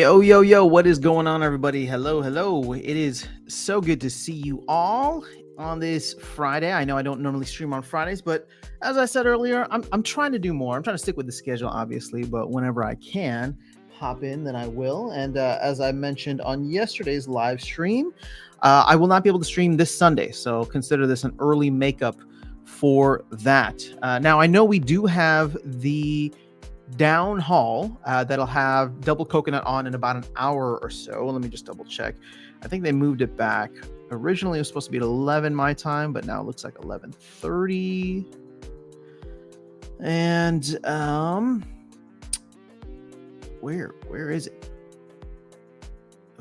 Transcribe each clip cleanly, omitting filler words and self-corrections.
Yo, yo, yo, what is going on, everybody? Hello, hello. It is so good to see you all on this Friday. I know I don't normally stream on Fridays, but as I said earlier, I'm trying to do more. I'm trying to stick with the schedule, obviously, but whenever I can hop in, then I will. And as I mentioned on yesterday's live stream, I will not be able to stream this Sunday, so consider this an early makeup for that. Now, I know we do have the down haul that'll have double coconut on in about an hour or so. Let me just double check. I think they moved it back. Originally it was supposed to be at 11 my time, but now it looks like 11:30. And where is it?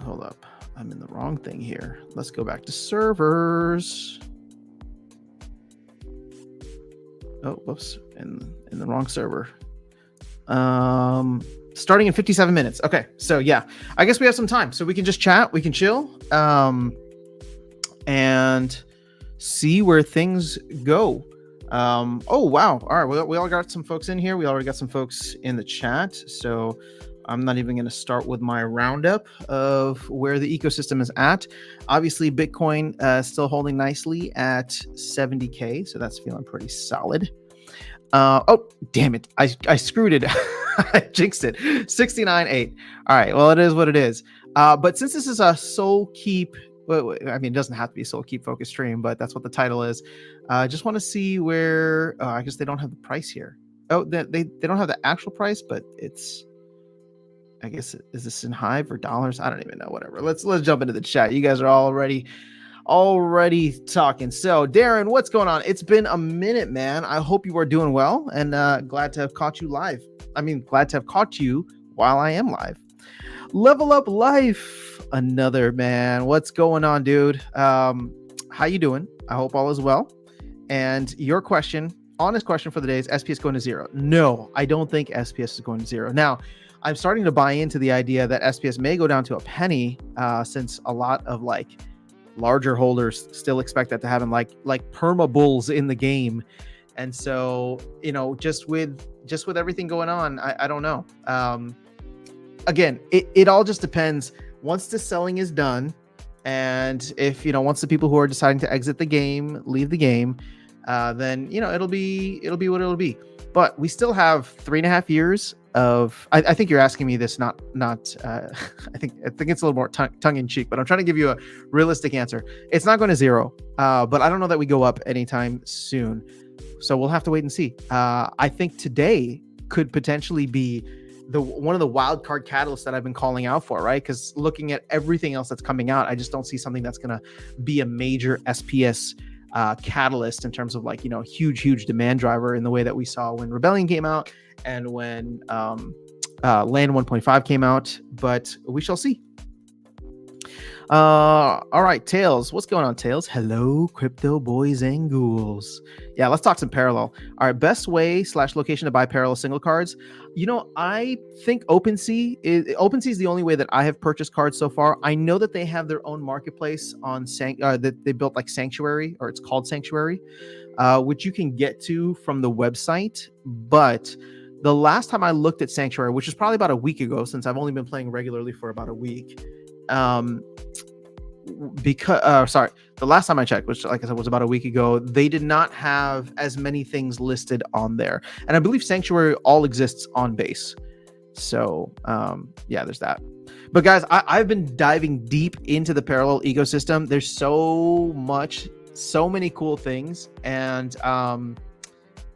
Hold up, I'm in the wrong thing here. Let's go back to servers. Oh, whoops, in the wrong server. Starting in 57 minutes. Okay, so yeah, I guess we have some time, so we can just chat, we can chill, and see where things go. Oh wow, all right, we all got some folks in here. We already got some folks in the chat, so I'm not even going to start with my roundup of where the ecosystem is at. Obviously, Bitcoin still holding nicely at 70K, so that's feeling pretty solid. Oh, damn it. I screwed it. I jinxed it. 69.8. All right. Well, it is what it is. But since this is a Soulkeep, well, I mean, it doesn't have to be a Soulkeep focused stream, but that's what the title is. I just want to see where, I guess they don't have the price here. Oh, they don't have the actual price, but it's, I guess, is this in Hive or dollars? I don't even know. Whatever. Let's jump into the chat. You guys are already talking. So Darren, what's going on? It's been a minute, man. I hope you are doing well, and glad to have caught you live. I mean, glad to have caught you while I am live. Level Up Life, another man. What's going on, dude? How you doing? I hope all is well. And your question, honest question for the day, is SPS going to zero? No, I don't think SPS is going to zero. Now, I'm starting to buy into the idea that SPS may go down to a penny, since a lot of larger holders still expect that to happen, like perma bulls in the game. And so, just with everything going on, I don't know. Again, it all just depends. Once the selling is done, and if once the people who are deciding to exit the game leave the game, then it'll be what it'll be. But we still have 3.5 years of, I think you're asking me this, not I think it's a little more tongue in cheek, but I'm trying to give you a realistic answer. It's not going to zero, but I don't know that we go up anytime soon. So we'll have to wait and see. I think today could potentially be one of the wild card catalysts that I've been calling out for, right? Because looking at everything else that's coming out, I just don't see something that's going to be a major SPS catalyst in terms of huge demand driver in the way that we saw when Rebellion came out and when Land 1.5 came out, but we shall see. All right, Tails, what's going on, Tails? Hello, crypto boys and ghouls. Yeah, let's talk some parallel. All right, best way / location to buy parallel single cards. I think OpenSea is the only way that I have purchased cards so far. I know that they have their own marketplace on that they built Sanctuary, or it's called Sanctuary, which you can get to from the website. But the last time I looked at Sanctuary, which is probably about a week ago, since I've only been playing regularly for about a week, the last time I checked, which like I said was about a week ago, they did not have as many things listed on there, and I believe Sanctuary all exists on base. So yeah, there's that. But guys, I've been diving deep into the parallel ecosystem. There's so many cool things, and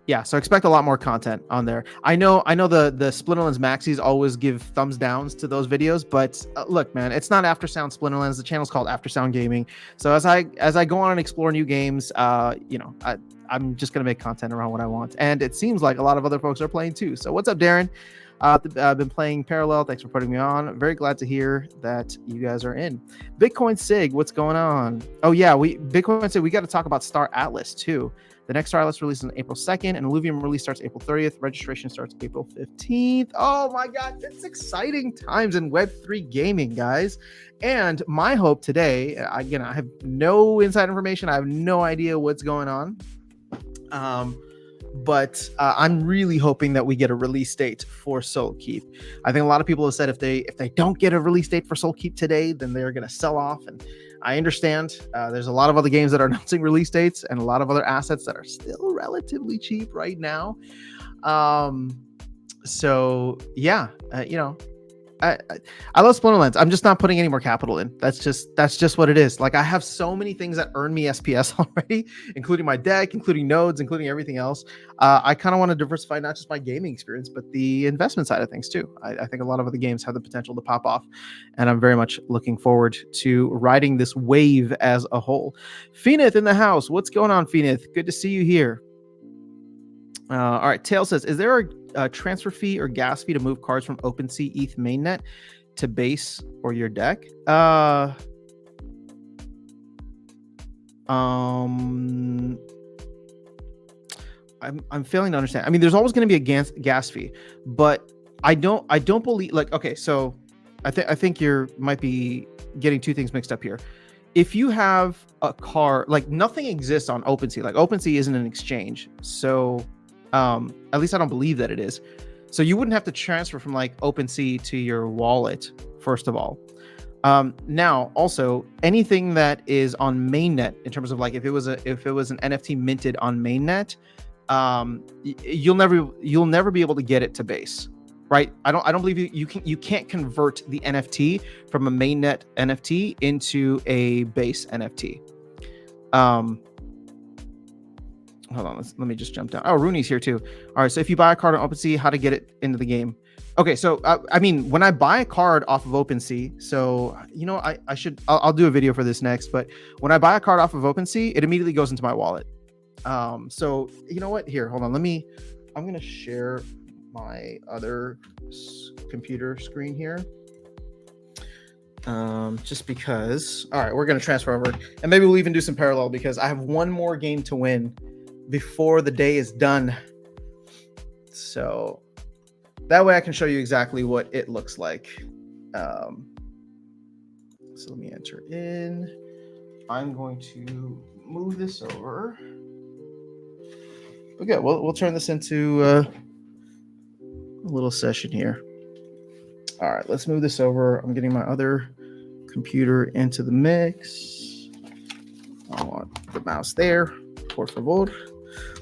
yeah, so expect a lot more content on there. I know the Splinterlands maxis always give thumbs downs to those videos, but look, man, it's not After Sound Splinterlands. The channel's called After Sound Gaming. So as I go on and explore new games, I'm just gonna make content around what I want, and it seems like a lot of other folks are playing too. So what's up, Darren? I've been playing Parallel. Thanks for putting me on. Very glad to hear that you guys are in. Bitcoin Sig, what's going on? Oh yeah, Bitcoin Sig, we got to talk about Star Atlas too. The next Star Atlas release is on April 2nd, and Illuvium release starts April 30th. Registration starts April 15th. Oh my God, it's exciting times in Web3 gaming, guys. And my hope today, I have no inside information. I have no idea what's going on. but I'm really hoping that we get a release date for Soulkeep. I think a lot of people have said if they don't get a release date for Soulkeep today, then they're going to sell off. And I understand there's a lot of other games that are announcing release dates and a lot of other assets that are still relatively cheap right now. So yeah, I love Splinterlands. I'm just not putting any more capital in. That's just what it is. Like I have so many things that earn me SPS already, including my deck, including nodes, including everything else. I kind of want to diversify not just my gaming experience, but the investment side of things too. I think a lot of other games have the potential to pop off, and I'm very much looking forward to riding this wave as a whole. Phoenix in the house. What's going on, Phoenix? Good to see you here. All right. Tail says, is there a transfer fee or gas fee to move cards from OpenSea ETH mainnet to base or your deck? I'm failing to understand. I mean, there's always going to be a gas fee, but I don't believe, like, okay, so I think you might be getting two things mixed up here. If you have a card, like nothing exists on OpenSea. Like OpenSea isn't an exchange, so at least I don't believe that it is. So you wouldn't have to transfer from like OpenSea to your wallet, first of all. Now, also anything that is on mainnet, in terms of like if it was an NFT minted on mainnet, you'll never be able to get it to base, right? I don't believe you can't convert the NFT from a mainnet NFT into a base NFT. Hold on, let me just jump down. Oh, Rooney's here too. All right, so if you buy a card on OpenSea, how to get it into the game? Okay, so I mean, when I buy a card off of OpenSea, so I'll do a video for this next. But when I buy a card off of OpenSea, it immediately goes into my wallet. So you know what? Here, hold on. I'm gonna share my other computer screen here. Just because. All right, we're gonna transfer over, and maybe we'll even do some parallel because I have one more game to win before the day is done. So that way I can show you exactly what it looks like. So let me enter in. I'm going to move this over. Okay, we'll turn this into a little session here. All right, let's move this over. I'm getting my other computer into the mix. I want the mouse there. Por favor.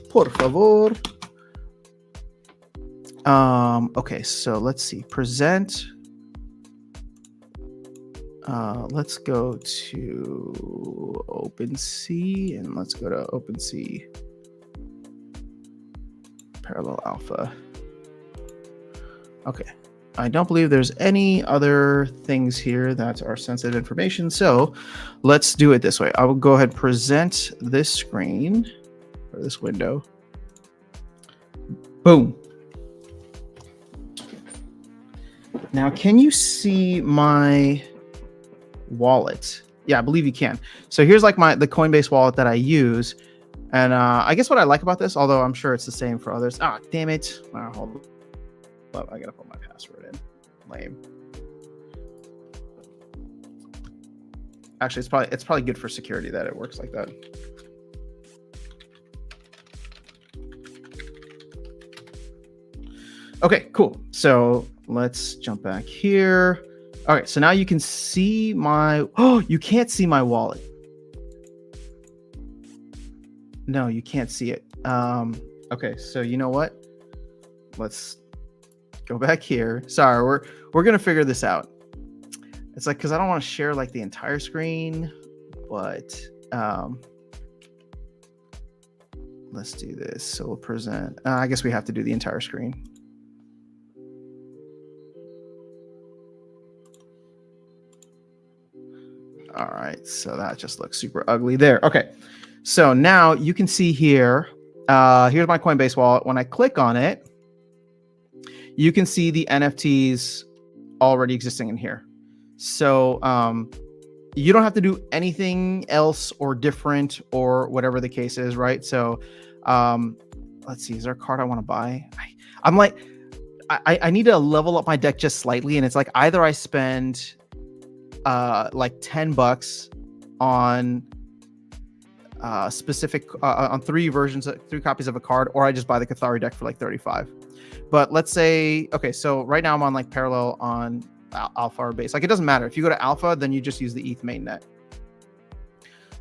Por favor. Okay, so let's see. Present. Let's go to OpenSea and let's go to OpenSea Parallel Alpha. Okay. I don't believe there's any other things here that are sensitive information. So let's do it this way. I will go ahead and present this screen or this window. Boom. Now, can you see my wallet? Yeah, I believe you can. So here's like the Coinbase wallet that I use. And I guess what I like about this, although I'm sure it's the same for others. Ah, damn it. Hold on. I gotta put my password in. Lame. Actually, it's probably good for security that it works like that. Okay, cool. So let's jump back here. All right, so now you can see my. Oh, you can't see my wallet. No, you can't see it. Okay, so you know what? Let's go back here. Sorry, we're gonna figure this out. It's like because I don't want to share like the entire screen, but let's do this. So we'll present. I guess we have to do the entire screen. All right, so that just looks super ugly there. Okay, so now you can see here. Here's my Coinbase wallet. When I click on it, you can see the NFTs already existing in here. So you don't have to do anything else or different or whatever the case is, right? So let's see, is there a card I want to buy? I'm like, I need to level up my deck just slightly, and it's like either I spend like $10 on specific on three copies of a card, or I just buy the Cathari deck for like 35. But let's say, okay, so right now I'm on like parallel on alpha or base. Like it doesn't matter. If you go to alpha, then you just use the ETH mainnet.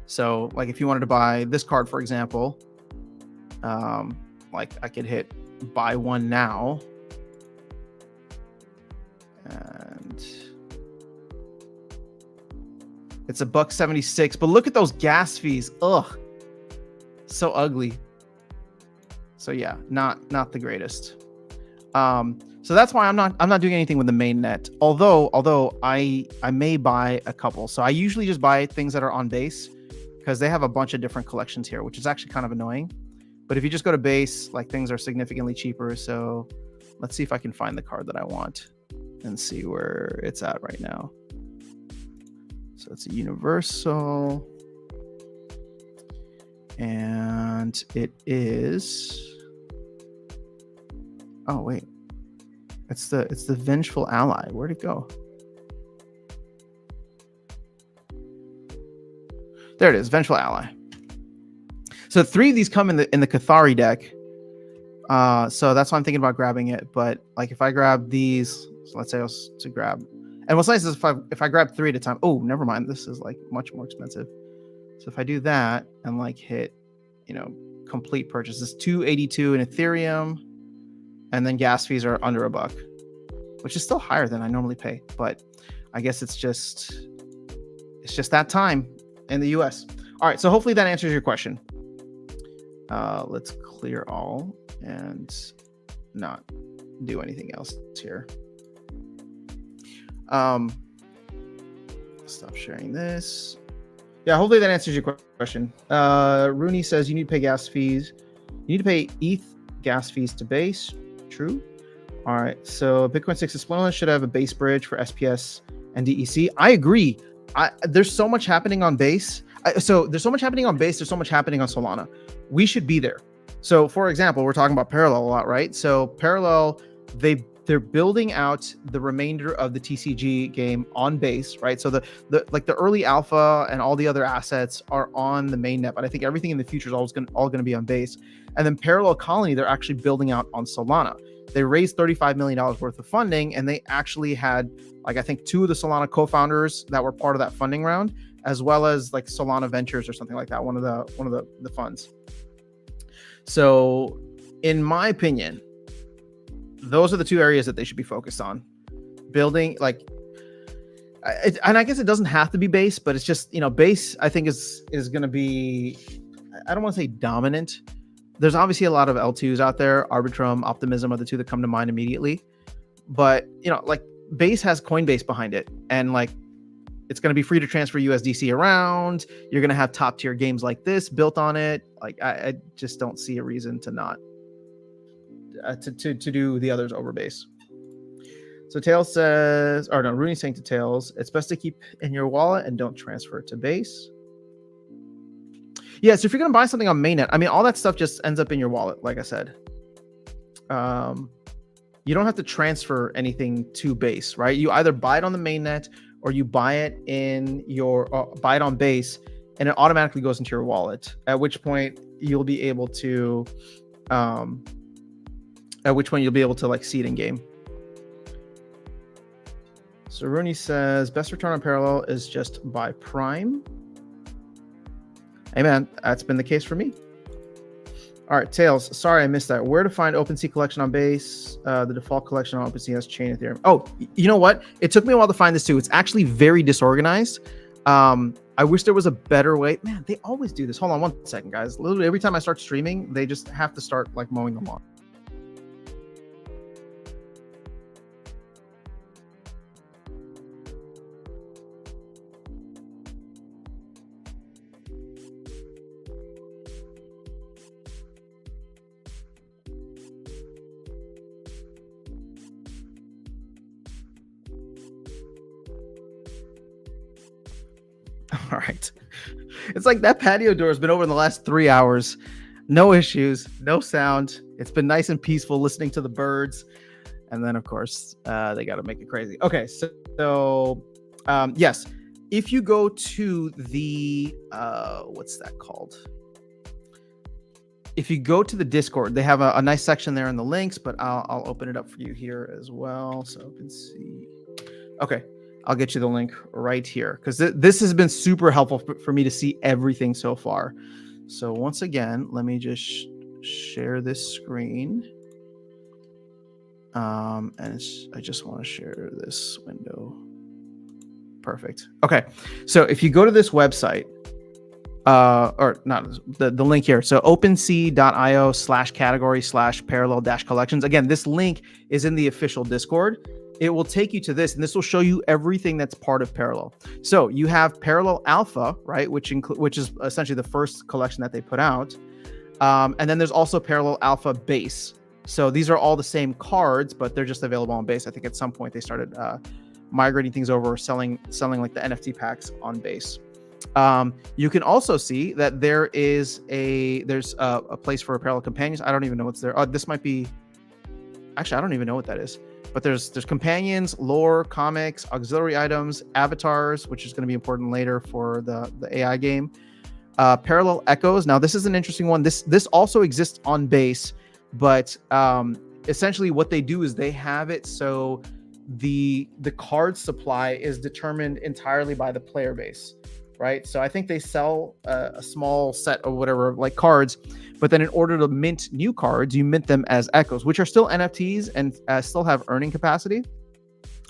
So like if you wanted to buy this card, for example, like I could hit buy one now, and it's $1.76. But look at those gas fees. Ugh, so ugly. So yeah, not the greatest. So that's why I'm not doing anything with the main net. Although I may buy a couple. So I usually just buy things that are on base because they have a bunch of different collections here, which is actually kind of annoying. But if you just go to base, like things are significantly cheaper. So let's see if I can find the card that I want and see where it's at right now. So it's a universal, and it is. Oh wait, it's the Vengeful Ally. Where'd it go? There it is, Vengeful Ally. So 3 of these come in the Cathari deck. So that's why I'm thinking about grabbing it. But like if I grab these, so let's say I was to grab, and what's nice is if I grab 3 at a time. Oh, never mind. This is like much more expensive. So if I do that and like hit, complete purchase, it's $282 in Ethereum, and then gas fees are under $1, which is still higher than I normally pay. But I guess it's just that time in the US. All right. So hopefully that answers your question. Let's clear all and not do anything else here. Stop sharing this. Yeah, hopefully that answers your question. Rooney says you need to pay gas fees. You need to pay ETH gas fees to base. True. All right. So Bitcoin 6 Splinterlands should have a base bridge for SPS and DEC. I agree. There's so much happening on base. There's so much happening on base. There's so much happening on Solana. We should be there. So for example, we're talking about Parallel a lot, right? So Parallel, they're building out the remainder of the TCG game on base, right? So the early alpha and all the other assets are on the mainnet, but I think everything in the future is all going to be on base. And then Parallel Colony, they're actually building out on Solana. They raised $35 million worth of funding, and they actually had, like, I think 2 of the Solana co-founders that were part of that funding round, as well as like Solana Ventures or something like that, one of the funds. So in my opinion, those are the 2 areas that they should be focused on. Building, like, and I guess it doesn't have to be base, but it's just, base I think is going to be, I don't want to say dominant. There's obviously a lot of L2s out there. Arbitrum, Optimism are the 2 that come to mind immediately. But, like base has Coinbase behind it, and like it's going to be free to transfer USDC around. You're going to have top tier games like this built on it. Like I just don't see a reason to not to do the others over base. So Tails says, or no, Rooney's saying to Tails, it's best to keep in your wallet and don't transfer it to base. Yeah, so if you're going to buy something on mainnet, I mean, all that stuff just ends up in your wallet, like I said. You don't have to transfer anything to base, right? You either buy it on the mainnet or you buy it in your buy it on base, and it automatically goes into your wallet. At which point you'll be able to, like see it in game. So Rooney says best return on Parallel is just buy Prime. Hey man, that's been the case for me. All right, Tails. Sorry, I missed that. Where to find OpenSea collection on base? The default collection on OpenSea has Chain Ethereum. Oh, you know what? It took me a while to find this too. It's actually very disorganized. I wish there was a better way. Man, they always do this. Hold on 1 second, guys. Literally every time I start streaming, they just have to start like mowing the lawn. All right. It's like that patio door has been open the last 3 hours. No issues, no sound. It's been nice and peaceful listening to the birds. And then, of course, they got to make it crazy. Okay, so yes. if you go to the what's that called? If you go to the Discord, they have a nice section there in the links, but I'll open it up for you here as well, so you can see. Okay, I'll get you the link right here, because this has been super helpful for me to see everything so far. So once again, let me just share this screen. And I just want to share this window. Perfect. Okay, so if you go to this website, or not the link here. So OpenSea.io/category/parallel-collections. Again, this link is in the official Discord. It will take you to this, and this will show you everything that's part of Parallel. So you have Parallel Alpha, right, which is essentially the first collection that they put out. And then there's also Parallel Alpha Base. So these are all the same cards, but they're just available on Base. I think at some point they started migrating things over, selling like the NFT packs on Base. You can also see that there's a place for Parallel Companions. I don't even know what's there. Oh, this might be, actually, I don't even know what that is, but there's companions, lore, comics, auxiliary items, avatars, which is going to be important later for the AI game. Parallel Echoes. Now this is an interesting one. This also exists on Base, but essentially what they do is they have it so the card supply is determined entirely by the player base. Right, so I think they sell a small set of whatever, like cards, but then in order to mint new cards, you mint them as echoes, which are still NFTs and still have earning capacity.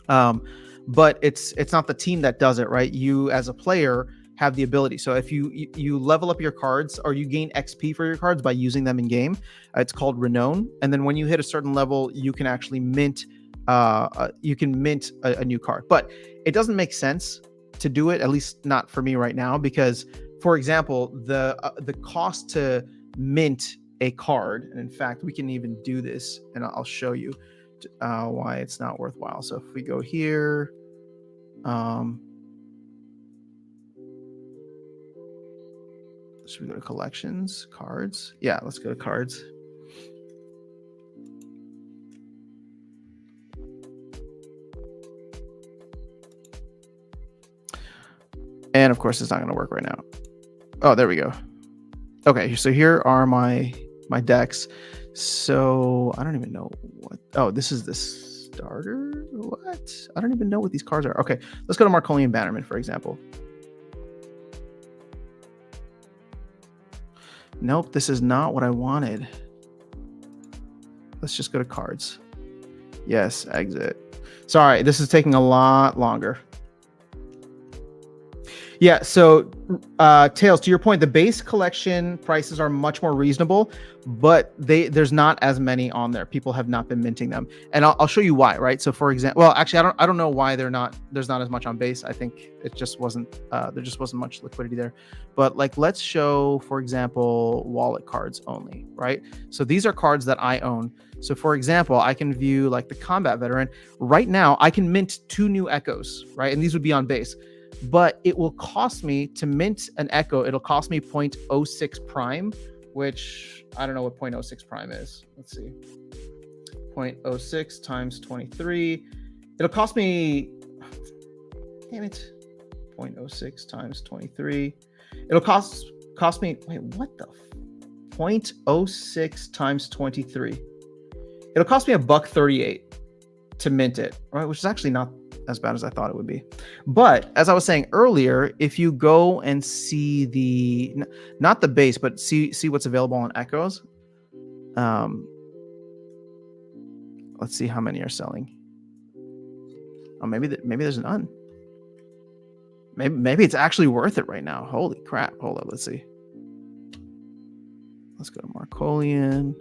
But it's not the team that does it, right? You as a player have the ability. So if you level up your cards, or you gain XP for your cards by using them in game, it's called Renown. And then when you hit a certain level, you can actually mint a new card. But it doesn't make sense to do it, at least not for me right now, because, for example, the cost to mint a card, and in fact we can even do this, and I'll show you why it's not worthwhile. So if we go here, should we go to collections, cards? Yeah, let's go to cards. And of course, it's not going to work right now. Oh, there we go. Okay, so here are my decks. So I don't even know what. Oh, this is the starter. What? I don't even know what these cards are. Okay, let's go to Marcolian Bannerman, for example. Nope, this is not what I wanted. Let's just go to cards. Yes, exit. Sorry, this is taking a lot longer. Yeah, so Tails, to your point, the base collection prices are much more reasonable, but there's not as many on there. People have not been minting them, and I'll show you why. Right. So for example, well, actually, I don't know why there's not as much on base. I think it just wasn't there just wasn't much liquidity there. But like, let's show, for example, wallet cards only. Right. So these are cards that I own. So for example, I can view like the Combat Veteran. Right now, I can mint 2 new Echoes. Right, and these would be on base. But it will cost me to mint an Echo. It'll cost me 0.06 prime, which I don't know what 0.06 prime is. Let's see. 0.06 times 23. It'll cost me, damn it, 0.06 times 23. It'll cost me, wait, what the? 0.06 times 23. It'll cost me $1.38 to mint it, right? Which is actually not as bad as I thought it would be. But as I was saying earlier, if you go and see not the base, but see what's available on Echoes. Let's see how many are selling. Oh, maybe there's none. Maybe it's actually worth it right now. Holy crap. Hold up, let's see. Let's go to Marcolian.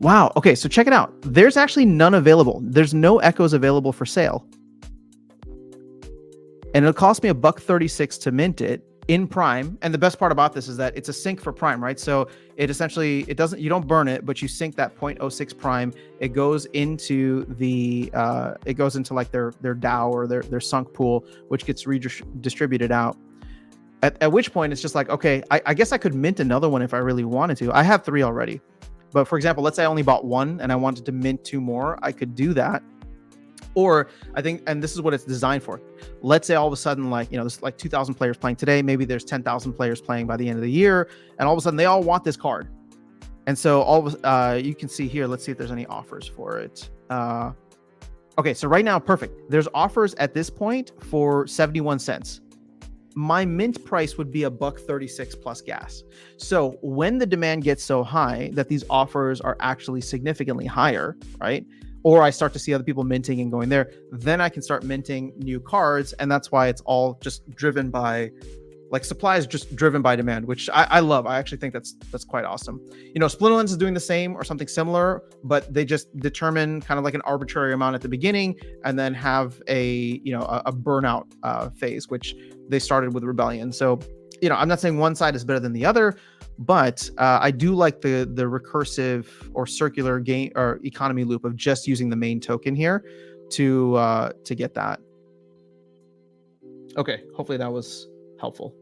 Wow. Okay, so check it out. There's actually none available. There's no Echoes available for sale. And it'll cost me $1.36 to mint it in Prime. And the best part about this is that it's a sync for Prime, right? So it essentially, you don't burn it, but you sync that 0.06 Prime. It goes into like their DAO or their sunk pool, which gets redistributed out. At which point it's just like, okay, I guess I could mint another one if I really wanted to. I have 3 already. But for example, let's say I only bought 1 and I wanted to mint 2 more. I could do that. Or I think, and this is what it's designed for. Let's say all of a sudden, like, there's like 2,000 players playing today. Maybe there's 10,000 players playing by the end of the year. And all of a sudden they all want this card. And so you can see here, let's see if there's any offers for it. Okay, so right now, perfect. There's offers at this point for 71 cents. My mint price would be $1.36 plus gas. So when the demand gets so high that these offers are actually significantly higher, right? Or I start to see other people minting and going there, then I can start minting new cards. And that's why it's all just driven by, like, supply is just driven by demand, which I love. I actually think that's quite awesome. Splinterlands is doing the same or something similar, but they just determine kind of like an arbitrary amount at the beginning and then have a burnout phase, which they started with Rebellion. So, I'm not saying one side is better than the other, but I do like the recursive or circular game or economy loop of just using the main token here to get that. Okay, hopefully that was helpful.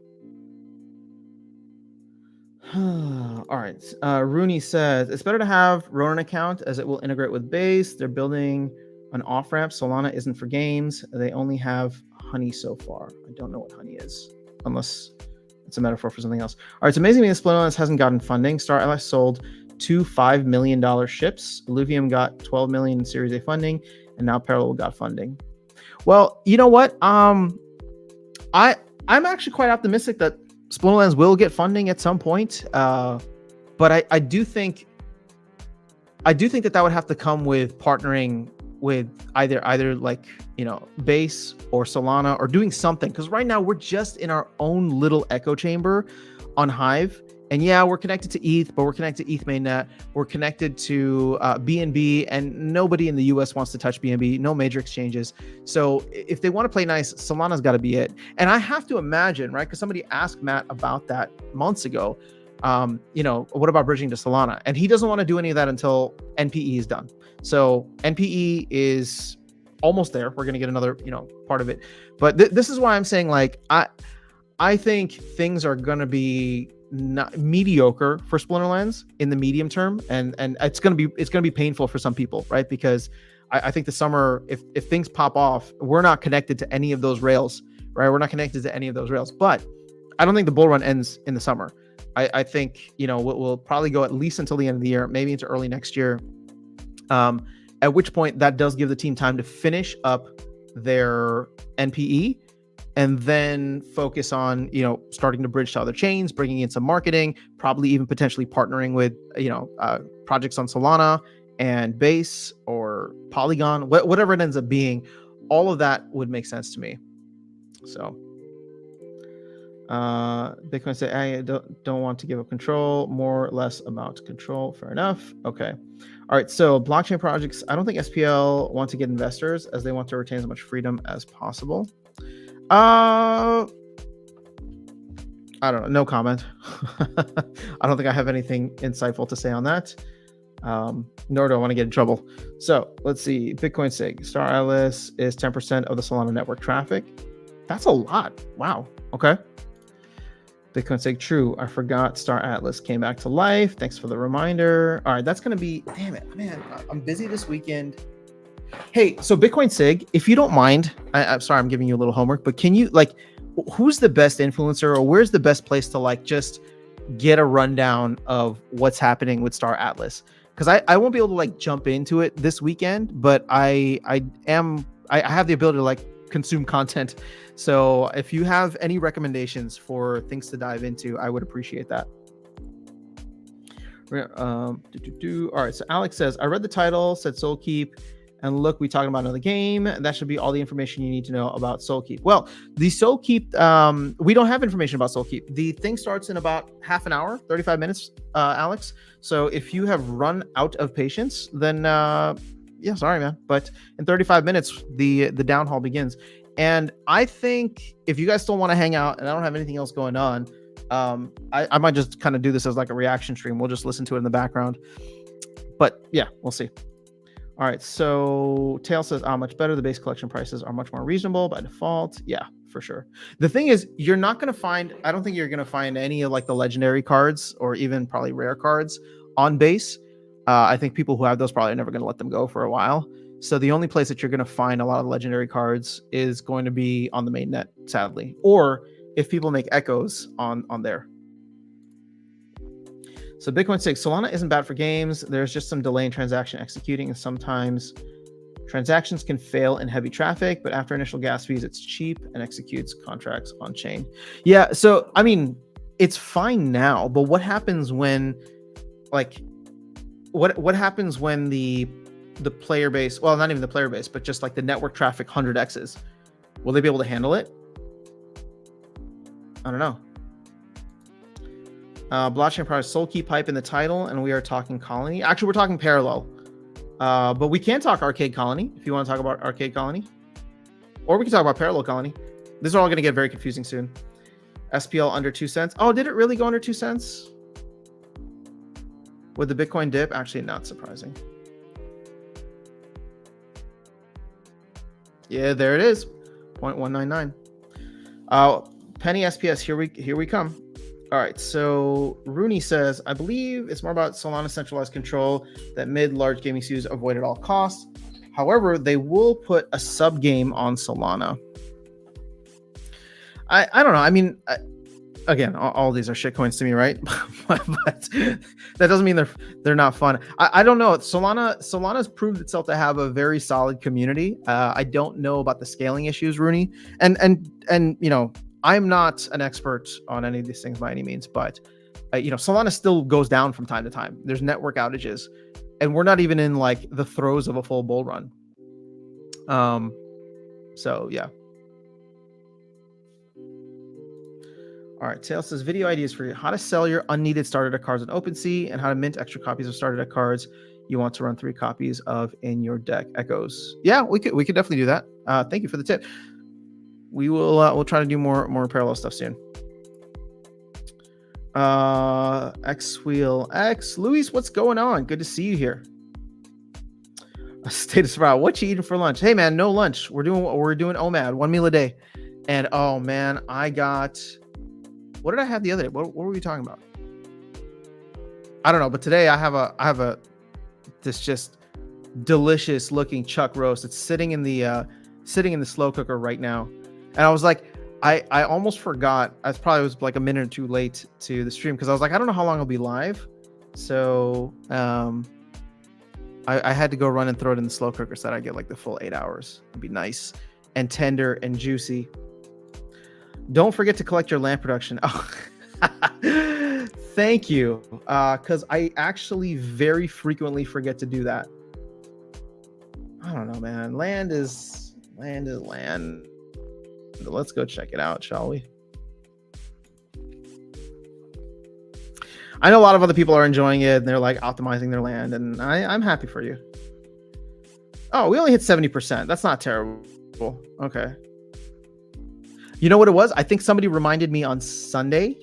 All right. Rooney says it's better to have Ronin account as it will integrate with base. They're building an off ramp. Solana isn't for games. They only have honey so far. I don't know what honey is, unless it's a metaphor for something else. All right. It's amazing that Splinterlands hasn't gotten funding. Star Allies sold 2 $5 million ships. Illuvium got 12 million in Series A funding, and now Parallel got funding. Well, you know what? I'm actually quite optimistic that Splinterlands will get funding at some point, but I do think that would have to come with partnering with either like Base or Solana or doing something, because right now we're just in our own little echo chamber on Hive. And yeah, we're connected to ETH, but we're connected to ETH mainnet. We're connected to BNB, and nobody in the US wants to touch BNB, no major exchanges. So if they want to play nice, Solana's got to be it. And I have to imagine, right, because somebody asked Matt about that months ago, what about bridging to Solana? And he doesn't want to do any of that until NPE is done. So NPE is almost there. We're going to get another, part of it. But this is why I'm saying, like, I think things are going to be not mediocre for Splinterlands in the medium term, and it's gonna be painful for some people, right? Because I think the summer, if things pop off, we're not connected to any of those rails, right? We're not connected to any of those rails. But I don't think the bull run ends in the summer. I think we'll probably go at least until the end of the year, maybe into early next year. At which point that does give the team time to finish up their NPE, and then focus on, starting to bridge to other chains, bringing in some marketing, probably even potentially partnering with, projects on Solana and Base or Polygon, whatever it ends up being. All of that would make sense to me. So, Bitcoin say, I don't want to give up control, more or less about control. Fair enough. Okay. All right. So blockchain projects, I don't think SPL want to get investors as they want to retain as much freedom as possible. I don't know. No comment. I don't think I have anything insightful to say on that. Nor do I want to get in trouble. So let's see. Bitcoin SIG. Star Atlas is 10% of the Solana network traffic. That's a lot. Wow. Okay. Bitcoin SIG. True. I forgot Star Atlas came back to life. Thanks for the reminder. All right. That's going to be, damn it, man. I'm busy this weekend. Hey, so Bitcoin SIG, if you don't mind, I'm sorry, I'm giving you a little homework, but can you, like, who's the best influencer, or where's the best place to, like, just get a rundown of what's happening with Star Atlas? Because I won't be able to, like, jump into it this weekend, but I have the ability to, like, consume content. So if you have any recommendations for things to dive into, I would appreciate that. All right, so Alex says, I read the title, said Soulkeep, and look, we talking about another game. That should be all the information you need to know about Soulkeep. Well, the Soulkeep, we don't have information about Soulkeep. The thing starts in about half an hour, 35 minutes, Alex. So if you have run out of patience, then yeah, sorry, man. But in 35 minutes, the downhaul begins. And I think if you guys still want to hang out and I don't have anything else going on, I might just kind of do this as like a reaction stream. We'll just listen to it in the background. But yeah, we'll see. All right, so Tail says, much better. The base collection prices are much more reasonable by default. Yeah, for sure. The thing is, you're not going to find, I don't think you're going to find any of like the legendary cards or even probably rare cards on base. I think people who have those probably are never going to let them go for a while. So the only place that you're going to find a lot of legendary cards is going to be on the main net, sadly, or if people make echoes on there. So Bitcoin 6, Solana isn't bad for games. There's just some delay in transaction executing, and sometimes transactions can fail in heavy traffic, but after initial gas fees, it's cheap and executes contracts on chain. Yeah, so I mean, it's fine now, but what happens when, like, what happens when the player base, well, not even the player base, but just like the network traffic 100x's? Will they be able to handle it? I don't know. Blockchain product Soulkeep hype in the title, and we are talking Colony. Actually, we're talking Parallel. But we can talk Arcade Colony if you want to talk about Arcade Colony. Or we can talk about Parallel Colony. This is all going to get very confusing soon. SPL under 2 cents. Oh, did it really go under 2 cents? With the Bitcoin dip? Actually, not surprising. Yeah, there it is. 0.199. Penny SPS, here we come. All right, so Rooney says, I believe it's more about Solana centralized control that mid-large gaming studios avoid at all costs. However, they will put a sub-game on Solana. I don't know. I mean, again, all these are shitcoins to me, right? but that doesn't mean they're not fun. I don't know. Solana's proved itself to have a very solid community. I don't know about the scaling issues, Rooney. And you know, I'm not an expert on any of these things by any means, but you know, Solana still goes down from time to time. There's network outages, and we're not even in like the throes of a full bull run. So yeah. All right, Tail says video ideas for you: how to sell your unneeded starter deck cards on OpenSea, and how to mint extra copies of starter deck cards you want to run 3 copies of in your deck. Echoes. Yeah, we could definitely do that. Thank you for the tip. We will we'll try to do more parallel stuff soon. X Wheel X Luis, what's going on? Good to see you here. State of Sprout, what you eating for lunch? Hey man, no lunch. We're doing OMAD, 1 meal a day. And oh man, I got, what did I have the other day? What were we talking about? I don't know, but today I have this just delicious looking chuck roast. It's sitting in the slow cooker right now. And I was like, I almost forgot. I probably was like a minute or two late to the stream because I was like, I don't know how long I'll be live. So I had to go run and throw it in the slow cooker so that I get like the full 8 hours. It'd be nice and tender and juicy. Don't forget to collect your land production. Oh, thank you. Because I actually very frequently forget to do that. I don't know, man. Land is land. Let's go check it out, shall we? I know a lot of other people are enjoying it and they're like optimizing their land, and I'm happy for you. Oh, we only hit 70%. That's not terrible. Okay. You know what it was? I think somebody reminded me on Sunday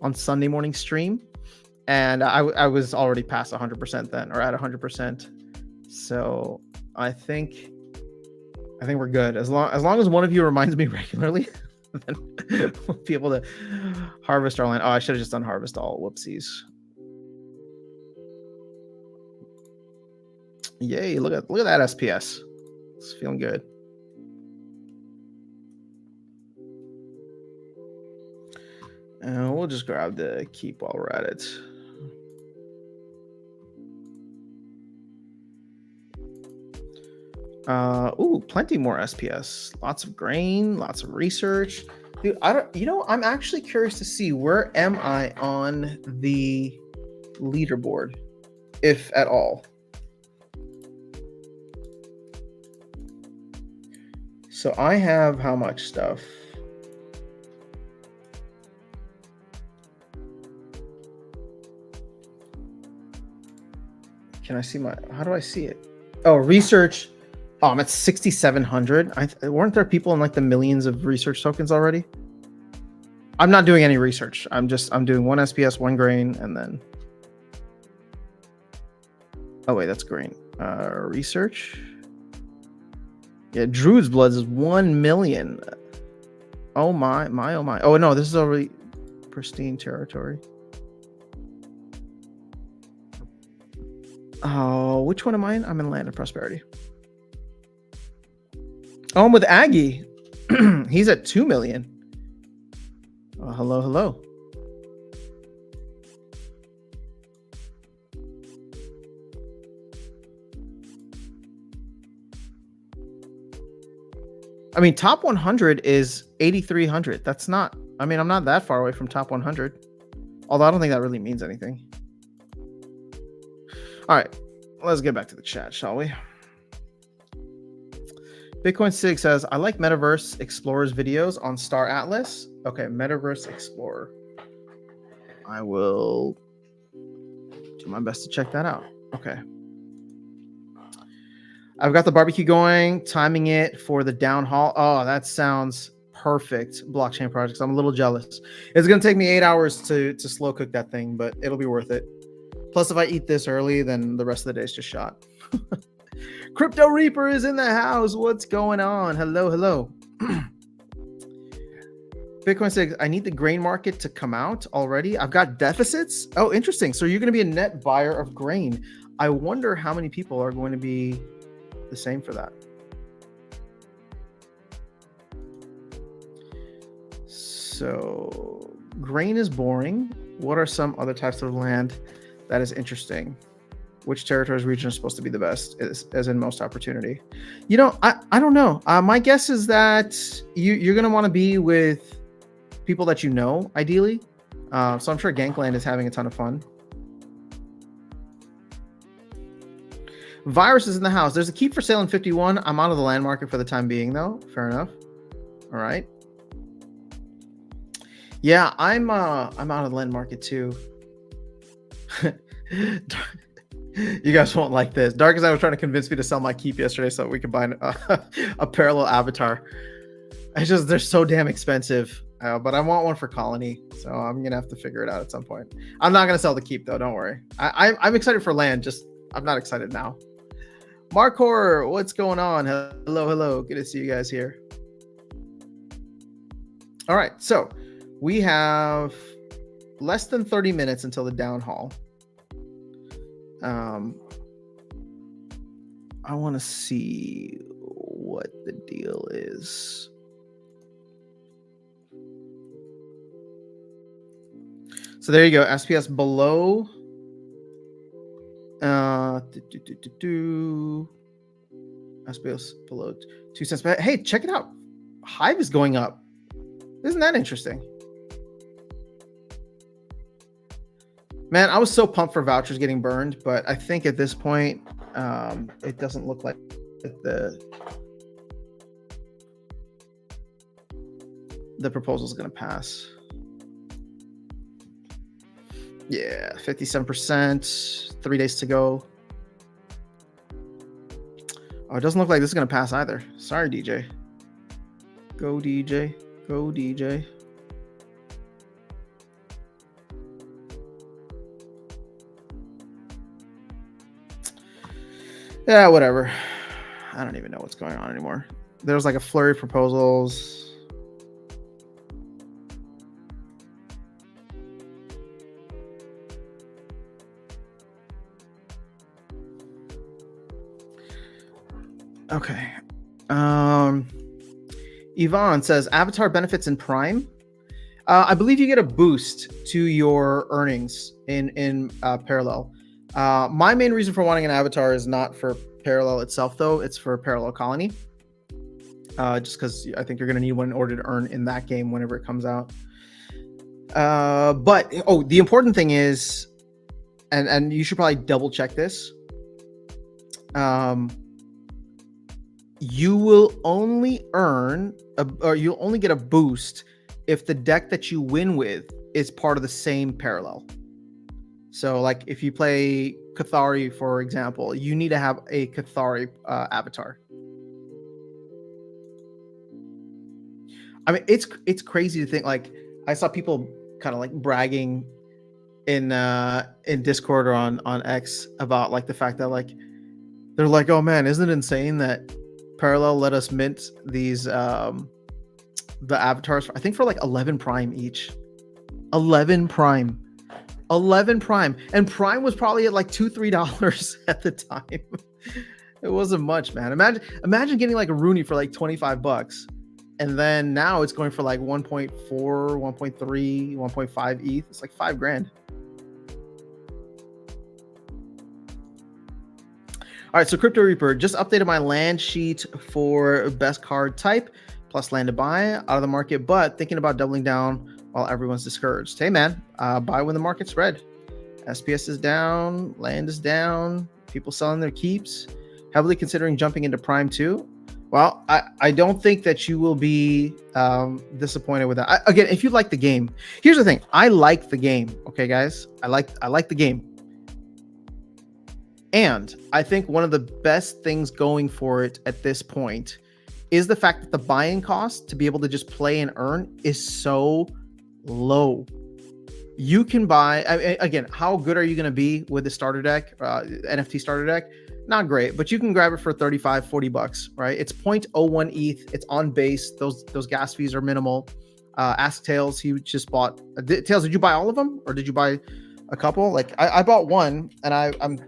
morning stream, and I was already past 100% then, or at 100%. So I think we're good. As long as one of you reminds me regularly, then we'll be able to harvest our land. Oh, I should have just done harvest all. Whoopsies. Yay! Look at that SPS. It's feeling good. And we'll just grab the keep while we're at it. Ooh, plenty more SPS. Lots of grain, lots of research. Dude, I'm actually curious to see where am I on the leaderboard, if at all. So I have how much stuff? Can I see how do I see it? Oh, research. Oh, I'm at 6,700. Weren't there people in like the millions of research tokens already? I'm not doing any research. I'm doing 1 SPS, 1 grain, and then. Oh wait, that's grain. Research. Yeah, Druid's Bloods is 1 million. Oh my. Oh no, this is already pristine territory. Oh, which one am I in? I'm in Land of Prosperity. Oh, I'm with Aggie. He's at 2 million. Oh, hello, hello. I mean, top 100 is 8,300. That's not, I mean, I'm not that far away from top 100. Although I don't think that really means anything. All right, let's get back to the chat, shall we? Bitcoin Sig says, I like Metaverse Explorer's videos on Star Atlas. Okay, Metaverse Explorer. I will do my best to check that out. Okay. I've got the barbecue going, timing it for the downhaul. Oh, that sounds perfect. Blockchain projects. I'm a little jealous. It's going to take me 8 hours to slow cook that thing, but it'll be worth it. Plus, if I eat this early, then the rest of the day is just shot. Crypto Reaper is in the house. What's going on? Hello, hello. Bitcoin says, I need the grain market to come out already. I've got deficits. Oh, interesting. So you're going to be a net buyer of grain. I wonder how many people are going to be the same for that. So grain is boring. What are some other types of land that is interesting? Which territories region is supposed to be the best, as in most opportunity? You know, I don't know. My guess is that you're going to want to be with people that you know, ideally. So I'm sure Gankland is having a ton of fun. Virus is in the house. There's a keep for sale in 51. I'm out of the land market for the time being, though. Fair enough. All right. Yeah, I'm out of the land market too. You guys won't like this. Dark as I was trying to convince me to sell my keep yesterday so we could buy a parallel avatar. It's just they're so damn expensive. But I want one for Colony, so I'm gonna have to figure it out at some point. I'm not gonna sell the keep though. Don't worry. I'm excited for land. Just I'm not excited now. Mark Horror, what's going on? Hello, hello. Good to see you guys here. All right, so we have less than 30 minutes until the downhaul. I want to see what the deal is. So there you go. SPS below. SPS below 2 cents. But hey, check it out. Hive is going up. Isn't that interesting? Man, I was so pumped for vouchers getting burned, but I think at this point, it doesn't look like the proposal is going to pass. Yeah, 57%, 3 days to go. Oh, it doesn't look like this is going to pass either. Sorry, DJ. Go, DJ. Go, DJ. Yeah, whatever. I don't even know what's going on anymore. There was like a flurry of proposals. Okay. Yvonne says Avatar benefits in Prime. I believe you get a boost to your earnings in Parallel. My main reason for wanting an avatar is not for Parallel itself, though. It's for Parallel Colony. Just because I think you're going to need one in order to earn in that game whenever it comes out. But the important thing is, and you should probably double check this. You will only you'll only get a boost if the deck that you win with is part of the same Parallel. So, like, if you play Cathari, for example, you need to have a Cathari avatar. I mean, it's crazy to think. Like, I saw people kind of like bragging in Discord or on X about like the fact that like they're like, oh man, isn't it insane that Parallel let us mint these the avatars? I think for like 11 Prime each. 11 Prime. 11 Prime, and Prime was probably at like $2-3 at the time. It wasn't much, man. Imagine getting like a Rooney for like 25 bucks. And then now it's going for like 1.4, 1.3, 1.5 ETH. It's like $5,000. All right, so Crypto Reaper just updated my land sheet for best card type plus land to buy out of the market, but thinking about doubling down while everyone's discouraged. Hey, man, buy when the market's red. SPS is down, land is down, people selling their keeps, heavily considering jumping into Prime 2. Well, I don't think that you will be disappointed with that. Again, if you like the game, here's the thing. I like the game. Okay, guys, I like the game. And I think one of the best things going for it at this point is the fact that the buy-in cost to be able to just play and earn is so low. You can buy, again, how good are you going to be with the starter deck, NFT starter deck? Not great, but you can grab it for 35, 40 bucks, right? It's 0.01 ETH. It's on base. Those gas fees are minimal. Ask Tails, he just bought, Tails, did you buy all of them or did you buy a couple? Like I bought one and I'm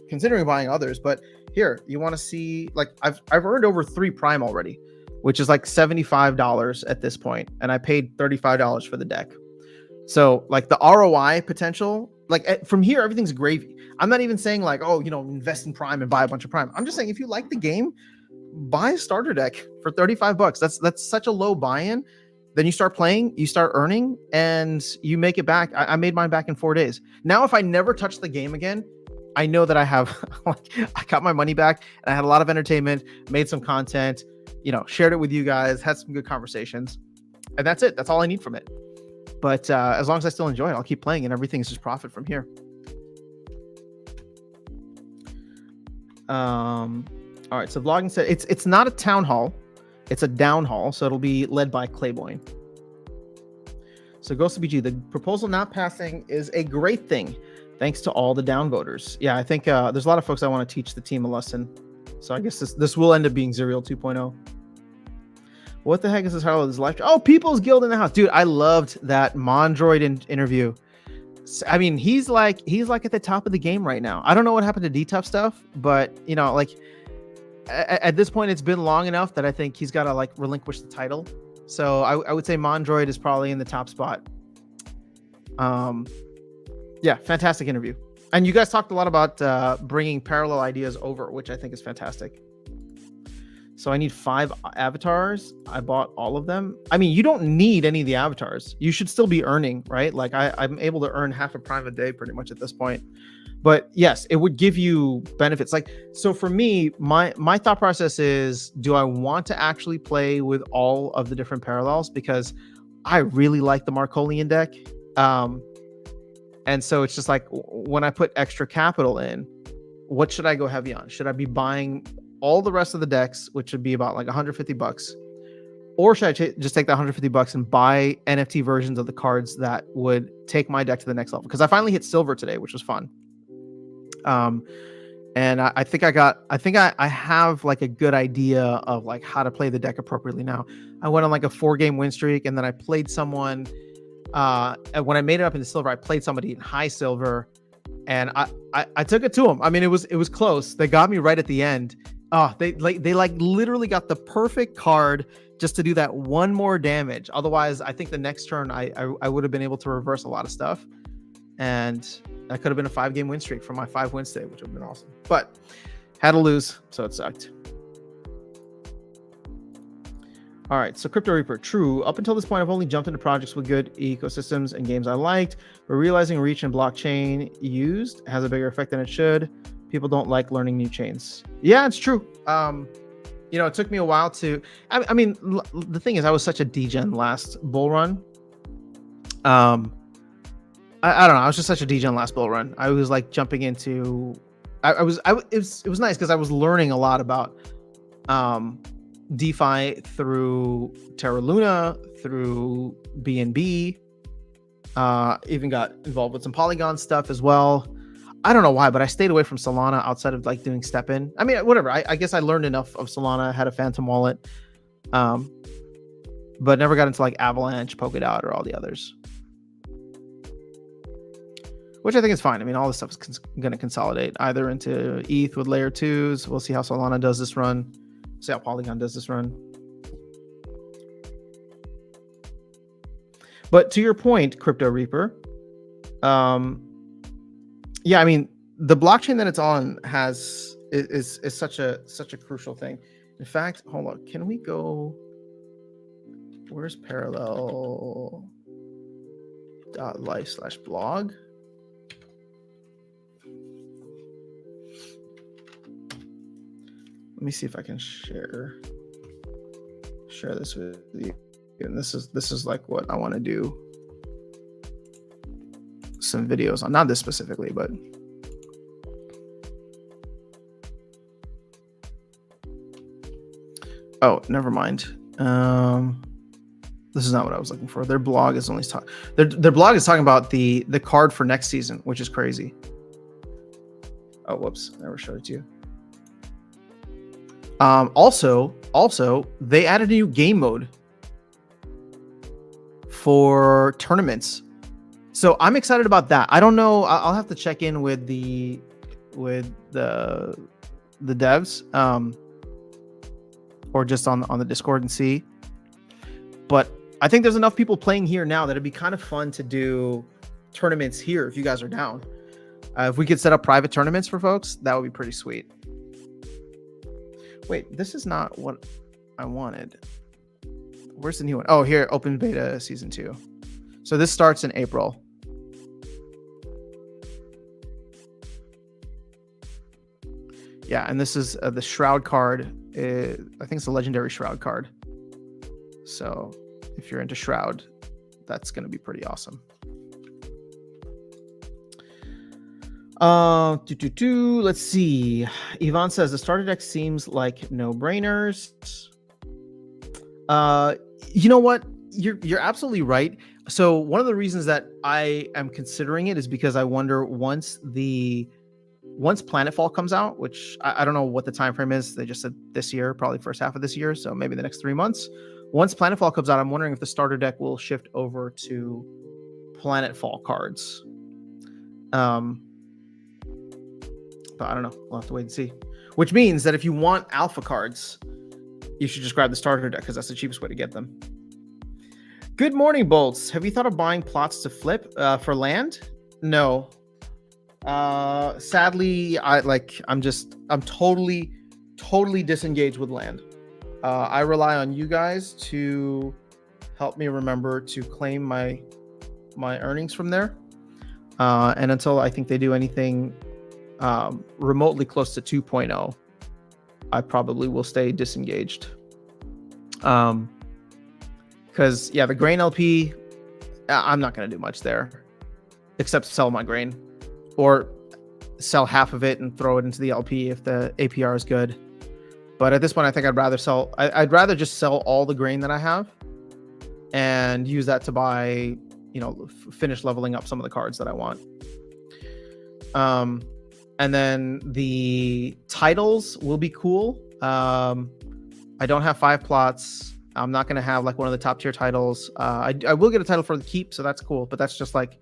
considering buying others, but here, you want to see, like I've earned over 3 Prime already, which is like $75 at this point, and I paid $35 for the deck. So like the ROI potential, like from here, everything's gravy. I'm not even saying like, oh, invest in Prime and buy a bunch of Prime. I'm just saying if you like the game, buy a starter deck for 35 bucks. That's such a low buy-in. Then you start playing, you start earning, and you make it back. I made mine back in 4 days. Now, if I never touch the game again, I know that I have, I got my money back and I had a lot of entertainment, made some content, shared it with you guys, had some good conversations, and that's it. That's all I need from it. But as long as I still enjoy it, I'll keep playing, and everything is just profit from here. All right. So vlogging said it's not a town hall, it's a down hall. So it'll be led by Clayboy. So Ghost BG, the proposal not passing is a great thing, thanks to all the downvoters. Yeah, I think there's a lot of folks I want to teach the team a lesson. So I guess this will end up being Zerial 2.0. What the heck is this Harlow? This live? Oh, People's Guild in the house, dude. I loved that Mondroid interview. I mean, he's like at the top of the game right now. I don't know what happened to D-Tough stuff, but like at this point, it's been long enough that I think he's got to like relinquish the title. So I would say Mondroid is probably in the top spot. Yeah, fantastic interview. And you guys talked a lot about bringing parallel ideas over, which I think is fantastic. So I need 5 avatars. I bought all of them. I mean, you don't need any of the avatars. You should still be earning, right? Like I'm able to earn half a Prime a day pretty much at this point. But yes, it would give you benefits. Like, so for me, my thought process is, do I want to actually play with all of the different parallels? Because I really like the Markolian deck. And so it's just like, when I put extra capital in, what should I go heavy on? Should I be buying all the rest of the decks, which would be about like 150 bucks? Or should I just take that 150 bucks and buy NFT versions of the cards that would take my deck to the next level? Because I finally hit silver today, which was fun. And I think I have like a good idea of like how to play the deck appropriately now. I went on like a 4-game win streak, and then I played someone, and when I made it up into silver, I played somebody in high silver, and I took it to them. I mean, it was close. They got me right at the end. They literally got the perfect card just to do that one more damage. Otherwise, I think the next turn I would have been able to reverse a lot of stuff, and that could have been a 5-game win streak for my 5 wins today, which would have been awesome. But had to lose, so it sucked. All right, so Crypto Reaper, true. Up until this point, I've only jumped into projects with good ecosystems and games I liked. But realizing reach and blockchain used has a bigger effect than it should. People don't like learning new chains. Yeah, it's true. It took me a while to. I mean, the thing is, I was such a degen last bull run. I don't know. I was just such a degen last bull run. I was like jumping into. It was nice because I was learning a lot about DeFi through Terra Luna, through BNB. Even got involved with some Polygon stuff as well. I don't know why, but I stayed away from Solana outside of like doing step in. I mean, whatever. I guess I learned enough of Solana, had a Phantom wallet, but never got into like Avalanche, Polkadot, or all the others. which I think is fine. I mean, all this stuff is going to consolidate either into ETH with layer 2s. We'll see how Solana does this run. See how Polygon does this run. But to your point, Crypto Reaper, yeah, I mean, the blockchain that it's on is such a crucial thing. In fact, hold on, can we go? Where's parallel.life/blog? Let me see if I can share this with you. And this is like what I want to do some videos on, not this specifically, but oh, never mind. This is not what I was looking for. Their blog is only their blog is talking about the card for next season, which is crazy. Oh, whoops, I never showed it to you. Also, they added a new game mode for tournaments, so I'm excited about that. I don't know. I'll have to check in with the devs, or just on the Discord and see. But I think there's enough people playing here now that it'd be kind of fun to do tournaments here if you guys are down. If we could set up private tournaments for folks, that would be pretty sweet. Wait, this is not what I wanted. Where's the new one? Oh, here, open beta season 2. So this starts in April. Yeah, and this is the Shroud card. I think it's a legendary Shroud card. So if you're into Shroud, that's going to be pretty awesome. Let's see. Yvonne says the starter deck seems like no-brainers. You know what? You're absolutely right. So one of the reasons that I am considering it is because I wonder once Planetfall comes out, which I don't know what the time frame is. They just said this year, probably first half of this year, so maybe the next 3 months. Once Planetfall comes out, I'm wondering if the starter deck will shift over to Planetfall cards. But I don't know. We'll have to wait and see. Which means that if you want alpha cards, you should just grab the starter deck because that's the cheapest way to get them. Good morning, Bolts. Have you thought of buying plots to flip for land? No. Sadly, I'm totally disengaged with land. I rely on you guys to help me remember to claim my earnings from there. And until I think they do anything remotely close to 2.0, I probably will stay disengaged. Because yeah, the grain LP, I'm not going to do much there except sell my grain or sell half of it and throw it into the LP if the APR is good. But at this point, I think I'd rather just sell all the grain that I have and use that to buy, finish leveling up some of the cards that I want. And then the titles will be cool. I don't have 5 plots. I'm not going to have like one of the top tier titles. I will get a title for the keep, so that's cool. But that's just like,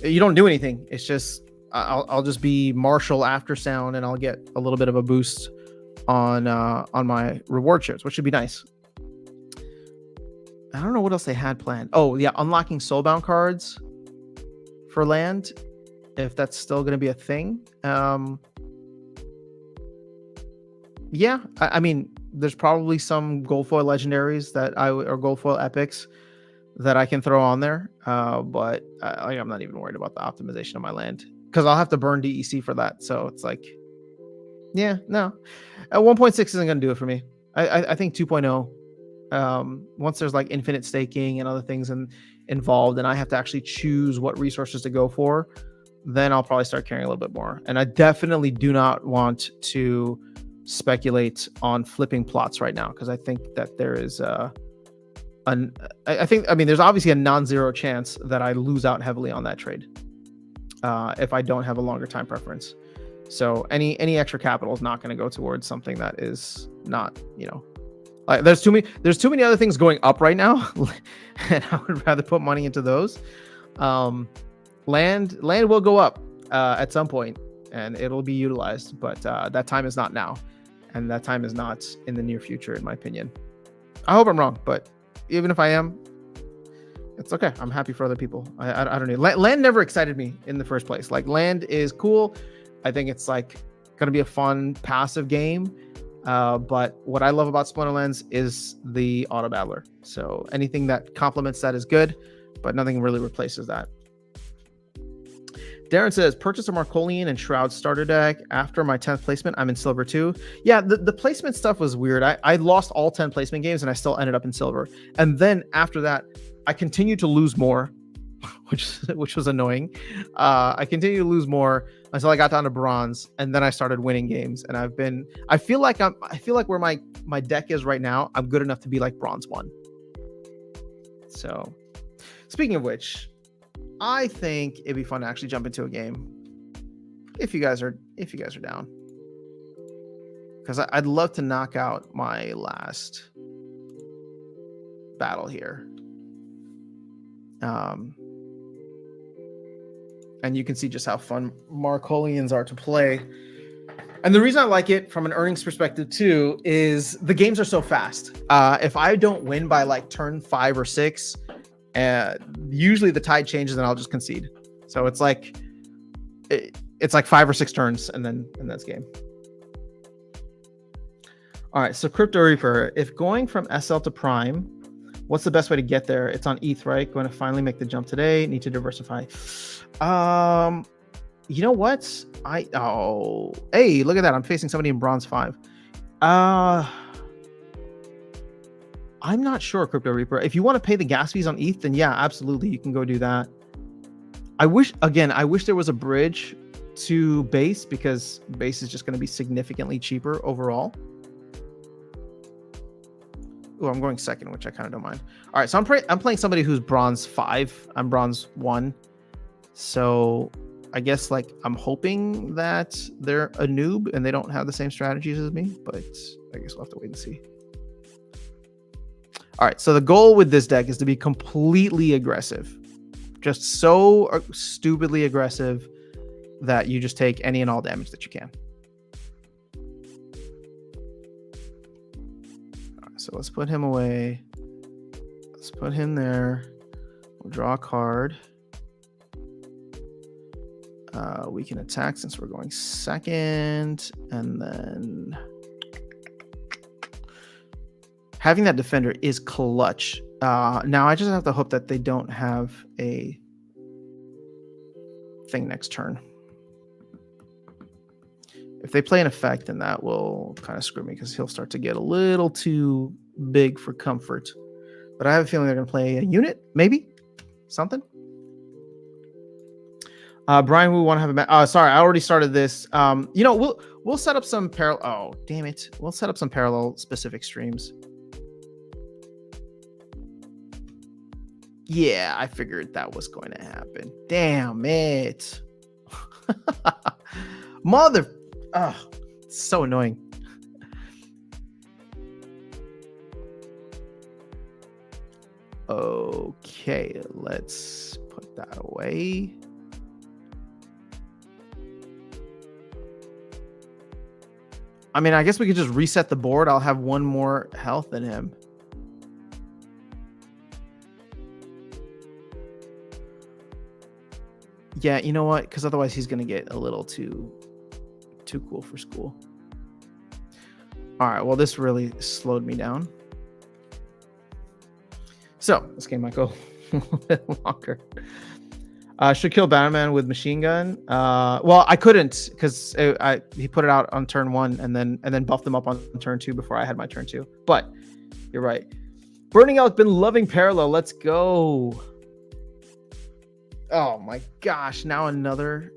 you don't do anything. It's just, I'll just be Marshall after sound and I'll get a little bit of a boost on my reward shares, which should be nice. I don't know what else they had planned. Oh yeah, unlocking soulbound cards for land, if that's still going to be a thing. Yeah, I mean, there's probably some gold foil legendaries or gold foil epics that I can throw on there. But I'm not even worried about the optimization of my land because I'll have to burn DEC for that. So it's like, yeah, no, 1.6 isn't going to do it for me. I think 2.0, once there's like infinite staking and other things involved, and I have to actually choose what resources to go for, then I'll probably start caring a little bit more. And I definitely do not want to speculate on flipping plots right now because I think that there is there's obviously a non-zero chance that I lose out heavily on that trade if I don't have a longer time preference. So any extra capital is not going to go towards something that is not, like there's too many other things going up right now, and I would rather put money into those. Land will go up at some point, and it'll be utilized, but that time is not now, and that time is not in the near future, in my opinion. I hope I'm wrong, but even if I am, it's okay. I'm happy for other people. I don't know. Land never excited me in the first place. Like, land is cool. I think it's like gonna be a fun passive game. But what I love about Splinterlands is the auto battler. So anything that complements that is good, but nothing really replaces that. Darren says, purchase a Marcolian and Shroud starter deck. After my 10th placement, I'm in silver too. Yeah, the placement stuff was weird. I lost all 10 placement games and I still ended up in silver. And then after that, I continued to lose more, which was annoying. I continued to lose more until I got down to bronze, and then I started winning games. And I feel like where my deck is right now, I'm good enough to be like bronze 1. So, speaking of which, I think it'd be fun to actually jump into a game if you guys are down, because I'd love to knock out my last battle here. And you can see just how fun Marcolians are to play. And the reason I like it from an earnings perspective too is the games are so fast. If I don't win by like turn 5 or 6, usually the tide changes and I'll just concede. So it's like 5 or 6 turns and then that's game. All right, so Crypto Reaper, if going from SL to Prime, what's the best way to get there? It's on ETH, right? Going to finally make the jump today. Need to diversify. You know what? Hey, look at that. I'm facing somebody in bronze 5. I'm not sure, Crypto Reaper. If you want to pay the gas fees on ETH, then yeah, absolutely. You can go do that. I wish there was a bridge to base, because base is just going to be significantly cheaper overall. Oh, I'm going second, which I kind of don't mind. All right, so I'm playing somebody who's bronze 5. I'm bronze 1. So I guess like I'm hoping that they're a noob and they don't have the same strategies as me, but I guess we'll have to wait and see. All right, so the goal with this deck is to be completely aggressive. Just so stupidly aggressive that you just take any and all damage that you can. All right, so let's put him away. Let's put him there. We'll draw a card. We can attack since we're going second, and then having that defender is clutch. Now I just have to hope that they don't have a thing next turn. If they play an effect, then that will kind of screw me, because he'll start to get a little too big for comfort. But I have a feeling they're going to play a unit, maybe something. Brian, we want to have a sorry, I already started this. You know, we'll set up some parallel. Oh, damn it. We'll set up some parallel specific streams. Yeah, I figured that was going to happen. Damn it. Mother. Oh, it's so annoying. Okay, let's put that away. I mean, I guess we could just reset the board. I'll have 1 more health than him. Yeah, you know what? Because otherwise he's going to get a little too cool for school. All right, well, this really slowed me down. So this game might go a little bit longer. Should kill Batman with machine gun. Well, I couldn't, because he put it out on turn 1 and then buffed them up on turn 2 before I had my turn 2. But you're right. Burning Out, been loving parallel. Let's go. Oh my gosh! Now another.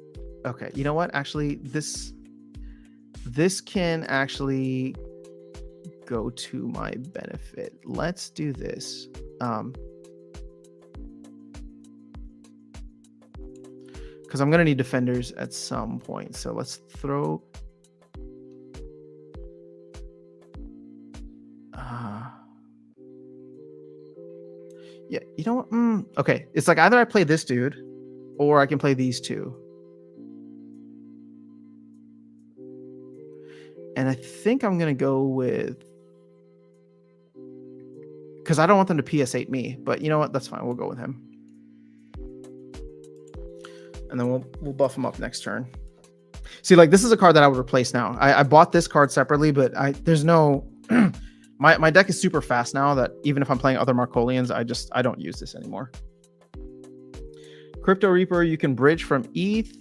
Okay, you know what? Actually, this can actually go to my benefit. Let's do this. Because I'm gonna need defenders at some point. So let's throw. Yeah, you know what? Okay, it's like either I play this dude, or I can play these two. And I think I'm going to go with, because I don't want them to PS8 me, but you know what? That's fine. We'll go with him. And then we'll buff him up next turn. See, like, this is a card that I would replace now. I bought this card separately, but there's no my deck is super fast now that even if I'm playing other Markolians, I don't use this anymore. Crypto Reaper, you can bridge from ETH.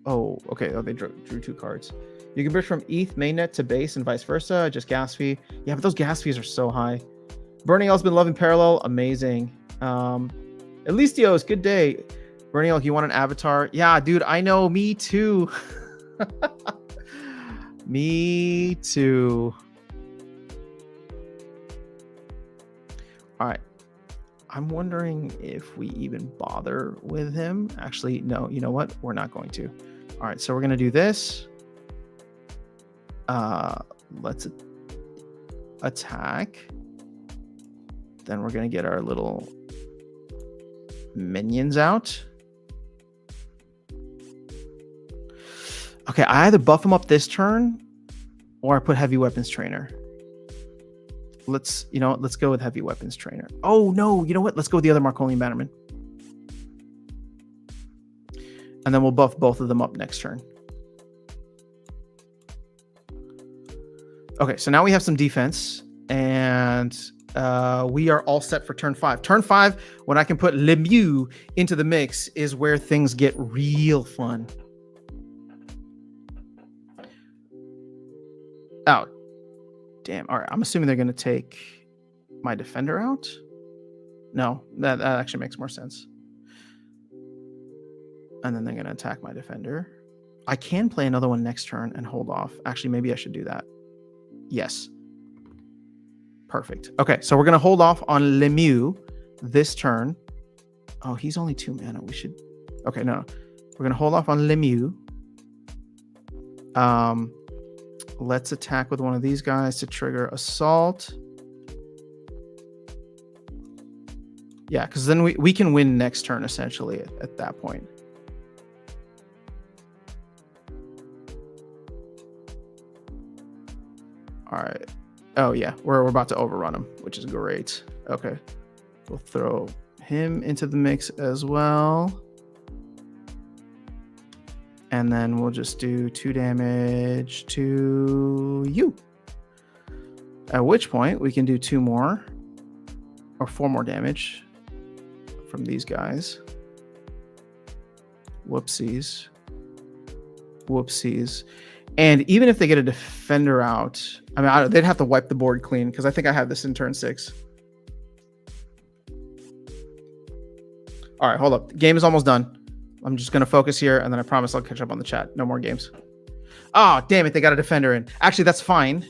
Oh, okay. Oh, they drew 2 cards. You can bridge from ETH mainnet to base and vice versa. Just gas fee. Yeah, but those gas fees are so high. Burning L's been loving Parallel. Amazing. Elistios, good day. Burning L, you want an avatar? Yeah, dude, I know. Me too. Me too. All right. I'm wondering if we even bother with him. Actually, no. You know what? We're not going to. All right. So we're going to do this. Let's attack. Then we're going to get our little minions out. Okay, I either buff him up this turn or I put heavy weapons trainer. Let's go with heavy weapons trainer. Oh no, you know what? Let's go with the other Markolian Bannerman. And then we'll buff both of them up next turn. Okay, so now we have some defense and we are all set for turn 5. Turn 5, when I can put Lemieux into the mix, is where things get real fun. Out. Damn. All right. I'm assuming they're going to take my defender out. No, that actually makes more sense. And then they're going to attack my defender. I can play another one next turn and hold off. Actually, maybe I should do that. Yes. Perfect. Okay. So we're going to hold off on Lemieux this turn. Oh, he's only 2 mana. We should. Okay. No. We're going to hold off on Lemieux. Let's attack with one of these guys to trigger assault. Yeah, because then we can win next turn, essentially, at that point. All right. Oh, yeah. We're about to overrun him, which is great. Okay. We'll throw him into the mix as well. And then we'll just do 2 damage to you. At which point we can do 2 more or 4 more damage from these guys. Whoopsies. Whoopsies. And even if they get a defender out, I mean, they'd have to wipe the board clean because I think I have this in turn 6. All right, hold up. Game is almost done. I'm just going to focus here, and then I promise I'll catch up on the chat. No more games. Oh, damn it. They got a defender in. Actually, that's fine.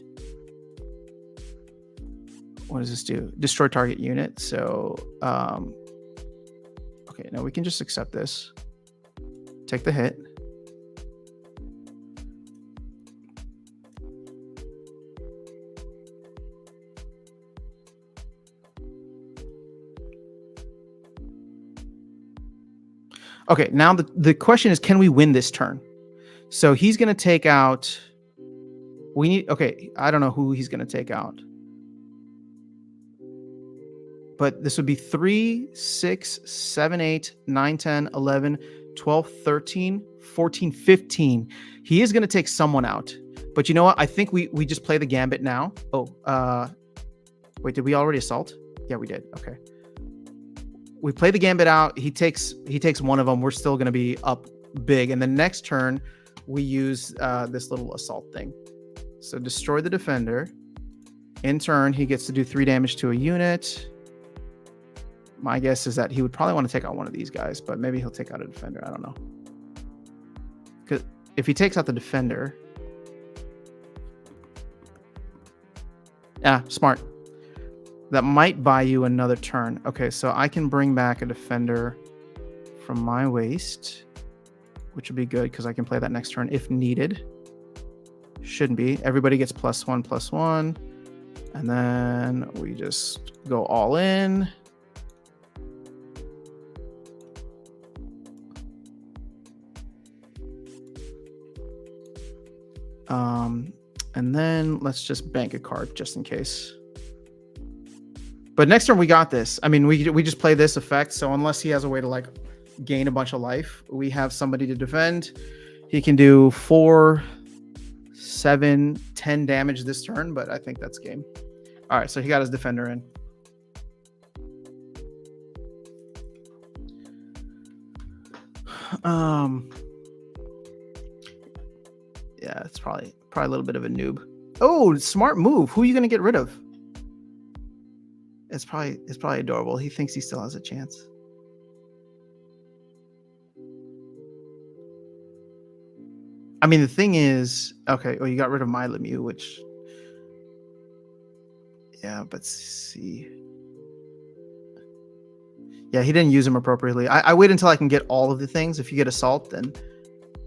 What does this do? Destroy target unit. So, okay, no, we can just accept this. Take the hit. Okay, now the question is, can we win this turn? So he's going to take out... Okay, I don't know who he's going to take out. But this would be 3, 6, 7, 8, 9, 10, 11, 12, 13, 14, 15. He is going to take someone out. But you know what? I think we just play the gambit now. Oh, wait, did we already assault? Yeah, we did. Okay. We play the gambit out. He takes one of them. We're still going to be up big. And the next turn, we use this little assault thing. So destroy the defender. In turn, he gets to do 3 damage to a unit. My guess is that he would probably want to take out one of these guys, but maybe he'll take out a defender. I don't know. Because if he takes out the defender... Yeah, smart. That might buy you another turn. Okay, so I can bring back a defender from my waist, which would be good because I can play that next turn if needed. Shouldn't be. Everybody gets +1/+1. And then we just go all in. And then let's just bank a card just in case. But next turn we got this. I mean, we just play this effect. So unless he has a way to like gain a bunch of life, we have somebody to defend. He can do 4, 7, 10 damage this turn, but I think that's game. All right, so he got his defender in. Yeah, it's probably a little bit of a noob. Oh, smart move. Who are you gonna get rid of? It's probably adorable. He thinks he still has a chance. I mean, the thing is, okay. Oh, you got rid of my Lemieux, which, yeah, but see. Yeah, he didn't use him appropriately. I wait until I can get all of the things. If you get assault, then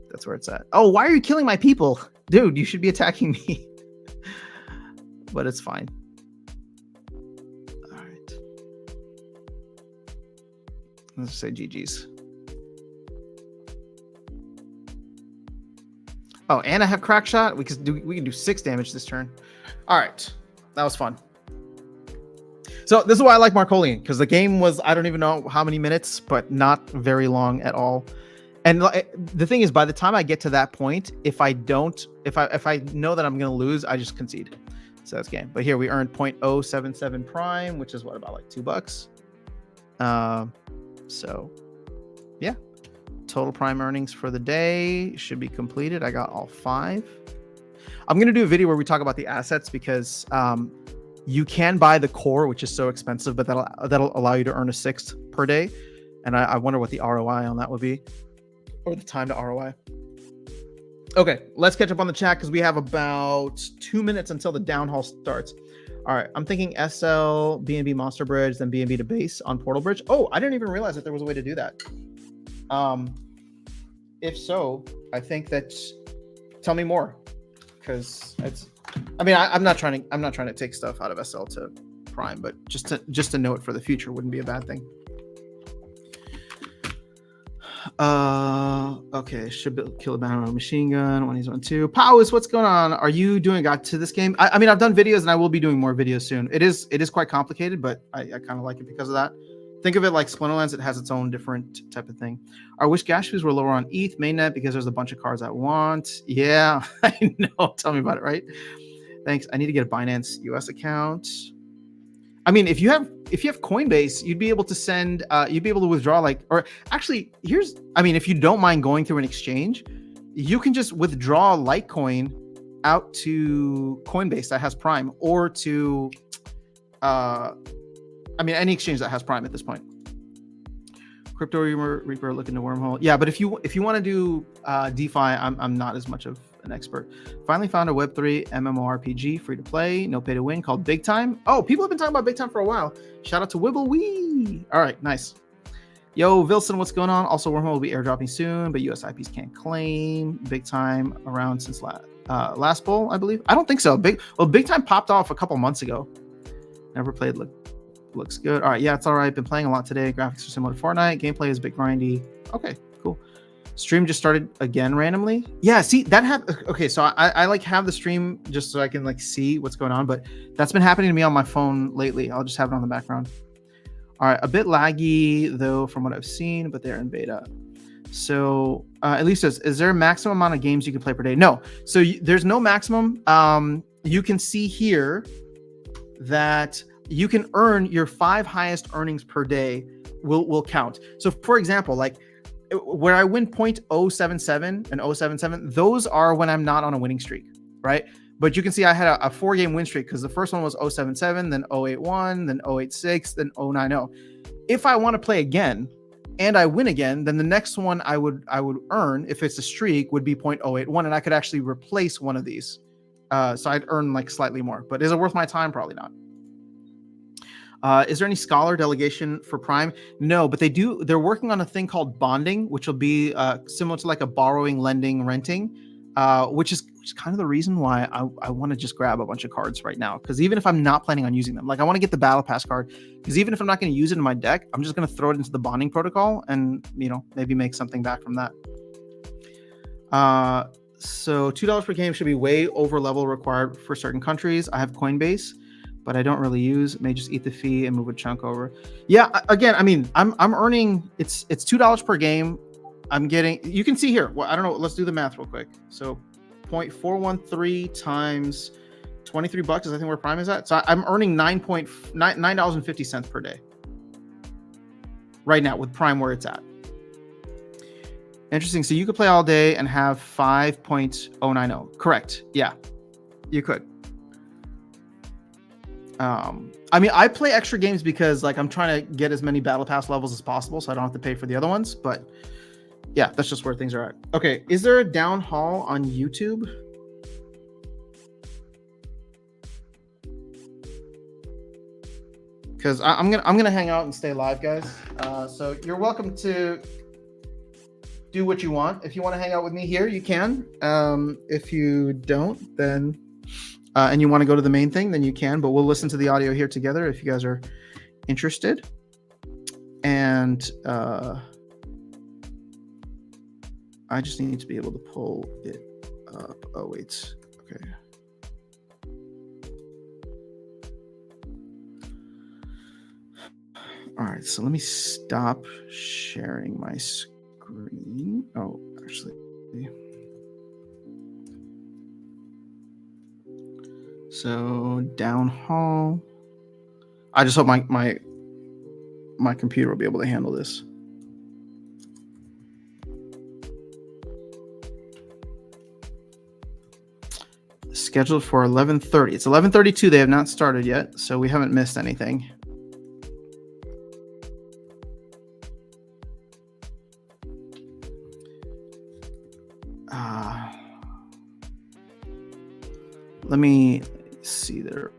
that's where it's at. Oh, why are you killing my people? Dude, you should be attacking me. But it's fine. All right. Let's just say GG's. Oh, and I have crack shot. We can do 6 damage this turn. All right. That was fun. So this is why I like Marcolian, because the game was, I don't even know how many minutes, but not very long at all. And the thing is, by the time I get to that point, if I know that I'm going to lose, I just concede. So that's game. But here we earned 0.077 prime, which is what, about like $2. So yeah, total prime earnings for the day should be completed. I got all 5. I'm going to do a video where we talk about the assets, because you can buy the core, which is so expensive, but that'll allow you to earn a 6th per day. And I wonder what the ROI on that would be, or the time to ROI. Okay, let's catch up on the chat, because we have about 2 minutes until the downhaul starts. All right, I'm thinking SL, BNB Monster Bridge, then BNB to base on Portal Bridge. Oh, I didn't even realize that there was a way to do that. If so, I think that's, tell me more, because it's, I mean, I'm not trying to take stuff out of SL to Prime, but just to know it for the future wouldn't be a bad thing. Okay, should kill a banner machine gun when he's on 2. Powers, what's going on? Are you doing got to this game? I mean, I've done videos and I will be doing more videos soon. It is quite complicated, but I kind of like it because of that. Think of it like Splinterlands. It has its own different type of thing. I wish gas fees were lower on ETH mainnet because there's a bunch of cards I want. Yeah, I know. Tell me about it, right? Thanks. I need to get a Binance US account. I mean, if you have Coinbase, you'd be able to send, you'd be able to withdraw or actually, if you don't mind going through an exchange, you can just withdraw Litecoin out to Coinbase that has Prime, or to, any exchange that has Prime at this point. Crypto Reaper looking to wormhole. Yeah, but if you want to do DeFi, I'm not as much of an expert. Finally found a Web3 MMORPG free to play, no pay to win, called Big Time. Oh, people have been talking about Big Time for a while. Shout out to Wibblewee. All right, nice. Yo, Vilson, what's going on? Also, Wormhole will be airdropping soon, but US IPs can't claim. Big Time around since last bowl, I believe. I don't think so. Big Time popped off a couple months ago. Never played. Looks good. All right, yeah, it's all right. Been playing a lot today. Graphics are similar to Fortnite. Gameplay is a bit grindy. Okay, cool. Stream just started again randomly. Yeah, see that okay, so I like have the stream just so I can see what's going on, but that's been happening to me on my phone lately. I'll just have it on the background. All right, a bit laggy though from what I've seen, but they're in beta. So at least is there a maximum amount of games you can play per day? No, so there's no maximum. You can see here that you can earn your 5 highest earnings per day will count. So for example, where I win 0.077 and 0.077, those are when I'm not on a winning streak, right? But you can see I had a 4-game win streak, because the first one was 0.77, then 0.81, then 0.86, then 0.90. If I want to play again and I win again, then the next one I would earn, if it's a streak, would be 0.081, and I could actually replace one of these. So I'd earn slightly more. But is it worth my time? Probably not. Is there any scholar delegation for Prime? No, but they're working on a thing called bonding, which will be similar to a borrowing, lending, renting, which is kind of the reason why I want to just grab a bunch of cards right now. Because even if I'm not planning on using them, I want to get the Battle Pass card, because even if I'm not going to use it in my deck, I'm just going to throw it into the bonding protocol and, maybe make something back from that. So $2 per game should be way over level required for certain countries. I have Coinbase, but I don't really use. May just eat the fee and move a chunk over. Yeah, again, I mean, I'm earning. It's $2 per game. I'm getting. You can see here. Well, I don't know. Let's do the math real quick. So, 0.413 times $23 is I think where Prime is at. So I'm earning $9.50 per day right now with Prime where it's at. Interesting. So you could play all day and have 5.090. Correct. Yeah, you could. I mean, I play extra games because like I'm trying to get as many battle pass levels as possible, so I don't have to pay for the other ones. But yeah, that's just where things are at. Okay, is there a down haul on YouTube? Because I'm gonna hang out and stay live, guys. So you're welcome to do what you want. If you want to hang out with me here, you can. If you don't, then and you want to go to the main thing, then you can. But we'll listen to the audio here together if you guys are interested. And I just need to be able to pull it up. Oh wait, okay. All right, so let me stop sharing my screen. Oh, actually. So down haul. I just hope my computer will be able to handle this. Scheduled for 11:30. It's 11:32. They have not started yet, so we haven't missed anything. Let me see the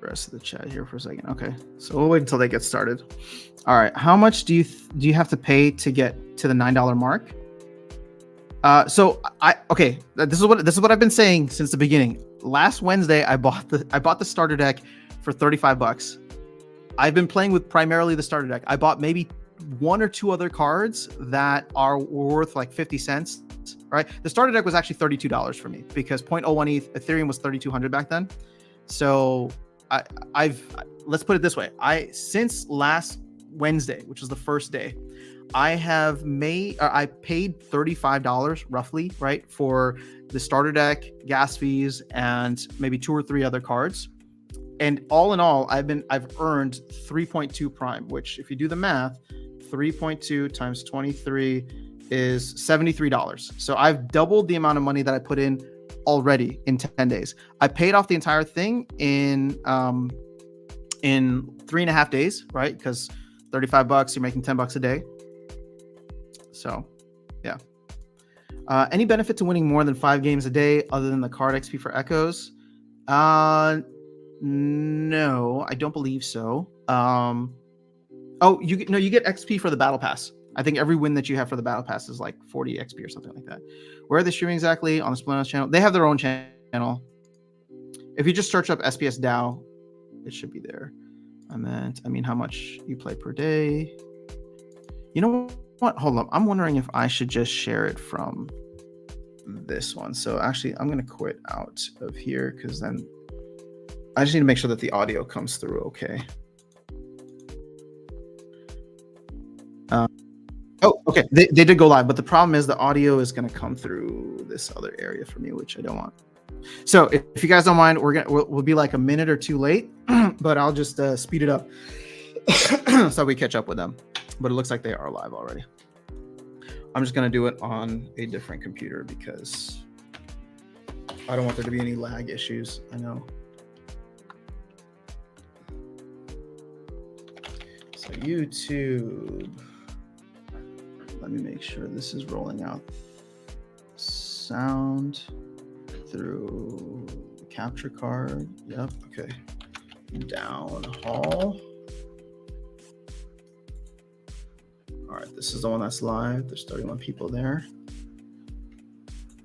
rest of the chat here for a second. Okay, so we'll wait until they get started. All right, how much do you have to pay to get to the $9 mark? So this is what I've been saying since the beginning. Last Wednesday, I bought the starter deck for $35. I've been playing with primarily the starter deck. I bought maybe one or two other cards that are worth like 50 cents. Right, the starter deck was actually $32 for me because 0.01 ETH Ethereum was 3,200 back then. So I've let's put it this way: since last Wednesday, which was the first day, I paid $35 roughly, right, for the starter deck, gas fees, and maybe two or three other cards. And all in all, I've earned 3.2 Prime, which if you do the math, 3.2 times 23 is $73. So I've doubled the amount of money that I put in already in 10 days. I paid off the entire thing in 3.5 days, right? Because $35, you're making $10 a day. So yeah. Any benefit to winning more than 5 games a day other than the card XP for Echoes? No, I don't believe so. You get XP for the battle pass. I think every win that you have for the battle pass is like 40 XP or something like that. Where are they streaming exactly? On the Splinterlands channel. They have their own channel. If you just search up SPS DAO, it should be there. I mean, how much you play per day. You know what? Hold up. I'm wondering if I should just share it from this one. So actually, I'm going to quit out of here because then I just need to make sure that the audio comes through okay. Okay. They did go live, but the problem is the audio is going to come through this other area for me, which I don't want. So if you guys don't mind, we'll be like a minute or two late, but I'll just speed it up so we catch up with them. But it looks like they are live already. I'm just going to do it on a different computer because I don't want there to be any lag issues. I know. So YouTube. Let me make sure this is rolling out sound through the capture card. Yep. Okay. Down haul. All right. This is the one that's live. There's 31 people there.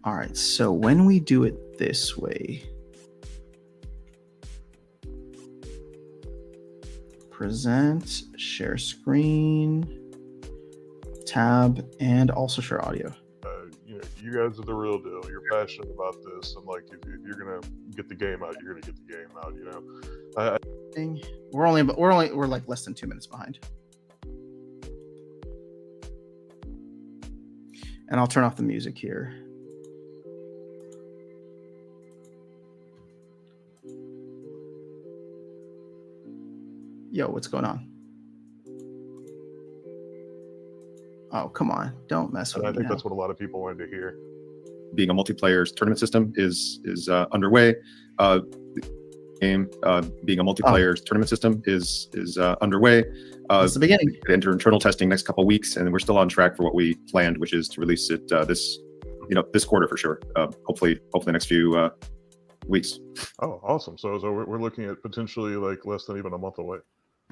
All right. So when we do it this way, present, share screen, tab, and also share audio. you guys are the real deal. You're passionate about this, and like if you're gonna get the game out, you're gonna get the game out. We're like less than 2 minutes behind. And I'll turn off the music here. Yo, what's going on? Oh, come on. Don't mess with me. I think that's what a lot of people wanted to hear. Being a multiplayer tournament system is underway. Being a multiplayer tournament system is underway. That's the beginning. Enter internal testing next couple of weeks, and we're still on track for what we planned, which is to release it this quarter for sure. Hopefully the next few weeks. Oh, awesome! So we're looking at potentially like less than even a month away.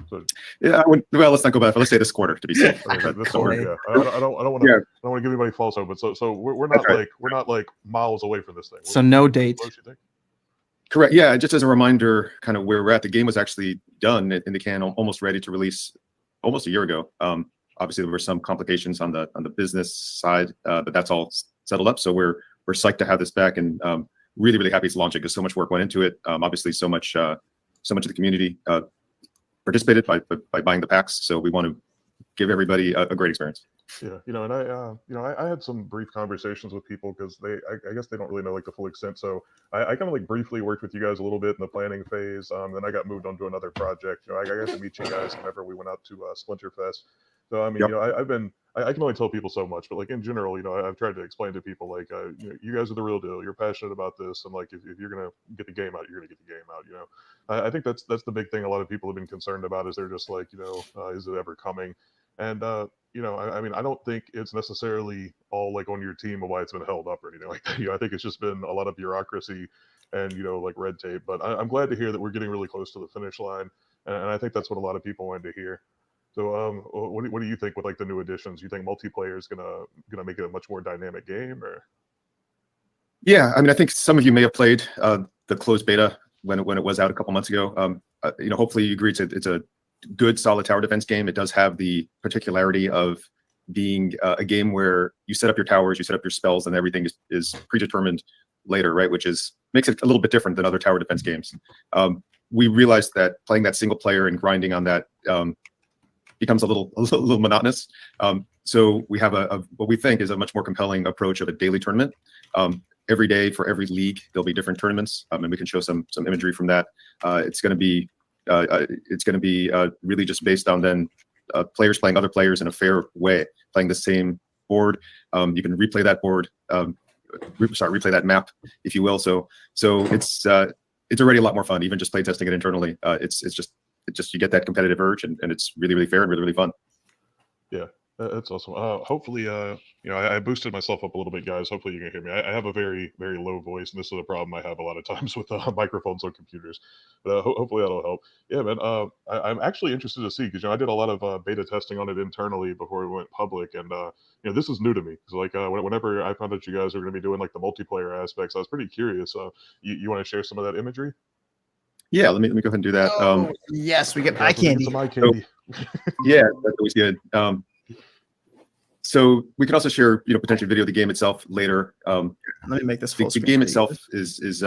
So yeah, well, let's not go back. Let's say this quarter to be safe. Okay, this quarter, yeah. I don't want to give anybody false hope, but so we're not right. we're not like miles away from this thing. So no date. What do you think? Correct. Yeah, just as a reminder, kind of where we're at. The game was actually done in the can, almost ready to release, almost a year ago. Obviously, there were some complications on the business side, but that's all settled up. So we're psyched to have this back, and really, really happy it's launching because so much work went into it. Obviously, so much of the community participated by buying the packs. So we want to give everybody a great experience. Yeah, and I had some brief conversations with people because I guess they don't really know like the full extent. So I kind of like briefly worked with you guys a little bit in the planning phase. Then I got moved on to another project. I got to meet you guys whenever we went out to Splinterfest. So I mean, yep. I can only tell people so much, but like in general, I've tried to explain to people like, you guys are the real deal. You're passionate about this, and like if you're gonna get the game out, you're gonna get the game out. I think that's the big thing. A lot of people have been concerned about is they're just like, is it ever coming? And I mean, I don't think it's necessarily all like on your team of why it's been held up or anything like that. I think it's just been a lot of bureaucracy and like red tape. But I'm glad to hear that we're getting really close to the finish line, and I think that's what a lot of people wanted to hear. So, what do you think with like the new additions? Do you think multiplayer is gonna make it a much more dynamic game, or? Yeah, I mean, I think some of you may have played the closed beta when it was out a couple months ago. Hopefully you agree it's a good solid tower defense game. It does have the particularity of being a game where you set up your towers, you set up your spells, and everything is predetermined later, right? Which makes it a little bit different than other tower defense games. We realized that playing that single player and grinding on that becomes a little monotonous. So we have what we think is a much more compelling approach of a daily tournament. Every day for every league, there'll be different tournaments, and we can show some imagery from that. It's going to be really just based on then players playing other players in a fair way, playing the same board. You can replay that board, replay that map, if you will. So it's already a lot more fun, even just play testing it internally. It's just you get that competitive urge, and it's really, really fair and really, really fun. Yeah, that's awesome. Hopefully, I boosted myself up a little bit, guys. Hopefully you can hear me. I have a very, very low voice, and this is a problem I have a lot of times with microphones on computers. But hopefully that'll help. Yeah, man. I'm actually interested to see because I did a lot of beta testing on it internally before it went public, and this is new to me. So like whenever I found out you guys are going to be doing like the multiplayer aspects, I was pretty curious. You want to share some of that imagery? Yeah, let me go ahead and do that. Yes, we get eye candy. Some eye candy. Yeah, that's always good. So we can also share, potentially video of the game itself later. Let me make this full the screen game itself is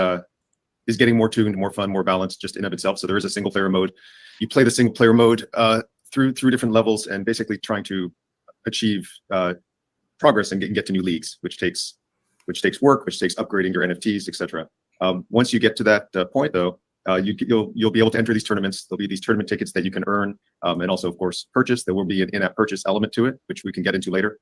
getting more tuned, more fun, more balanced, just in of itself. So there is a single player mode. You play the single player mode through different levels, and basically trying to achieve progress and get to new leagues, which takes work, which takes upgrading your NFTs, etc. Once you get to that point, though, you'll be able to enter these tournaments. There'll be these tournament tickets that you can earn, and also, of course, purchase. There will be an in-app purchase element to it, which we can get into later.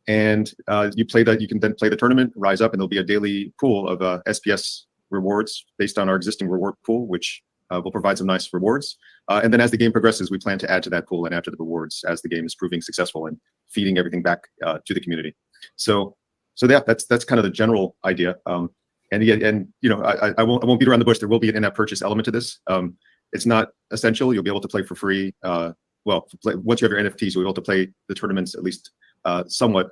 And you can then play the tournament, rise up, and there'll be a daily pool of SPS rewards based on our existing reward pool, which will provide some nice rewards. And then as the game progresses, we plan to add to that pool and add to the rewards as the game is proving successful and feeding everything back to the community. So yeah, that's kind of the general idea. I won't beat around the bush. There will be an in-app purchase element to this. It's not essential. You'll be able to play for free. Once you have your NFTs, you'll be able to play the tournaments at least somewhat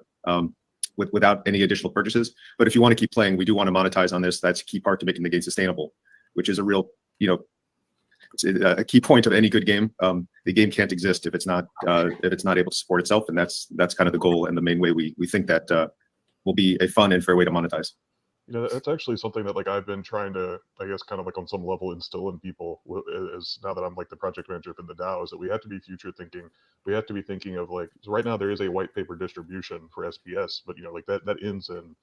without any additional purchases. But if you want to keep playing, we do want to monetize on this. That's a key part to making the game sustainable, which is a real, a key point of any good game. The game can't exist if it's not able to support itself, and that's kind of the goal and the main way we think that will be a fun and fair way to monetize. You know, that's actually something that like I've been trying to, I guess, kind of like on some level instill in people is now that I'm like the project manager in the DAO, is that we have to be future thinking. We have to be thinking of like, so right now there is a white paper distribution for SPS, but you know, like that ends in,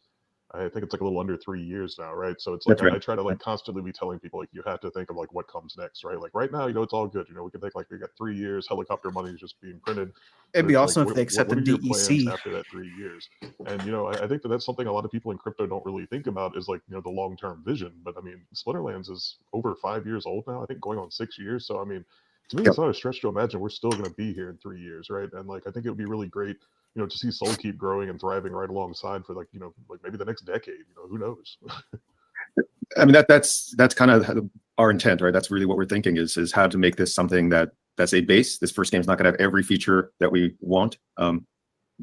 I think it's like a little under 3 years now, right? So it's like That's right. I try to like constantly be telling people like you have to think of like what comes next, right? Like right now, you know, it's all good. You know, we can think like we got 3 years, helicopter money is just being printed. But It'd be it's like, awesome if they accepted what are your plans DEC. after that 3 years? And you know, I think that that's something a lot of people in crypto don't really think about is like you know the long term vision. But I mean, Splinterlands is over 5 years old now. I think going on 6 years. So I mean, to me, Yep. it's not a stretch to imagine we're still going to be here in 3 years, right? And like I think it would be really great, you know, to see Soulkeep growing and thriving right alongside for like you know like maybe the next decade. You know, who knows? I mean, that's kind of our intent, right? That's really what we're thinking is how to make this something that's a base. This first game is not going to have every feature that we want,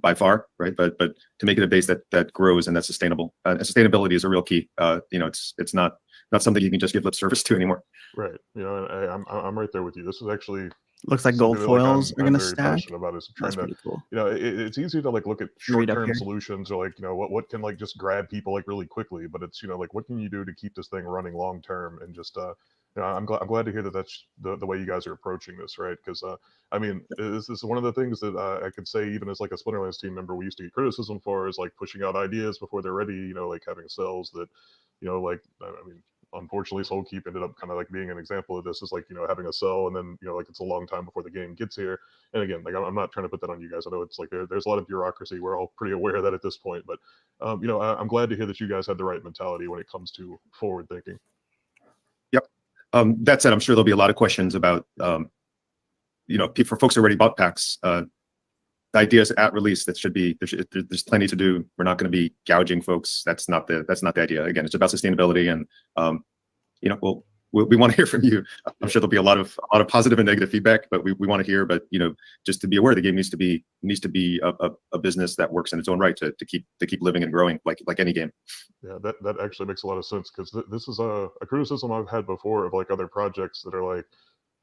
by far, right? But to make it a base that grows and that's sustainable. Sustainability is a real key. You know, it's not something you can just give lip service to anymore. Right. You know, and I'm right there with you. This is actually Looks like something gold that like foils are I'm gonna very stack. passionate about is trying That's to, pretty cool. you know, it's easy to like look at You read up short-term here? solutions or like you know what can like just grab people like really quickly, but it's you know like what can you do to keep this thing running long term and just you know I'm glad to hear that that's the way you guys are approaching this, right? Because I mean this is one of the things that I could say even as like a Splinterlands team member we used to get criticism for is like pushing out ideas before they're ready, you know, like having cells that you know like I mean unfortunately Soulkeep ended up kind of like being an example of this is like you know having a cell and then you know like it's a long time before the game gets here. And again like I'm not trying to put that on you guys. I know it's like there's a lot of bureaucracy, we're all pretty aware of that at this point, but you know I'm glad to hear that you guys had the right mentality when it comes to forward thinking. Yep. That said, I'm sure there'll be a lot of questions about you know, for folks who already bought packs, the ideas at release that should be there's plenty to do. We're not going to be gouging folks. That's not the idea. Again, it's about sustainability, and you know, we want to hear from you. I'm sure there'll be a lot of positive and negative feedback, but we want to hear. But you know, just to be aware, the game needs to be a business that works in its own right to keep living and growing like any game. Yeah, that actually makes a lot of sense because this is a criticism I've had before of like other projects that are like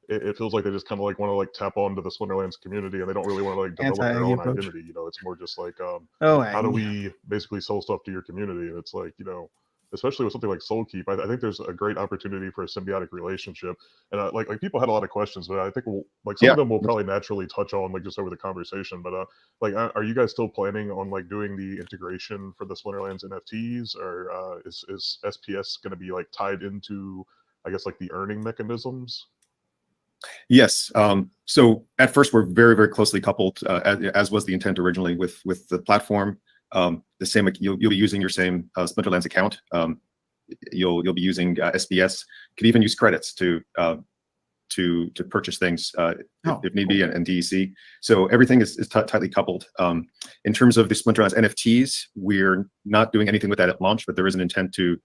it feels like they just kind of like want to like tap onto the Splinterlands community and they don't really want to like develop their Anti-Aggie own approach. identity. You know, it's more just like Oh, how do Aggie. we basically sell stuff to your community? And it's like, you know, especially with something like Soulkeep, I think there's a great opportunity for a symbiotic relationship. And like people had a lot of questions, but I think like some of them we'll probably naturally touch on like just over the conversation. But like, are you guys still planning on like doing the integration for the Splinterlands NFTs, or is SPS going to be like tied into, I guess, like the earning mechanisms? Yes. So at first, we're very, very closely coupled, as was the intent originally with the platform. The same, you'll be using your same Splinterlands account. You'll be using SPS. You can even use credits to purchase things if need be, and DEC. So everything is tightly coupled. In terms of the Splinterlands NFTs, we're not doing anything with that at launch, but there is an intent to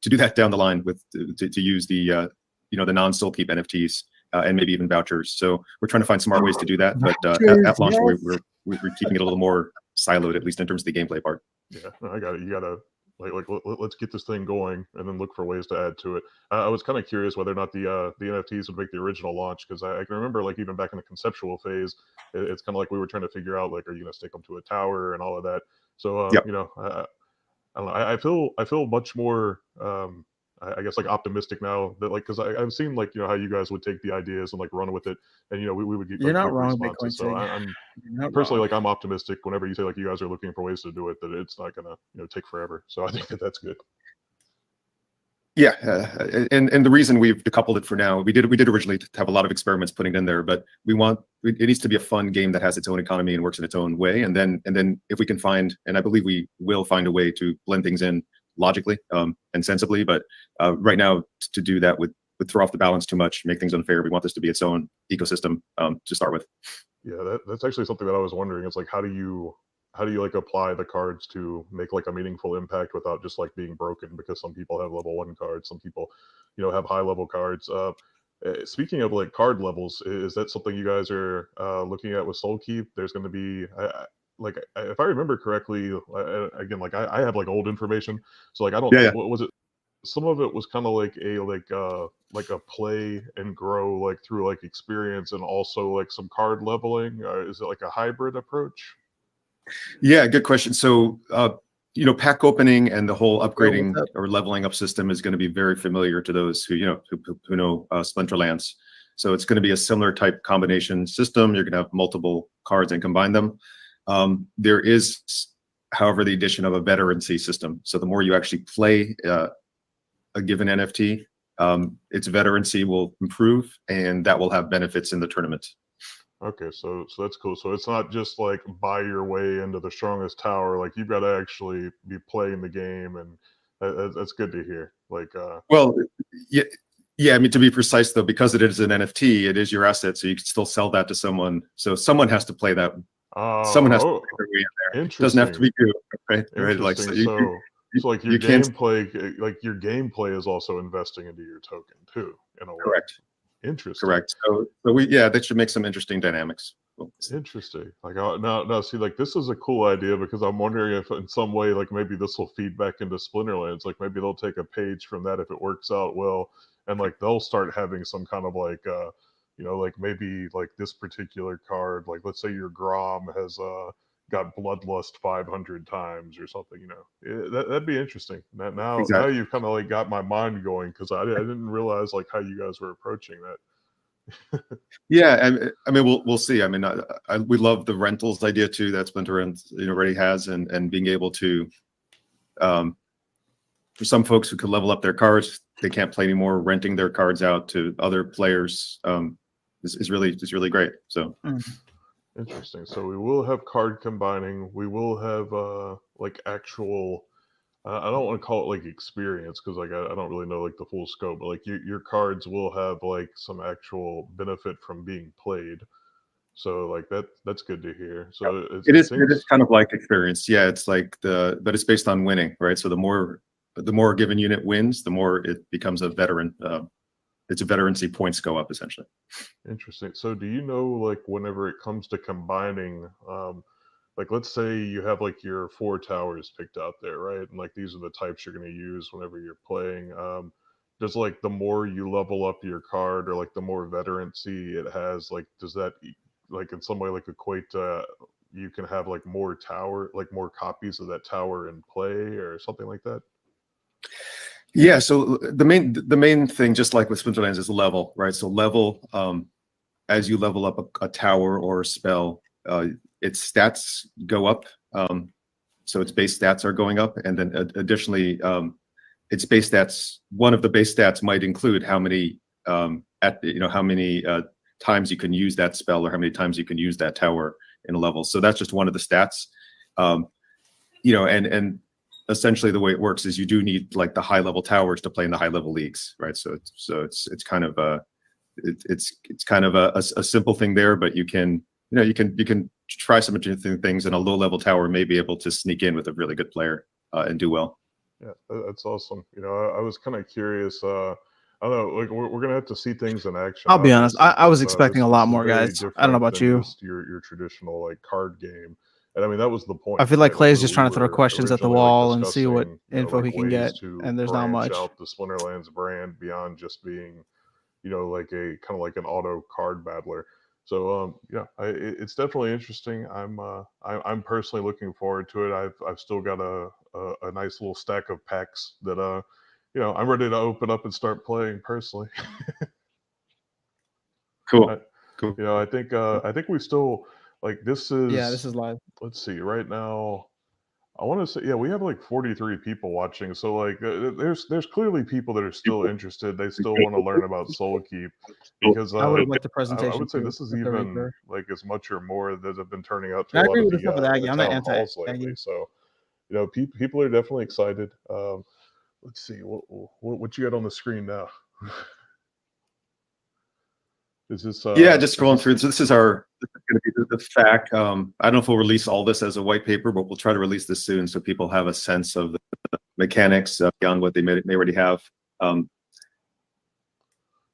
do that down the line to use the you know, the non-Soulkeep NFTs. And maybe even vouchers. So we're trying to find smart ways to do that. But at launch, we're keeping it a little more siloed, at least in terms of the gameplay part. Yeah, I got it. You gotta let's get this thing going and then look for ways to add to it. I was kind of curious whether or not the NFTs would make the original launch because I can remember like even back in the conceptual phase, it's kind of like we were trying to figure out like are you gonna stick them to a tower and all of that. So Yep. you know, I don't know. I feel much more. I guess like optimistic now that like because I've seen like you know how you guys would take the ideas and like run with it and you know we would get You're like not quick wrong, Bitcoin responses. So Sig. I'm You're not personally wrong. like I'm optimistic whenever you say like you guys are looking for ways to do it that it's not gonna you know take forever. So I think that that's good. Yeah, and the reason we've decoupled it for now, we did originally have a lot of experiments putting it in there, but it needs to be a fun game that has its own economy and works in its own way. And then if we can find, and I believe we will find a way to blend things in logically and sensibly, but right now to do that would throw off the balance too much, make things unfair. We want this to be its own ecosystem to start with. Yeah, that's actually something that I was wondering. It's like how do you like apply the cards to make like a meaningful impact without just like being broken because some people have level 1 cards, some people you know have high level cards. Speaking of like card levels, is that something you guys are looking at with Soulkeep? There's going to be like if I remember correctly, again like I have like old information, so like I don't Yeah. what was it, some of it was kind of like a play and grow like through like experience and also like some card leveling. Is it like a hybrid approach? Yeah, good question. So pack opening and the whole Yo, upgrading what's up? or leveling up system is going to be very familiar to those who know Splinterlands. So it's going to be a similar type combination system. You're going to have multiple cards and combine them. There is, however, the addition of a veterancy system. So the more you actually play a given NFT, its veterancy will improve, and that will have benefits in the tournament. Okay, so that's cool. So it's not just like buy your way into the strongest tower. Like you've got to actually be playing the game, and that's good to hear. Like, well, yeah. I mean, to be precise though, because it is an NFT, it is your asset, so you can still sell that to someone. So someone has to play that. Someone has to play their way in there. It doesn't have to be you, right? Right. Like Interesting. So like your gameplay, like your gameplay is also investing into your token too, in a way. Correct. Interesting. Correct. So that should make some interesting dynamics. Interesting. Like now, see, like this is a cool idea because I'm wondering if in some way, like maybe this will feed back into Splinterlands. Like maybe they'll take a page from that if it works out well, and like they'll start having some kind of like, like maybe like this particular card, like let's say your Grom has got Bloodlust 500 times or something. That'd be interesting. Now Exactly. you've kind of like got my mind going because I didn't realize like how you guys were approaching that. Yeah, I mean, we'll see. I mean, we love the rentals idea too that Splinterlands already has, and being able to, for some folks who could level up their cards, they can't play anymore. Renting their cards out to other players is really great. So. Interesting. So we will have card combining. We will have like actual. I don't want to call it like experience because like I don't really know like the full scope, but like your cards will have like some actual benefit from being played. So like that's good to hear. So It is kind of like experience. Yeah, it's like but it's based on winning, right? So the more a given unit wins, the more it becomes a veteran. Its veterancy points go up essentially. Interesting. So do you know like whenever it comes to combining, like let's say you have like your 4 towers picked out there, right? And like these are the types you're going to use whenever you're playing. Does like the more you level up your card or like the more veterancy it has, like does that like in some way like equate to you can have like more copies of that tower in play or something like that? Yeah, so the main thing, just like with Splinterlands, is level, right? So level, as you level up a tower or a spell, its stats go up. So its base stats are going up, and then additionally, its base stats. One of the base stats might include how many how many times you can use that spell or how many times you can use that tower in a level. So that's just one of the stats. And essentially the way it works is you do need like the high level towers to play in the high level leagues, right? So it's kind of a simple thing there, but you can try some interesting things, and a low level tower may be able to sneak in with a really good player and do well. Yeah, that's awesome. I was kind of curious. I don't know, like we're gonna have to see things in action. I'll be honest. I was because, expecting a this lot is more, very guys. I don't know different about than you. just your traditional like card game. And I mean that was the point. I feel like right? Clay's we just trying to throw were questions at the originally, like, wall and see what discussing, info like he can ways get, to and there's not branch much. out the Splinterlands brand beyond just being, like a kind of like an auto card battler. So it's definitely interesting. I'm personally looking forward to it. I've still got a nice little stack of packs that I'm ready to open up and start playing personally. Cool. Cool. I think we still like this is Yeah, this is live. Let's see right now. I want to say, yeah, we have like 43 people watching. So like, there's clearly people that are still interested. They still want to learn about Soulkeep because I would have liked the I presentation would say too. this is if they're right even there. like as much or more that have been turning out to I a lot agree of with the the stuff with Aggie. the I'm not town halls anti-Aggie. lately. So people are definitely excited. Let's see what you got on the screen now. Is this Yeah, just scrolling through. So this is going to be the FAQ. I don't know if we'll release all this as a white paper, but we'll try to release this soon so people have a sense of the mechanics beyond what they may already have. That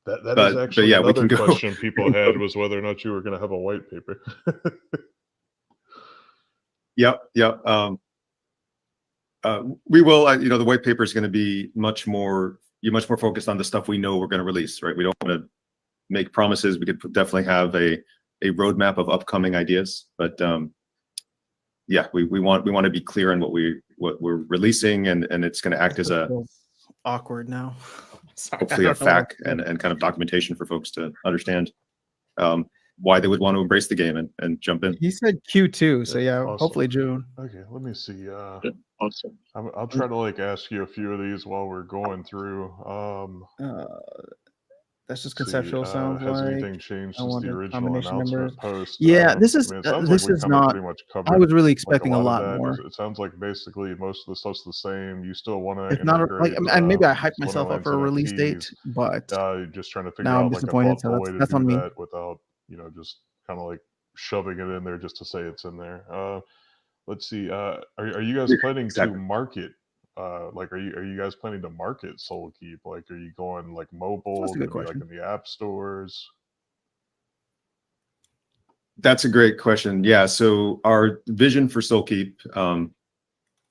is actually yeah, another question people had was whether or not you were going to have a white paper. Yep. We will. The white paper is going to be much more focused on the stuff we know we're going to release. Right. We don't want to make promises. We could definitely have a roadmap of upcoming ideas, but yeah, we want to be clear on what we're releasing, and it's going to act as a awkward now. Sorry, hopefully a fact and kind of documentation for folks to understand why they would want to embrace the game and jump in. He said Q2, so yeah, Awesome. hopefully June. Okay, let me see. Awesome. I'll try to like ask you a few of these while we're going through. That's just conceptual. Sounds has like anything changed I since the wanted original combination announcement numbers. post? Yeah, this is I mean, it sounds like this we is kind of not. pretty much I covered was really like expecting a of lot that, 'cause more. it sounds like basically most of the stuff's the same. You still want to If not, like, integrate. and maybe I hyped myself up Splinterlands for a release date, NFTs. but Just trying to figure now I'm out like a disappointed. So thoughtful way to that's do on me. that without just kind of like shoving it in there just to say it's in there. Let's see. Are you guys planning Exactly. to market? Like, are you guys planning to market Soulkeep? Like, are you going like mobile? That's a good Gonna be like question. in the app stores? That's a great question. Yeah. So our vision for Soulkeep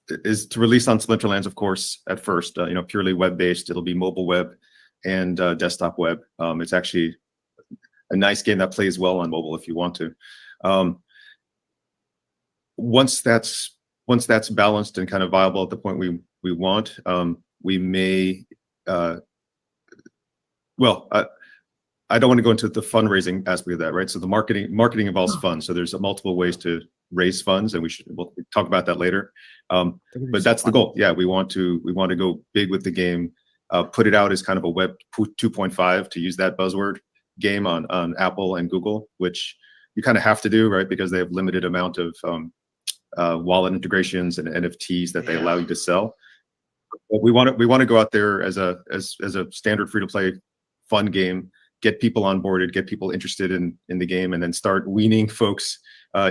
is to release on Splinterlands, of course, at first. Purely web-based. It'll be mobile web and desktop web. It's actually a nice game that plays well on mobile if you want to. Once that's balanced and kind of viable at the point we want, we may. I don't want to go into the fundraising aspect of that, right? So the marketing involves funds. So there's multiple ways to raise funds, and we'll talk about that later. But that's the goal. Yeah, we want to go big with the game, put it out as kind of a web 2.5, to use that buzzword, game on Apple and Google, which you kind of have to do, right? Because they have limited amount of wallet integrations and NFTs that they allow you to sell. But we want to go out there as a standard free to play fun game, get people onboarded, get people interested in the game, and then start weaning folks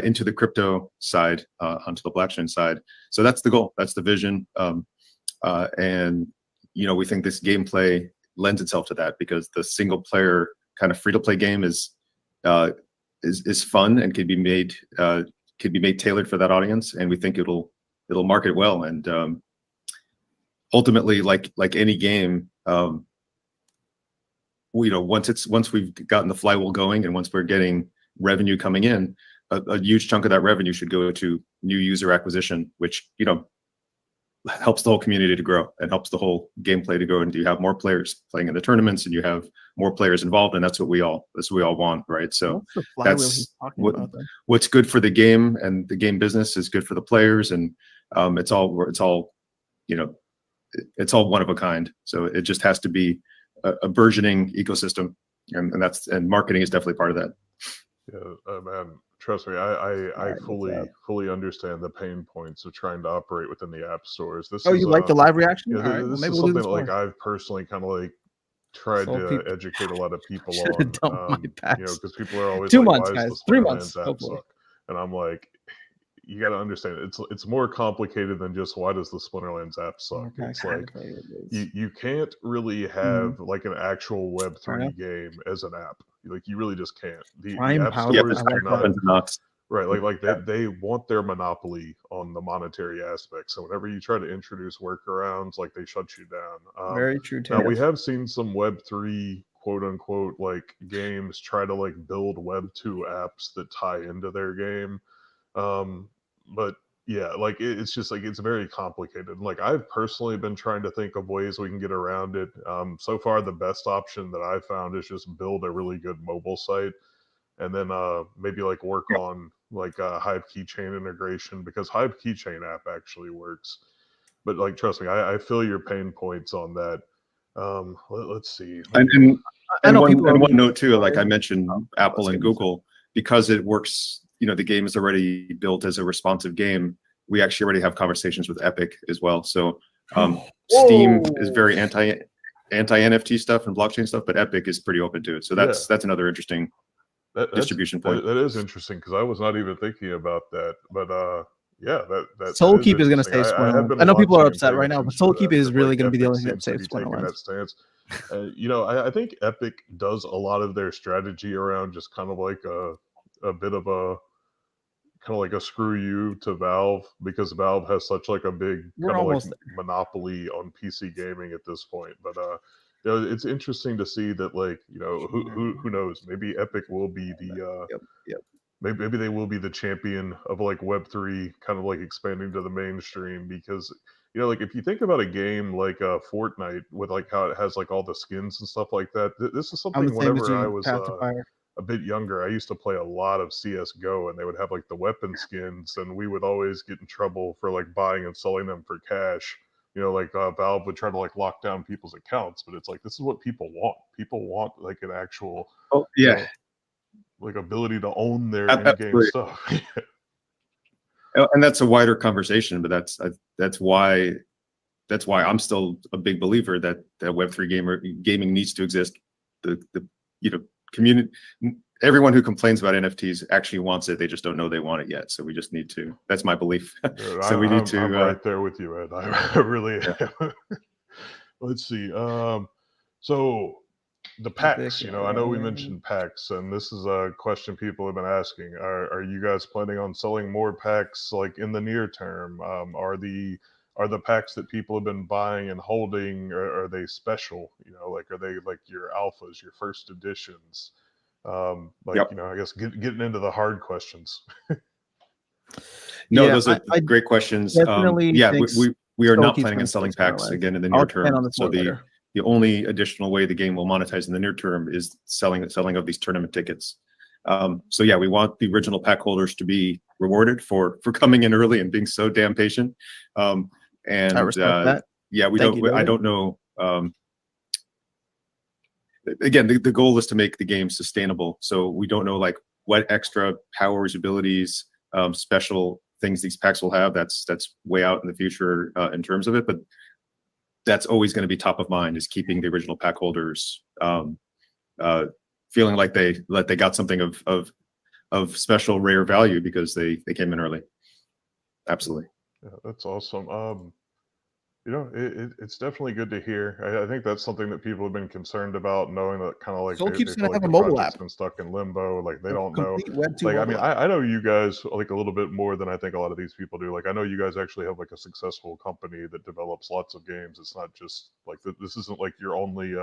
into the crypto side, onto the blockchain side. So that's the goal. That's the vision. And we think this gameplay lends itself to that, because the single player kind of free to play game is fun and can be made tailored for that audience, and we think it'll market well. And ultimately, like any game, once we've gotten the flywheel going, and once we're getting revenue coming in, a huge chunk of that revenue should go to new user acquisition, which helps the whole community to grow and helps the whole gameplay to grow. And you have more players playing in the tournaments, and you have more players involved, and that's what we all want, right? So that's what's good for the game, and the game business is good for the players, and it's all one of a kind. So it just has to be a burgeoning ecosystem, and marketing is definitely part of that. Yeah, man, trust me, I fully understand the pain points of trying to operate within the app stores. You like the live reaction? Yeah, right, this maybe is we'll something like I've personally kind of like tried to educate a lot of people on, because people are always 2 like, months, why guys, is the 3 months, Splinterlands app hopefully. suck? And I'm like, you got to understand, it's more complicated than just why does the Splinterlands app suck. It's like you can't really have like an actual Web3 game as an app. Like, you really just can't. The app stores do not. Right, like they want their monopoly on the monetary aspect. So whenever you try to introduce workarounds, like, they shut you down. Very true. Now we have seen some Web3 quote unquote like games try to like build Web2 apps that tie into their game. But yeah, like it's just like it's very complicated. Like, I've personally been trying to think of ways we can get around it. So far the best option that I've found is just build a really good mobile site, and then maybe like work on like Hive keychain integration, because Hive keychain app actually works. But like, trust me, I feel your pain points on that. Let's see. And one note too, like I mentioned, Apple and Google, because it works. The game is already built as a responsive game. We actually already have conversations with Epic as well. So Steam is very anti NFT stuff and blockchain stuff, but Epic is pretty open to it. So that's another interesting distribution point. That is interesting, because I was not even thinking about that. But yeah, that Soulkeep is going to stay Splinterlands. I know people are upset right now, but Soulkeep is really going to be the only thing that saves Splinterlands. That stance. I think Epic does a lot of their strategy around just kind of like a bit of a kind of like a screw you to Valve, because Valve has such like a big kind of like monopoly on PC gaming at this point. But it's interesting to see that, like, who knows, maybe Epic will be the maybe they will be the champion of like Web3, kind of like expanding to the mainstream. Because like if you think about a game like Fortnite with like how it has like all the skins and stuff like that, this is I'm the something same as whenever I you, was Path to Fire. a bit younger, I used to play a lot of CS:GO, and they would have like the weapon skins, and we would always get in trouble for like buying and selling them for cash. Like Valve would try to like lock down people's accounts, but it's like this is what people want. People want like an actual, Oh you yeah, know, like ability to own their in-game absolutely. stuff. And that's a wider conversation, but that's why I'm still a big believer that Web3 gaming needs to exist. The community, everyone who complains about NFTs actually wants it. They just don't know they want it yet. So we just need to. That's my belief. Dude, So we need I'm to. right there with you, Ed. I really Yeah. am. Let's see. So the Epic, packs, I know we alright. mentioned packs, and this is a question people have been asking. Are you guys planning on selling more packs like in the near term? Are the packs that people have been buying and holding, are they special? Like are they like your alphas, your first editions? Like, Yep. I guess getting into the hard questions. No, Yeah, those are I great questions. definitely Yeah, think we are not Soulkeep's planning on gonna stay selling packs Splinterlands. again in the I'll near expand term. on this So more later. the only additional way the game will monetize in the near term is selling of these tournament tickets. So yeah, we want the original pack holders to be rewarded for coming in early and being so damn patient. I And respect that. yeah, Thank you, I David. don't know. Again, the goal is to make the game sustainable. So we don't know like what extra powers, abilities, special things these packs will have. That's way out in the future in terms of it, but that's always going to be top of mind, is keeping the original pack holders feeling like they got something of special rare value because they came in early. Absolutely. Yeah, that's awesome. It's definitely good to hear. I think that's something that people have been concerned about, knowing that kind of like they Soulkeep's feel gonna like have a the mobile project's app, been stuck in limbo. Like they a don't know. complete Web 2 Like, I mean, mobile app. I know you guys like a little bit more than I think a lot of these people do. Like, I know you guys actually have like a successful company that develops lots of games. It's not just like this isn't like your only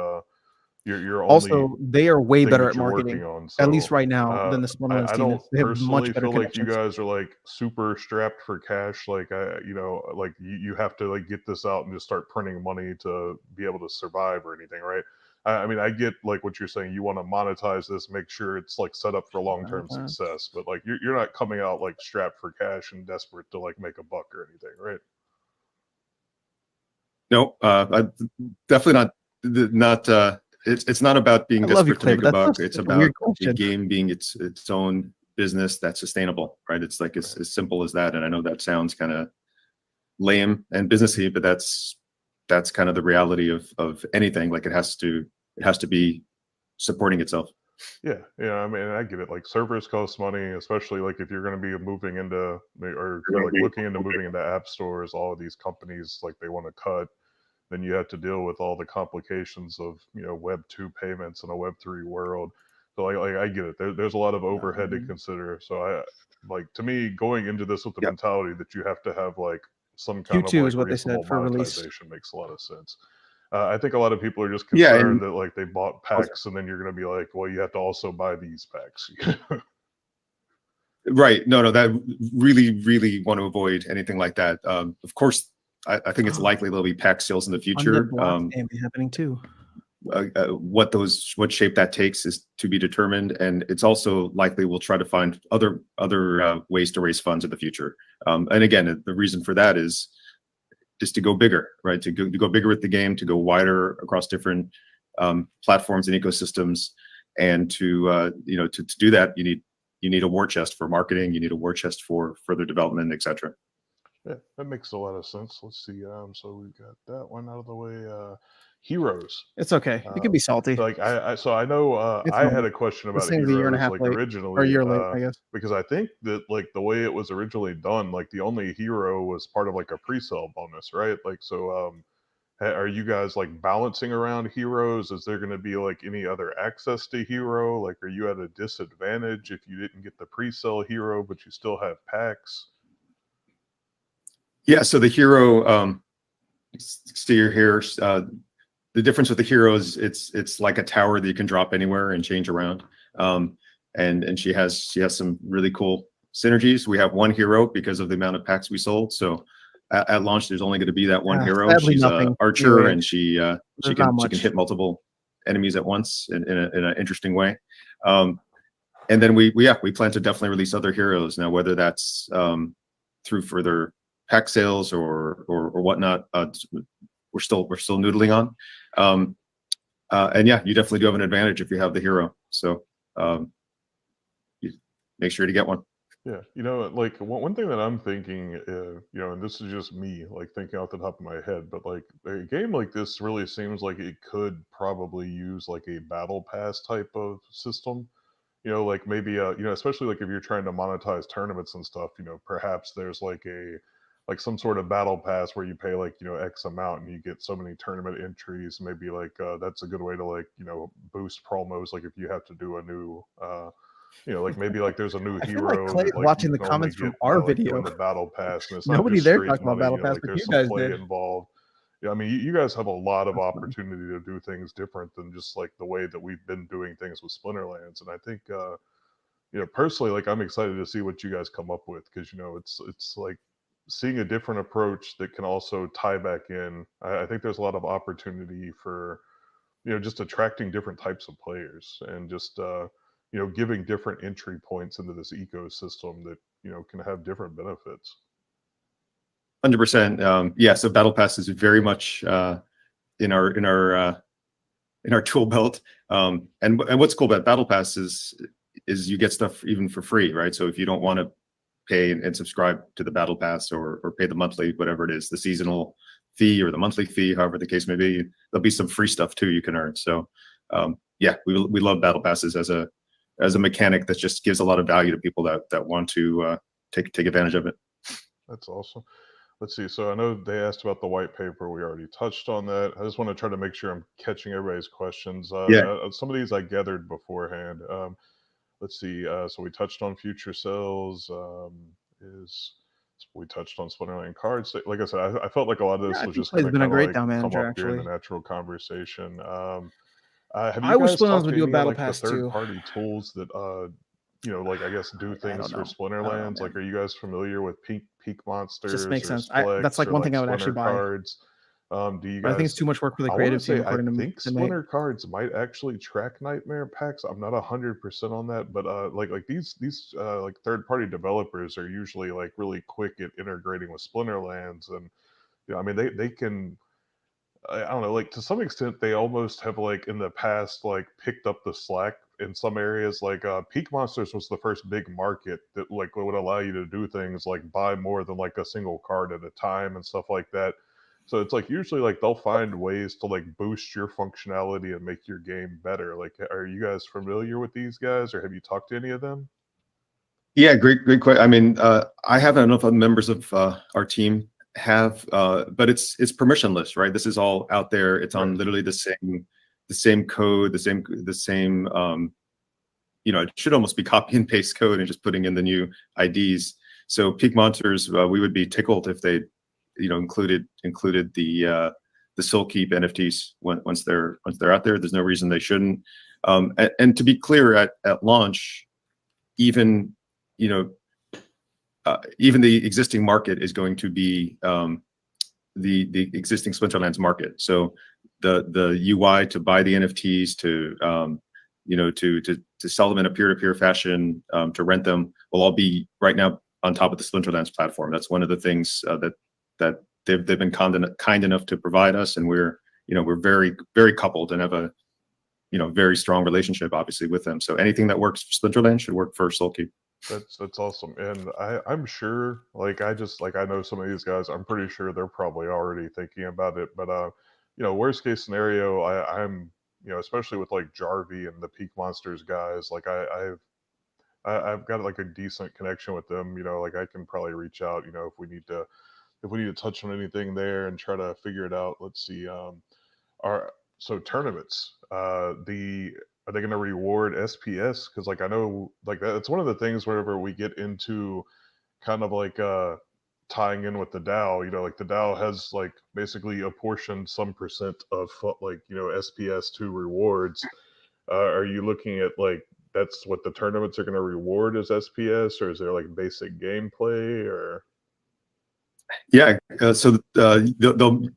your only Also, they are way thing better that at you're marketing, working on. at least So right now, uh, than the Splinterlands I team don't is. They have much personally better feel like you connections. guys are like super strapped for cash. Like like you have to like get this out and just start printing money to be able to survive or anything, right? I mean, I get like what you're saying. You want to monetize this, make sure it's like set up for long term success, but like you're not coming out like strapped for cash and desperate to like make a buck or anything, right? No, definitely not. It's not about being I love you, desperate to Clay, make but a that's buck. such It's a weird about the question. game being its own business that's sustainable, right? It's like Right. as simple as that. And I know that sounds kind of lame and businessy, but that's kind of the reality of anything. Like it has to be supporting itself. Yeah. I mean, I get it. Like servers cost money, especially like if you're going to be moving into, or if you're like looking into moving into app stores. All of these companies like they want to cut. Then you have to deal with all the complications of Web 2 payments in a Web 3 world. So like I get it. There's a lot of overhead to consider. So I like, to me, going into this with the Yeah. mentality that you have to have like some kind of Q2 like is what they reasonable said for release. monetization makes a lot of sense. I think a lot of people are just Yeah. concerned And that like they bought packs and then you're going to be like, well, you have to also buy these packs. right. No, that really want to avoid anything like that. Of course, I think it's likely there'll be pack sales in the future. Undead Block may be happening too. What shape that takes is to be determined, and it's also likely we'll try to find other ways to raise funds in the future. And again, the reason for that is to go bigger, right? To go bigger with the game, to go wider across different platforms and ecosystems, and to do that, you need a war chest for marketing. You need a war chest for further development, etc. Yeah, that makes a lot of sense. Let's see. So we've got that one out of the way. Heroes. It's okay. It can be salty. Like so I know It's I had normal. a question This about thing's a year and a Heroes half like late, or a originally, year late, I guess. because I think that like the way it was originally done, like the only hero was part of like a pre-sale bonus, right? Like so are you guys like balancing around heroes? Is there going to be like any other access to hero? Like are you at a disadvantage if you didn't get the pre-sale hero but you still have packs? Yeah. So the hero, see here. The difference with the heroes, it's like a tower that you can drop anywhere and change around. and she has some really cool synergies. We have one hero because of the amount of packs we sold. So at launch, there's only going to be that one hero. Sadly, She's nothing an archer, new and age. she There's not can much. hit multiple enemies at once in an interesting way. And then we plan to definitely release other heroes now, whether that's through further pack sales or whatnot. We're still noodling on. And yeah, you definitely do have an advantage if you have the hero. So you make sure to get one. Yeah, like one thing that I'm thinking, and this is just me, like thinking off the top of my head, but like a game like this really seems like it could probably use like a battle pass type of system. Like maybe especially like if you're trying to monetize tournaments and stuff, perhaps there's like some sort of battle pass where you pay like X amount and you get so many tournament entries. Maybe like that's a good way to like boost promos. Like if you have to do a new like maybe like there's a new I feel like hero Clay that is like you watching the can only comments get from our like video. doing the battle pass, and it's not Nobody just there straight talked about money. Battle Pass, Like but there's you some guys play did. involved. Yeah, I mean, you guys have a lot of That's funny. opportunity to do things different than just like the way that we've been doing things with Splinterlands, and I think personally, like I'm excited to see what you guys come up with because it's like seeing a different approach that can also tie back in. I think there's a lot of opportunity for just attracting different types of players and just giving different entry points into this ecosystem that can have different benefits. 100%. Yeah. So Battle Pass is very much in our tool belt. And what's cool about Battle Pass is you get stuff even for free, right? So if you don't want to pay and subscribe to the Battle Pass or pay the monthly, whatever it is, the seasonal fee or the monthly fee, however the case may be, there'll be some free stuff too you can earn. So yeah, we love Battle Passes as a mechanic that just gives a lot of value to people that want to take advantage of it. That's awesome. Let's see. So I know they asked about the white paper. We already touched on that. I just want to try to make sure I'm catching everybody's questions. Yeah. Some of these I gathered beforehand. Let's see. So we touched on future sales. We touched on Splinterland cards. Like I said, I felt like a lot of Yeah, this I was think just Clay's going to been a kind of great like DAO come manager, up during the actually. natural conversation. Have I you wish guys Splinterlands talked would to do a any of Battle like the Pass too. third-party tools that like I guess do I things don't for know. I don't know, Splinterlands? Like, man. are you guys familiar with Peak Just Monsters makes or sense. That's Splex like or one like thing I would actually Splinter buy. cards? Do you But I think it's guys? too much work for the I want to creative team, say I according think to Nate. Splinter cards might actually track Nightmare packs. I'm not 100% on that, but like these like third-party developers are usually like really quick at integrating with Splinterlands, and I mean they can. I don't know, like to some extent, they almost have like in the past like picked up the slack in some areas. Like Peak Monsters was the first big market that like would allow you to do things like buy more than like a single card at a time and stuff like that. So it's like usually like they'll find ways to like boost your functionality and make your game better. Like, are you guys familiar with these guys, or have you talked to any of them? Yeah, great question. I mean, I haven't enough members of our team have, but it's permissionless, right? This is all out there. It's on Right. literally the same code, the same. It should almost be copy and paste code and just putting in the new IDs. So Peak Monsters, we would be tickled if they, included the Soulkeep NFTs once they're out there. There's no reason they shouldn't. And to be clear, at launch, even even the existing market is going to be the existing Splinterlands market. So the UI to buy the NFTs, to sell them in a peer-to-peer fashion, to rent them, will all be right now on top of the Splinterlands platform. That's one of the things that they've been kind enough to provide us, and we're very, very coupled and have a very strong relationship, obviously, with them. So anything that works for Splinterlands should work for Soulkeep. That's awesome, and I'm sure, like I know some of these guys. I'm pretty sure they're probably already thinking about it. But worst case scenario, I'm especially with like Jarvie and the Peak Monsters guys. Like I've got like a decent connection with them. Like I can probably reach out. If we need to touch on anything there and try to figure it out. Let's see. Are so tournaments? The Are they going to reward SPS? Because like I know like that's one of the things whenever we get into kind of like tying in with the DAO. Like the DAO has like basically apportioned some percent of like SPS to rewards. Are you looking at like that's what the tournaments are going to reward as SPS, or is there like basic gameplay or? Yeah, so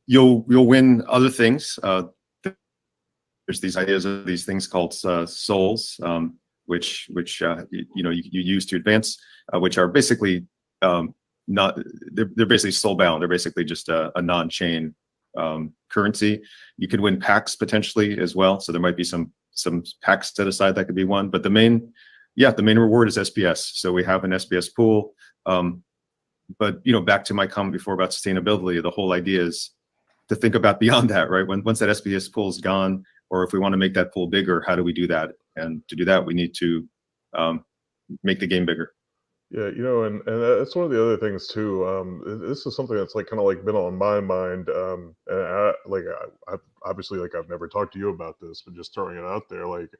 you'll win other things. There's these ideas of these things called souls, which you use to advance, which are basically not they're basically soul bound. They're basically just a non-chain currency. You could win packs potentially as well. So there might be some packs set aside that could be won. But the main reward is SPS. So we have an SPS pool. But back to my comment before about sustainability, the whole idea is to think about beyond that, right? Once that SPS pool is gone, or if we want to make that pool bigger, how do we do that? And to do that, we need to make the game bigger. Yeah, and that's one of the other things too. This is something that's like kind of like been on my mind. And I obviously like I've never talked to you about this, but just throwing it out there, like,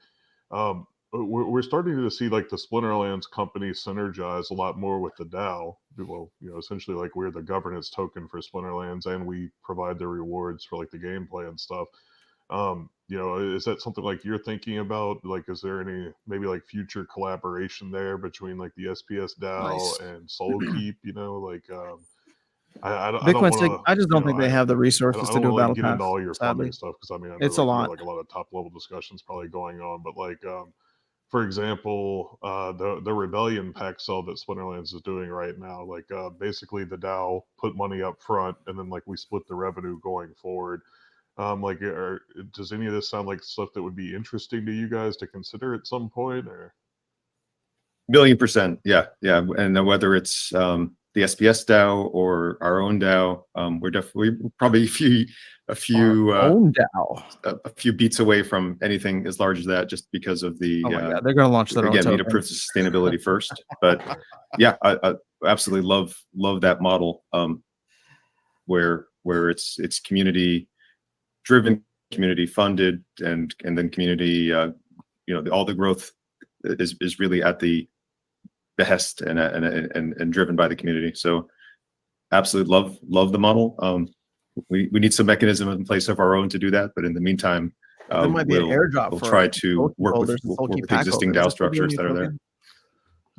we're starting to see like the Splinterlands company synergize a lot more with the DAO. Well, essentially like we're the governance token for Splinterlands, and we provide the rewards for like the gameplay and stuff. Is that something like you're thinking about? Like, is there any maybe like future collaboration there between like the SPS DAO Nice. and Soulkeep? I don't Bitcoin want Sig, to, I just don't think they have the I resources to don't do a want to like battle get into pass. all your funding Sadly, stuff because I mean I know it's a like lot. like a lot of top level discussions probably going on, but like for example, the Rebellion pack sale that Splinterlands is doing right now, like basically the DAO put money up front, and then like we split the revenue going forward. Does any of this sound like stuff that would be interesting to you guys to consider at some point, or? $1,000,000%, yeah. And whether it's the SPS DAO or our own DAO, we're definitely probably a few Own DAO. a few beats away from anything as large as that, just because of the Oh my God, they're going to launch their own again, need to token. prove sustainability first. But yeah, I absolutely love that model, where it's community driven, community funded, and then community, all the growth is really at the behest and driven by the community. So absolutely love the model. We need some mechanism in place of our own to do that, but in the meantime, There might be an airdrop we'll for try to work holders and Soulkeep with pack existing holders. DAO This could be a structures new that are there. token.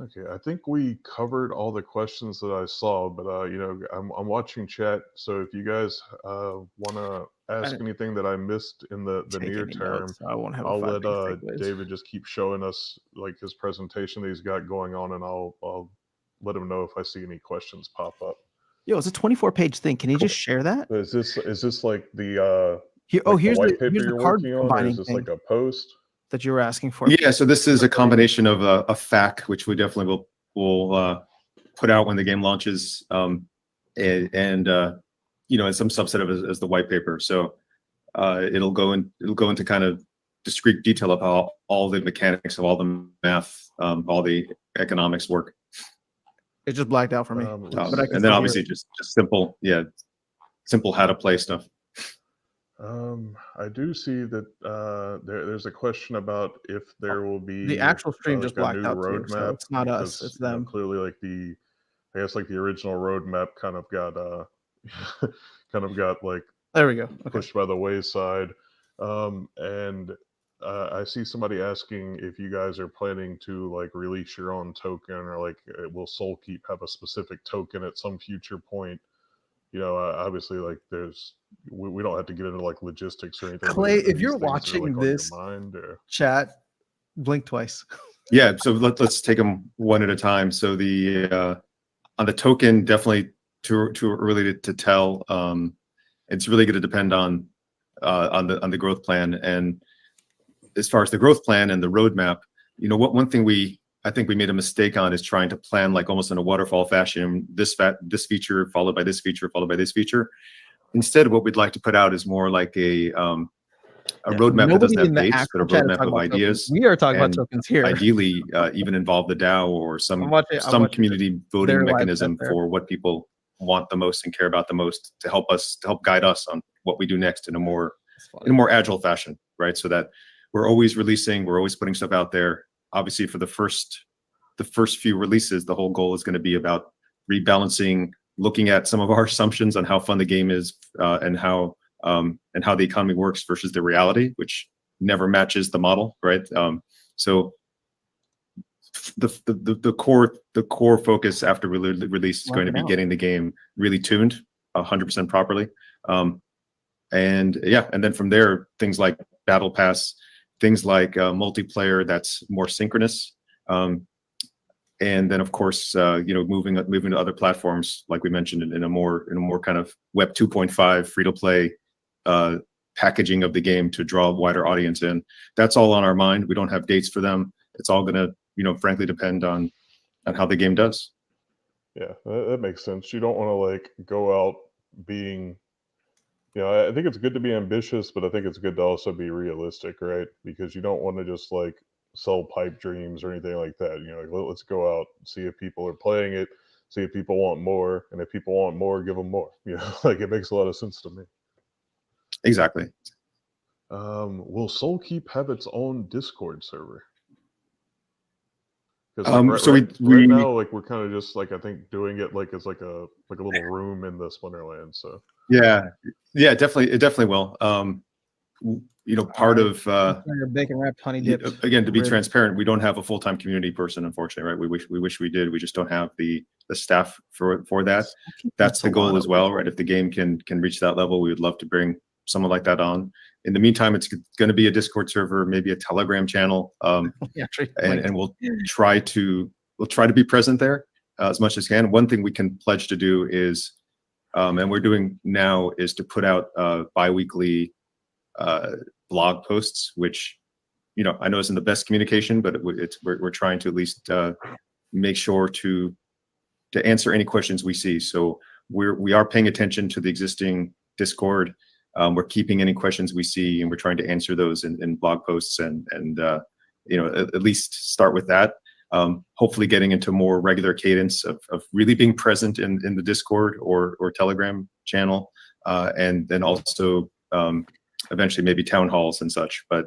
Okay, I think we covered all the questions that I saw, but I'm watching chat, so if you guys want to ask anything that I missed in the near term, Notes, I won't have I'll a let 5-page takeaways. David just keep showing us like his presentation that he's got going on, and I'll let him know if I see any questions pop up. Yo, it's a 24-page thing. Can you just share that? Is this like the Here, like here's the white the paper you're card working on, or combining is this thing like a post? that you were asking for. Yeah, so this is a combination of a FAQ, which we definitely will put out when the game launches, and some subset of it as the white paper. So it'll go into kind of discrete detail of how all the mechanics of all the math, all the economics work. It just blacked out for me. But and then obviously just simple how to play stuff. I do see that there's a question about if there will be the actual stream like just a blacked new out too, so roadmap. it's not us, Because, it's them. clearly, like I guess like the original roadmap kind of got like There we go. Okay. pushed by the wayside. And I see somebody asking if you guys are planning to like release your own token, or like will Soulkeep have a specific token at some future point? Obviously, like we don't have to get into like logistics or anything. Clay, if you're these things are, watching like, on your this mind, or... chat, blink twice. Yeah, so let's take them one at a time. So the on the token, definitely too early to tell. It's really going to depend on the growth plan. And as far as the growth plan and the roadmap, one thing I think we made a mistake on is trying to plan like almost in a waterfall fashion, this feature followed by this feature followed by this feature. Instead, what we'd like to put out is more like a roadmap that doesn't have dates, but a roadmap of ideas. We are talking about tokens here. Ideally, even involve the DAO or some community voting mechanism for what people want the most and care about the most, to help guide us on what we do next in a more agile fashion, right? So that we're always releasing, we're always putting stuff out there. Obviously, for the first few releases, the whole goal is going to be about rebalancing, looking at some of our assumptions on how fun the game is, and how the economy works versus the reality, which never matches the model, right? So the core focus after release is going to be getting the game really tuned 100% properly. And yeah, and then from there, things like Battle Pass, things like multiplayer that's more synchronous. And then of course, moving to other platforms, like we mentioned, in a more kind of Web 2.5 free to play packaging of the game to draw a wider audience in. That's all on our mind. We don't have dates for them. It's all going to, frankly, depend on how the game does. Yeah, that makes sense. You don't want to like go out being, I think it's good to be ambitious, but I think it's good to also be realistic, right? Because you don't want to just like sell pipe dreams or anything like that. Like let's go out, see if people are playing it, see if people want more, and if people want more, give them more. Like it makes a lot of sense to me. Exactly. Will Soulkeep have its own Discord server? So right now, like we're kind of just like I think doing it like as like a little room in the Splinterlands. So yeah, it definitely will. Part of your bacon wrapped honey dipped. Again, to be transparent, we don't have a full-time community person, unfortunately, right? We wish we did. We just don't have the staff for that. That's the goal as well, right? If the game can reach that level, we would love to bring someone like that on. In the meantime, it's going to be a Discord server, maybe a Telegram channel, and we'll try to be present there as much as can. One thing we can pledge to do is, and we're doing now, is to put out bi-weekly blog posts, which I know isn't the best communication, but we're trying to at least make sure to answer any questions we see. So we are paying attention to the existing Discord. We're keeping any questions we see, and we're trying to answer those in blog posts, and at least start with that. Hopefully getting into more regular cadence of really being present in the Discord or Telegram channel, and then also eventually maybe town halls and such. But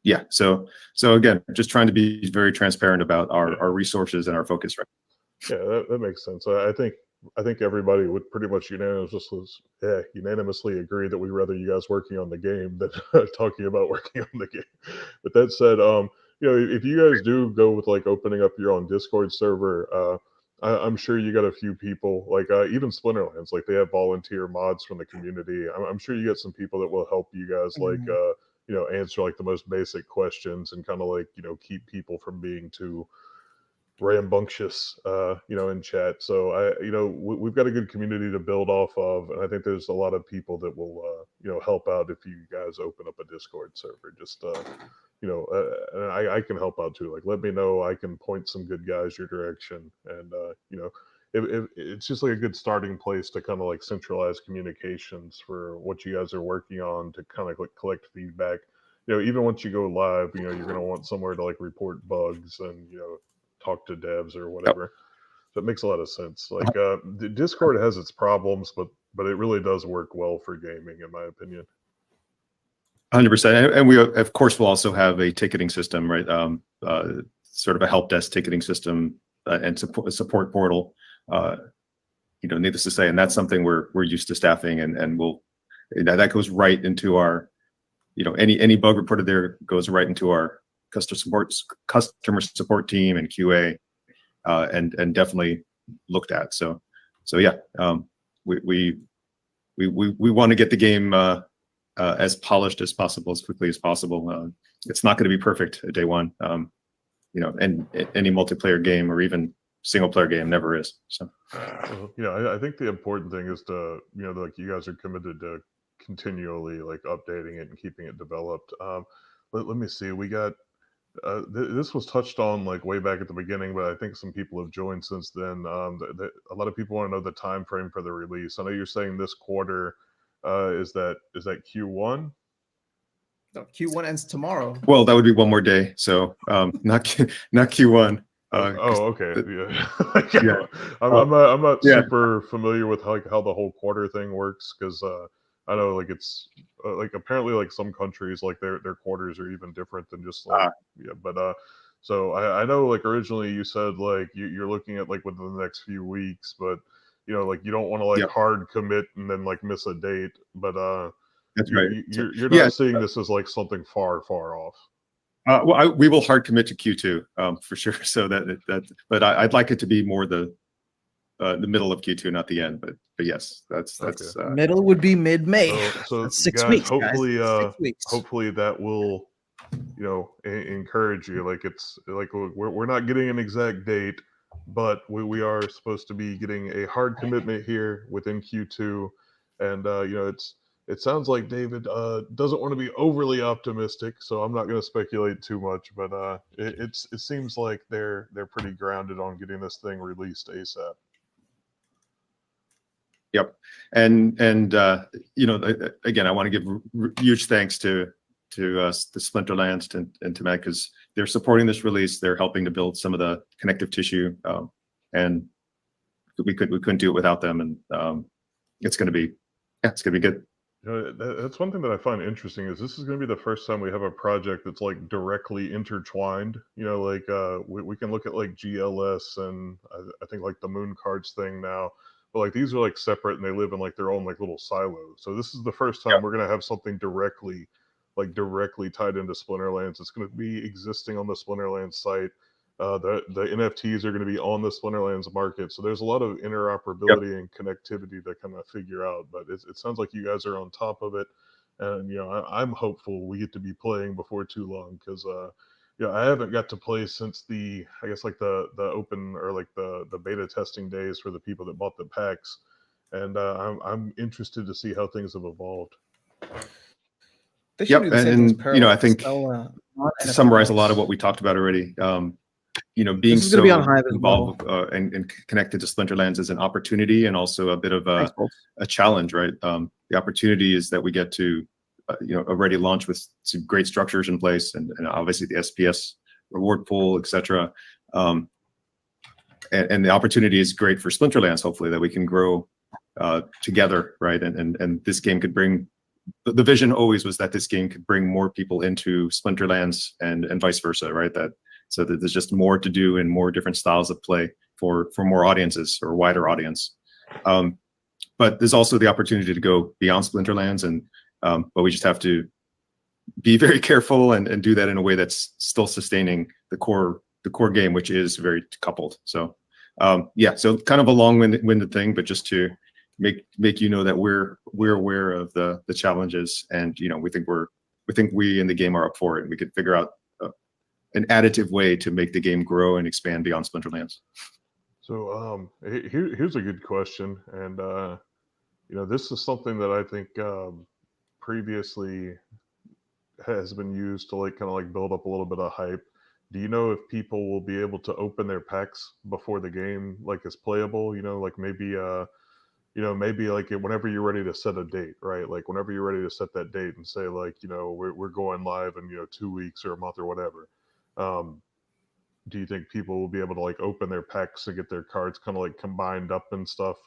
yeah, so again, just trying to be very transparent about our resources and our focus. Right. Yeah, that makes sense. I think everybody would pretty much unanimously agree that we'd rather you guys working on the game than talking about working on the game. But that said, if you guys do go with like opening up your own Discord server, I'm sure you got a few people, like even Splinterlands, like they have volunteer mods from the community. I'm sure you get some people that will help you guys, like answer like the most basic questions and kind of like keep people from being too rambunctious in chat. So we've got a good community to build off of, and I think there's a lot of people that will help out if you guys open up a Discord server. Just and I can help out too. Like let me know, I can point some good guys your direction, and if it's just like a good starting place to kind of like centralize communications for what you guys are working on, to kind of like collect feedback. Even once you go live, you're going to want somewhere to like report bugs and talk to devs or whatever. So it makes a lot of sense. Like the Discord has its problems, but it really does work well for gaming, in my opinion. 100%, and we of course will also have a ticketing system, right? Sort of a help desk ticketing system and support portal. Needless to say, and that's something we're used to staffing, and that goes right into our, any bug reported there goes right into our customer support team and QA, and definitely looked at. So yeah, we want to get the game as polished as possible, as quickly as possible. It's not going to be perfect at day one, and any multiplayer game or even single player game never is. So I think the important thing is to like you guys are committed to continually like updating it and keeping it developed. Let me see, we got this was touched on like way back at the beginning, but I think some people have joined since then. A lot of people want to know the time frame for the release. I know you're saying this quarter. Is that Q1? No, Q1 ends tomorrow. Well, that would be one more day, so not Q1. Okay. Yeah. I'm not super familiar with how the whole quarter thing works, because I know like it's like apparently like some countries like their quarters are even different than just like But so I know like originally you said like you're looking at like within the next few weeks, but like you don't want to like hard commit and then like miss a date. But that's right. You're not seeing this as like something far off. We will hard commit to Q2 for sure. So but I'd like it to be more the middle of Q2, not the end. But yes, that's middle would be mid-May. So That's 6 guys, weeks, hopefully, guys. 6 weeks. hopefully that will, encourage you. Like it's like we're not getting an exact date, but we are supposed to be getting a hard commitment here within Q2, and it sounds like David doesn't want to be overly optimistic, so I'm not going to speculate too much. But it seems like they're pretty grounded on getting this thing released ASAP. Yep, and again, I want to give huge thanks to the Splinterlands and to Matt, because they're supporting this release. They're helping to build some of the connective tissue, and we couldn't do it without them. And it's going to be good. That's one thing that I find interesting is this is going to be the first time we have a project that's like directly intertwined. Like we can look at like GLS and I think like the Moon Cards thing now, but like these are like separate and they live in like their own like little silos. So this is the first time we're going to have something directly tied into Splinterlands. It's going to be existing on the Splinterlands site. The NFTs are going to be on the Splinterlands market. So there's a lot of interoperability and connectivity to kind of figure out. But it sounds like you guys are on top of it. And, I'm hopeful we get to be playing before too long because, I haven't got to play since the open or like the beta testing days for the people that bought the packs. And I'm interested to see how things have evolved. They should do the same thing as Parallel. I think to summarize a lot of what we talked about already, being so be on Hive involved and connected to Splinterlands is an opportunity and also a bit of a challenge, right? The opportunity is that we get to, already launch with some great structures in place and obviously the SPS reward pool, etc. And the opportunity is great for Splinterlands, hopefully, that we can grow together, right? And this game could bring. The vision always was that this game could bring more people into Splinterlands and vice versa, right? So that there's just more to do and more different styles of play for more audiences or a wider audience. But there's also the opportunity to go beyond Splinterlands, but we just have to be very careful and do that in a way that's still sustaining the core game, which is very coupled. So so kind of a long-winded thing, but just to make you know that we're aware of the challenges, and we think we in the game are up for it, and we could figure out an additive way to make the game grow and expand beyond Splinterlands. So here's a good question, and this is something that I think previously has been used to kind of build up a little bit of hype. Do you know if people will be able to open their packs before the game is playable? Maybe whenever you're ready to set a date, right? Like whenever you're ready to set that date and say we're going live in 2 weeks or a month or whatever. Do you think people will be able to open their packs and get their cards kind of combined up and stuff?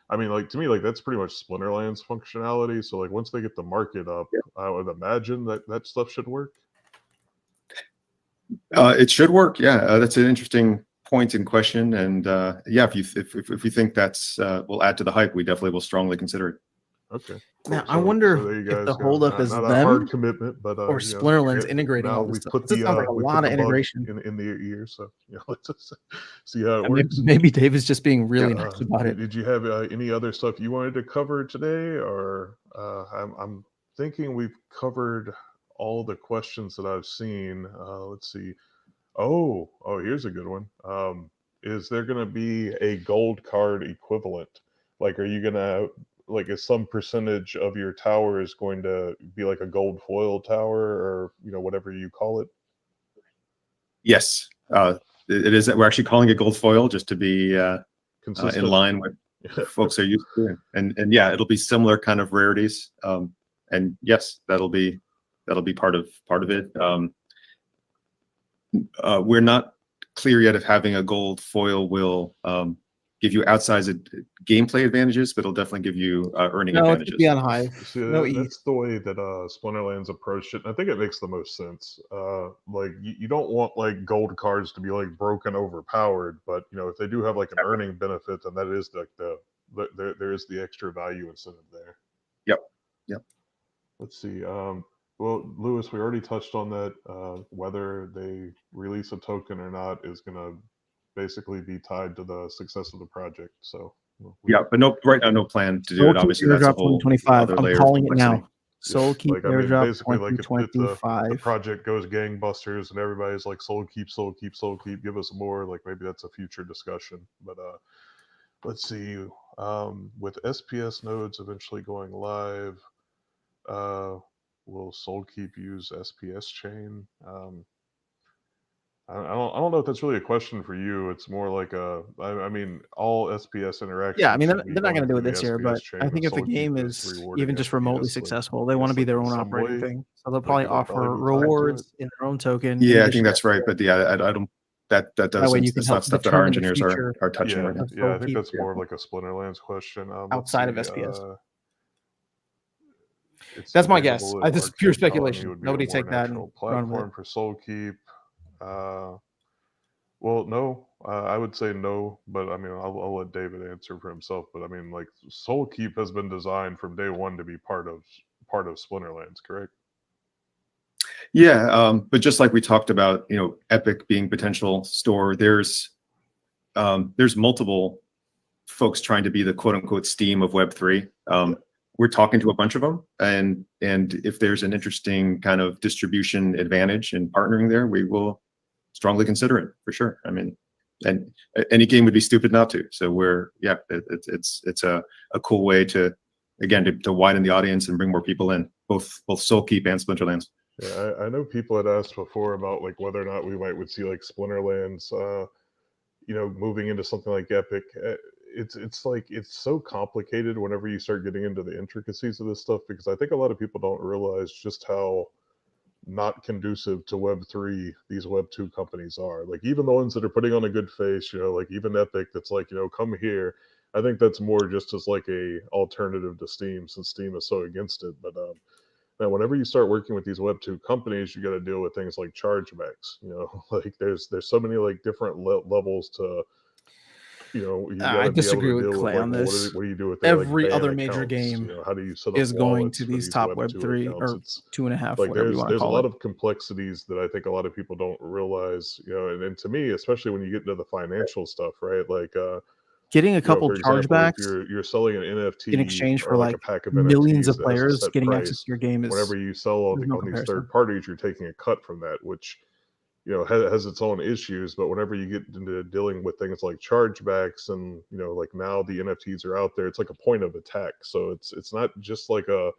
I mean, to me, that's pretty much Splinterlands functionality. So once they get the market up, I would imagine that stuff should work. It should work. Yeah, that's an interesting point in question. And if you think that's will add to the hype, we definitely will strongly consider it. Okay. Now I wonder if the holdup is not them a hard commitment, but or Splinterlands integrating all this stuff. That sounds like a lot of integration in the ear. So let's just see how it works. Maybe Dave is just being really nice about it. Did you have any other stuff you wanted to cover today, or I'm thinking we've covered all the questions that I've seen. Let's see. Oh, here's a good one. Is there going to be a gold card equivalent? Are you going to is some percentage of your tower is going to be like a gold foil tower, or whatever you call it? Yes, it is. We're actually calling it gold foil just to be in line with what folks are used to, and it'll be similar kind of rarities. And yes, that'll be part of it. We're not clear yet if having a gold foil will give you outsized gameplay advantages, but it'll definitely give you earning advantages. It'll be on Hive. That's the way that Splinterlands approached it. And I think it makes the most sense. You don't want gold cards to be broken overpowered, but if they do have an earning benefit, then that is there is the extra value incentive there. Yep. Let's see. Well, Lewis, we already touched on that. Whether they release a token or not is going to basically be tied to the success of the project. So we, Yeah, but no, right now, no plan to do it. Soulkeep Obviously, that's a airdrop whole 2025. other I'm layer of calling it complexity. now. yeah, Soulkeep like I mean, airdrop basically, like if the 2025. project goes gangbusters and everybody's like Soul Keep, give us more. Like maybe that's a future discussion. But let's see. With SPS nodes eventually going live, uh, will Soulkeep use SPS chain? I don't know if that's really a question for you. It's more like I mean, all SPS Yeah, I interactions mean, should be they're not going going to do through it the this year, SPS but I chain, and think if the Soulkeep game is is rewarding even just remotely FPS. Like, successful, they I want to guess be like their in own some operating way, thing. So they'll like probably it'll probably offer be tied to it. rewards in their own token in Yeah, I addition think to that's right. But SPS. yeah, I don't. That That way doesn't. you can That's not help stuff that our determine the engineers future are touching Yeah, right now. of yeah. I think Soulkeep that's more of like a Splinterlands question. Let's outside of see. SPS. It's That's my guess. available in This is pure Arcade Colony speculation. would be a Nobody more take that and natural run with it. platform for Soulkeep. Uh, Well, no, I would say no, but I mean, I'll let David answer for himself. But I mean, like Soulkeep has been designed from day one to be part of Splinterlands, correct? Yeah, but just like we talked about, Epic being potential store, there's multiple folks trying to be the quote unquote Steam of Web3. We're talking to a bunch of them, and if there's an interesting kind of distribution advantage in partnering there, we will strongly consider it for sure. I mean, and any game would be stupid not to. So it's a cool way to again to widen the audience and bring more people in, both Soulkeep and Splinterlands. Yeah, I know people had asked before about like whether or not we would see like Splinterlands, moving into something like Epic. It's like it's so complicated whenever you start getting into the intricacies of this stuff because I think a lot of people don't realize just how not conducive to Web3 these Web2 companies are. Like even the ones that are putting on a good face, like even Epic that's like, come here. I think that's more just as like a alternative to Steam since Steam is so against it. But now whenever you start working with these Web2 companies, you got to deal with things like chargebacks. Like there's so many like different levels to you got I to be able disagree to with deal with Clay like, on well, this. what do you do if they like Every ban other major accounts? game How do you set up is going wallets to for these these top Web2 Web3 accounts? or It's 2.5, like whatever you want to there's a call lot it. of complexities that I think a lot of people don't realize, and to me, especially when you get into the financial stuff, right? Like Getting a couple for example, if chargebacks you're selling an in NFT exchange or for like a like pack of millions NFTs of that has a players set getting access to price, your game whenever is you sell there's no on these comparison. third parties, you're taking a cut from that, which has its own issues. But whenever you get into dealing with things like chargebacks and like now the NFTs are out there, it's like a point of attack. So it's not just like a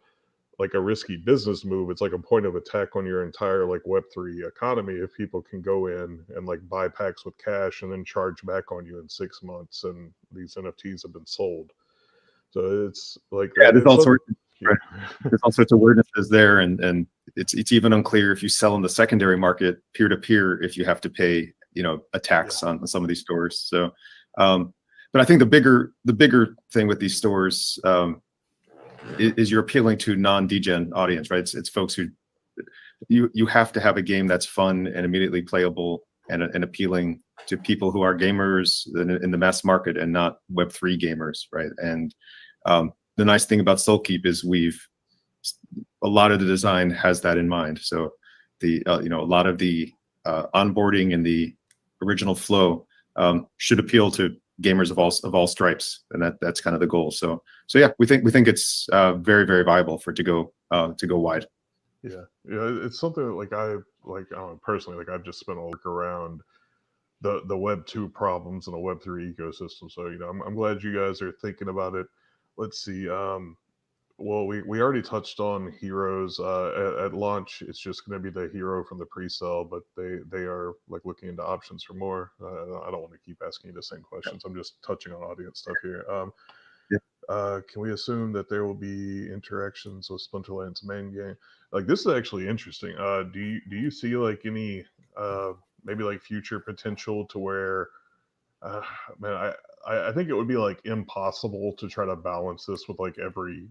risky business move. It's like a point of attack on your entire like Web3 economy if people can go in and like buy packs with cash and then charge back on you in 6 months and these NFTs have been sold. So it's like Yeah, there's it's all some sorts. Right. There's all sorts of weirdnesses there, and it's even unclear if you sell in the secondary market peer to peer if you have to pay a tax yeah. on some of these stores. So, but I think the bigger thing with these stores is you're appealing to non-degen audience, right? It's folks who you have to have a game that's fun and immediately playable and appealing to people who are gamers in the mass market and not Web3 gamers, right? And the nice thing about Soulkeep is a lot of the design has that in mind. So a lot of the onboarding and the original flow should appeal to gamers of all stripes, and that's kind of the goal. So yeah, we think it's very, very viable for it to go wide. Yeah, it's something that, like I personally, like I've just spent a look around the Web2 problems and the Web3 ecosystem. So I'm glad you guys are thinking about it. Let's see. Well, we already touched on heroes. At launch, it's just going to be the hero from the pre-sale, but they are like looking into options for more. I don't want to keep asking you the same questions. I'm just touching on audience stuff here. Can we assume that there will be interactions with Splinterlands main game? Like this is actually interesting. Do you see like any maybe like future potential to where uh, man, I think it would be like impossible to try to balance this with like every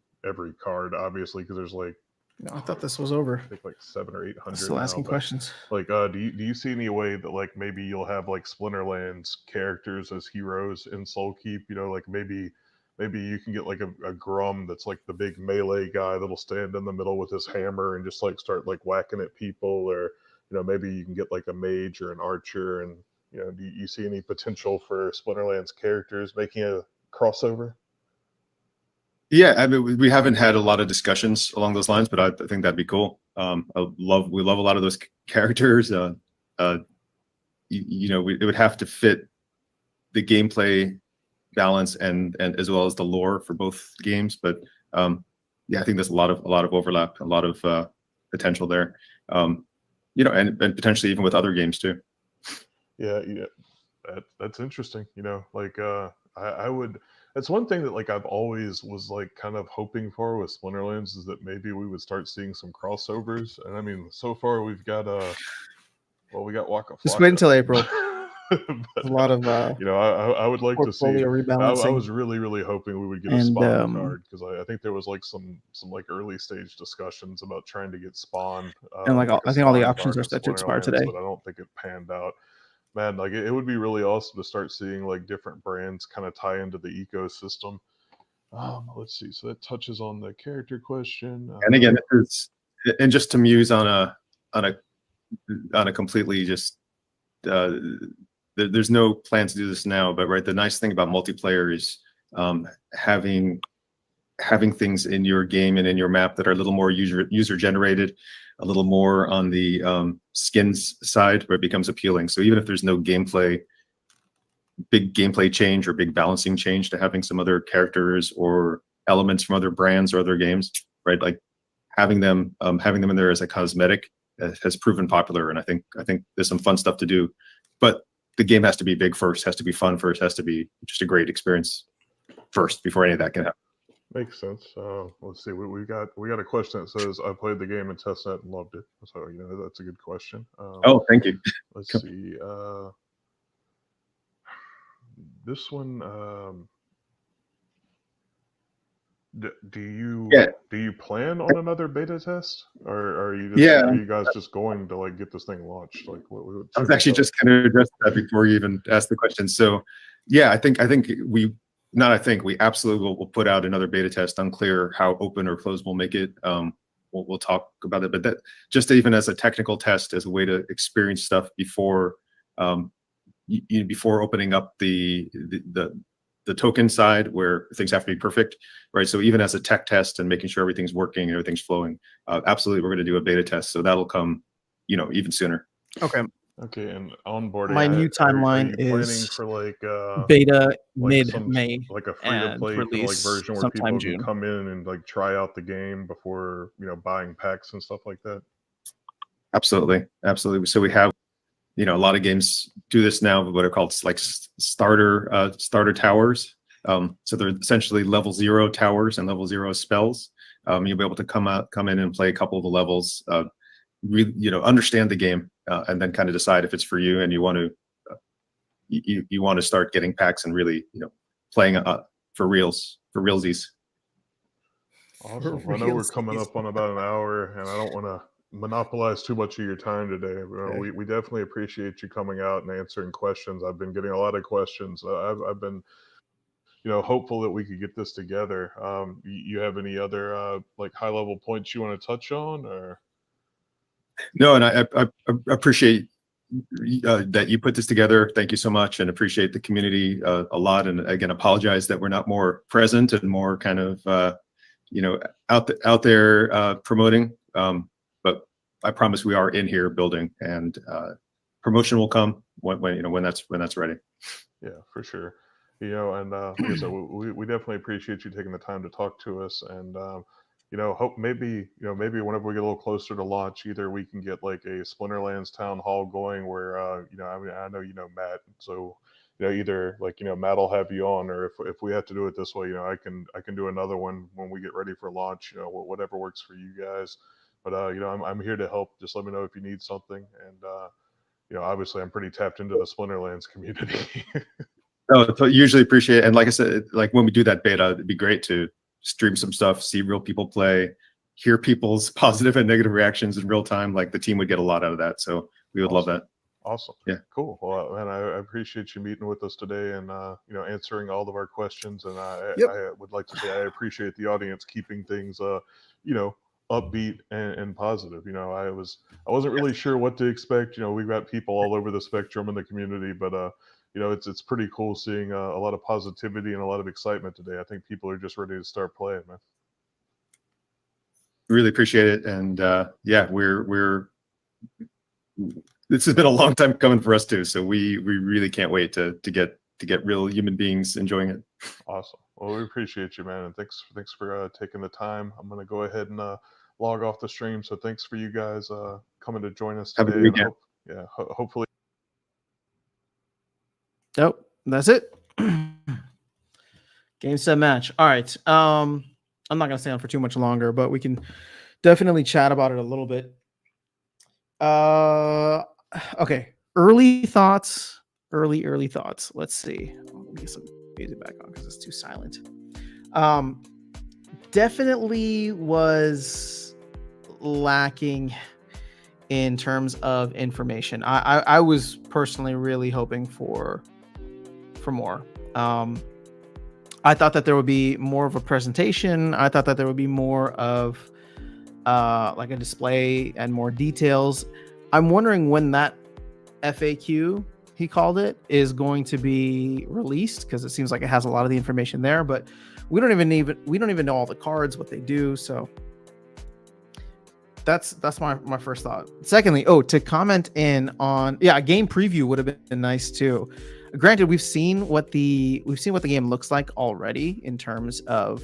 card, obviously, because there's like No, I thought this was over. I think like 700 or 800 Still now. asking But questions. like, do you see any way that like maybe you'll have like Splinterlands characters as heroes in Soulkeep? Like maybe maybe you can get like a Grum that's like the big melee guy that'll stand in the middle with his hammer and just like start like whacking at people, or maybe you can get like a mage or an archer. And do you see any potential for Splinterlands characters making a crossover? Yeah, I mean, we haven't had a lot of discussions along those lines, but I think that'd be cool. We love a lot of those characters. It would have to fit the gameplay balance and as well as the lore for both games. But yeah, I think there's a lot of overlap, a lot of potential there. And potentially even with other games too. Yeah, that's interesting. Like I would. That's one thing that like I've always was like kind of hoping for with Splinterlands, is that maybe we would start seeing some crossovers. And I mean, so far we've got we got Waka Flocka. Just wait until April. But, a lot of I would like to see. portfolio rebalancing. I was really hoping we would get a And, Spawn card, because I think there was like some like early stage discussions about trying to get Spawn. And like a I think all the Spawn options card are in set to expire Splinterlands, today. but I don't think it panned out. Man, like it would be really awesome to start seeing like different brands kind of tie into the ecosystem. Let's see. So that touches on the character question. And again, and just to muse on a completely just there's no plan to do this now, but right, the nice thing about multiplayer is having things in your game and in your map that are a little more user generated, a little more on the skins side, where it becomes appealing. So even if there's no big gameplay change or big balancing change to having some other characters or elements from other brands or other games, right? Like having them in there as a cosmetic has proven popular, and I think there's some fun stuff to do. But the game has to be big first, has to be fun first, has to be just a great experience first before any of that can happen. Makes sense. Let's see. We got a question that says, "I played the game in testnet and loved it." So that's a good question. Oh, thank you. Let's see. This one. Do you plan on another beta test, or are you guys just going to like get this thing launched? Like, what I was actually just going to address that before you even asked the question. So, yeah, I think we absolutely will put out another beta test. Unclear how open or closed we'll make it. We'll talk about it, but that just even as a technical test, as a way to experience stuff before opening up the token side where things have to be perfect, right? So even as a tech test and making sure everything's working and everything's flowing, absolutely, we're going to do a beta test. So that'll come, even sooner. Okay. Okay, and onboarding. My new timeline are you planning is for like beta like mid-May, like a free to play kind of like version where people can come in and like try out the game before buying packs and stuff like that. Absolutely. So we have a lot of games do this now, what are called like starter towers. So they're essentially level 0 towers and level 0 spells. You'll be able to come in and play a couple of the levels, understand the game, and then kind of decide if it's for you and you want to start getting packs and really playing for realsies. Awesome. I know we're coming up on about an hour, and I don't want to monopolize too much of your time today. We definitely appreciate you coming out and answering questions. I've been getting a lot of questions. I've been hopeful that we could get this together. You have any other like high level points you want to touch on, or? No, and I appreciate that you put this together. Thank you so much, and appreciate the community a lot. And again, apologize that we're not more present and more kind of out there promoting. But I promise we are in here building, and promotion will come when that's ready. Yeah, for sure. And like I said, we definitely appreciate you taking the time to talk to us, and hope maybe whenever we get a little closer to launch, either we can get like a Splinterlands town hall going where I mean, I know Matt, so either like Matt will have you on, or if we have to do it this way, I can do another one when we get ready for launch. Whatever works for you guys. But I'm here to help. Just let me know if you need something, and obviously I'm pretty tapped into the Splinterlands community. No, usually appreciate it. And like I said, like when we do that beta, it'd be great to stream some stuff, see real people play, hear people's positive and negative reactions in real time. Like the team would get a lot out of that. So we would love that. Awesome. Yeah. Cool. Well, man, I appreciate you meeting with us today and answering all of our questions. And Yep. I would like to say I appreciate the audience keeping things you know upbeat and positive. I wasn't really sure what to expect. We've got people all over the spectrum in the community, but it's pretty cool seeing a lot of positivity and a lot of excitement today. I think people are just ready to start playing, man. Really appreciate it. And yeah, we're this has been a long time coming for us too. So we really can't wait to get real human beings enjoying it. Awesome. Well, we appreciate you, man, and thanks for taking the time. I'm gonna go ahead and log off the stream. So thanks for you guys coming to join us Have a today. good And weekend. hopefully. Nope. That's it. Game, set, match. All right. I'm not gonna stay on for too much longer, but we can definitely chat about it a little bit. Okay. Early thoughts. Early thoughts. Let's see. Let me get some music back on because it's too silent. Definitely was lacking in terms of information. I was personally really hoping for more. I thought that there would be more of a presentation. I thought that there would be more of like a display and more details. I'm wondering when that FAQ, he called it, is going to be released, because it seems like it has a lot of the information there, but we don't even know all the cards, what they do. So that's my first thought. Secondly, to comment in on, a game preview would have been nice too. Granted, we've seen what the game looks like already in terms of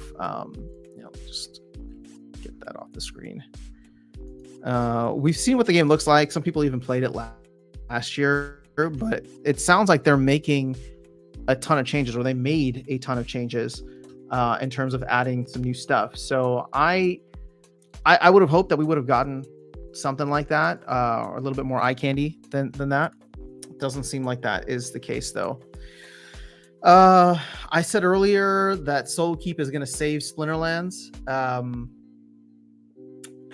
just get that off the screen. We've seen what the game looks like. Some people even played it last year, but it sounds like they're making a ton of changes, or they made a ton of changes in terms of adding some new stuff. So I would have hoped that we would have gotten something like that, or a little bit more eye candy than that. Doesn't seem like that is the case, though. I said earlier that Soulkeep is going to save Splinterlands.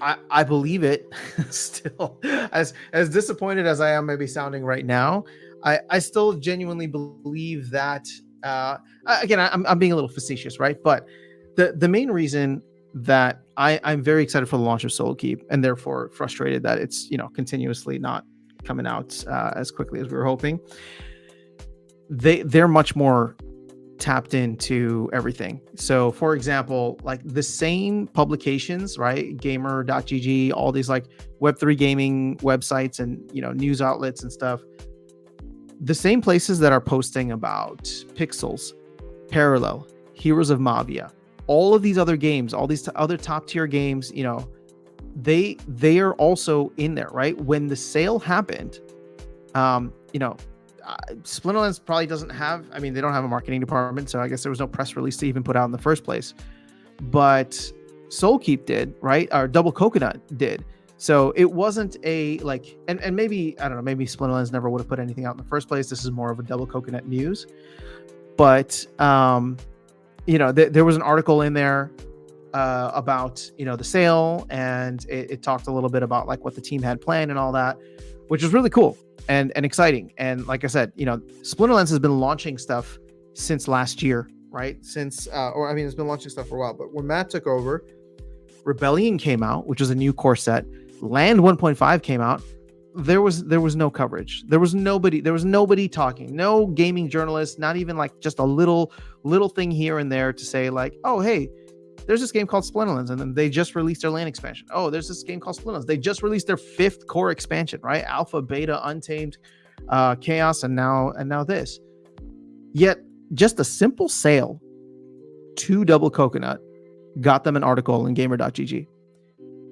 I believe it. Still, as disappointed as I am maybe sounding right now, I still genuinely believe that. Again, I'm being a little facetious, right? But the main reason that I'm very excited for the launch of Soulkeep, and therefore frustrated that it's continuously not coming out as quickly as we were hoping. They're much more tapped into everything. So for example, like the same publications, right? Gamer.gg, all these like Web3 gaming websites and news outlets and stuff. The same places that are posting about Pixels, Parallel, Heroes of Mavia, all of these other games, all these other top tier games, they are also in there, right? When the sale happened, Splinterlands probably doesn't have, they don't have a marketing department, so I guess there was no press release to even put out in the first place. But Soulkeep did, right? Or Double Coconut did. So it wasn't a and maybe, I don't know, maybe Splinterlands never would have put anything out in the first place. This is more of a Double Coconut news. But there was an article in there about the sale, and it talked a little bit about like what the team had planned and all that, which is really cool and exciting. And like I said, Splinterlands has been launching stuff since last year, right? It's been launching stuff for a while. But when Matt took over, Rebellion came out, which was a new core set. Land 1.5 came out. There was no coverage. There was nobody talking. No gaming journalists, not even like just a little thing here and there to say like, oh hey, there's this game called Splinterlands, and then they just released their land expansion. Oh, there's this game called Splinterlands. They just released their 5th core expansion, right? Alpha, Beta, Untamed, Chaos, and now this. Yet, just a simple sale to Double Coconut got them an article in Gamer.gg.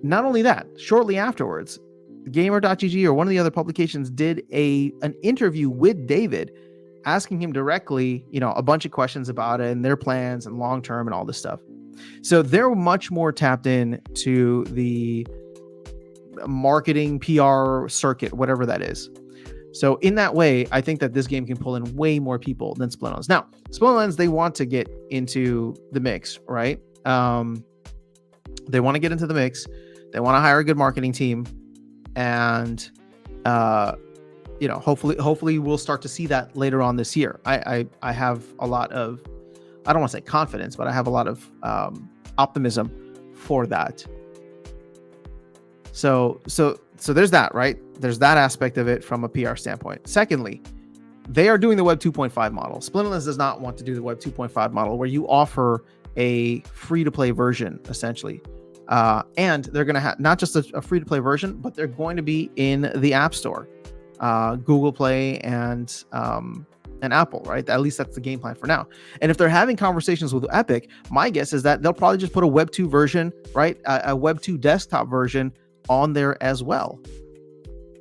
Not only that, shortly afterwards, Gamer.gg or one of the other publications did an interview with David, asking him directly, a bunch of questions about it and their plans and long term and all this stuff. So they're much more tapped in to the marketing PR circuit, whatever that is. So in that way, I think that this game can pull in way more people than Splinterlands. Now, Splinterlands, they want to get into the mix, right? They want to get into the mix. They want to hire a good marketing team. And hopefully we'll start to see that later on this year. I have a lot of, I don't want to say confidence, but I have a lot of optimism for that. So there's that, right? There's that aspect of it from a PR standpoint. Secondly, they are doing the Web 2.5 model. Splinterlands does not want to do the Web 2.5 model where you offer a free-to-play version, essentially. And they're going to have not just a free-to-play version, but they're going to be in the App Store, Google Play, and Apple, right? At least that's the game plan for now. And if they're having conversations with Epic, my guess is that they'll probably just put a Web 2 version, right? A Web 2 desktop version on there as well.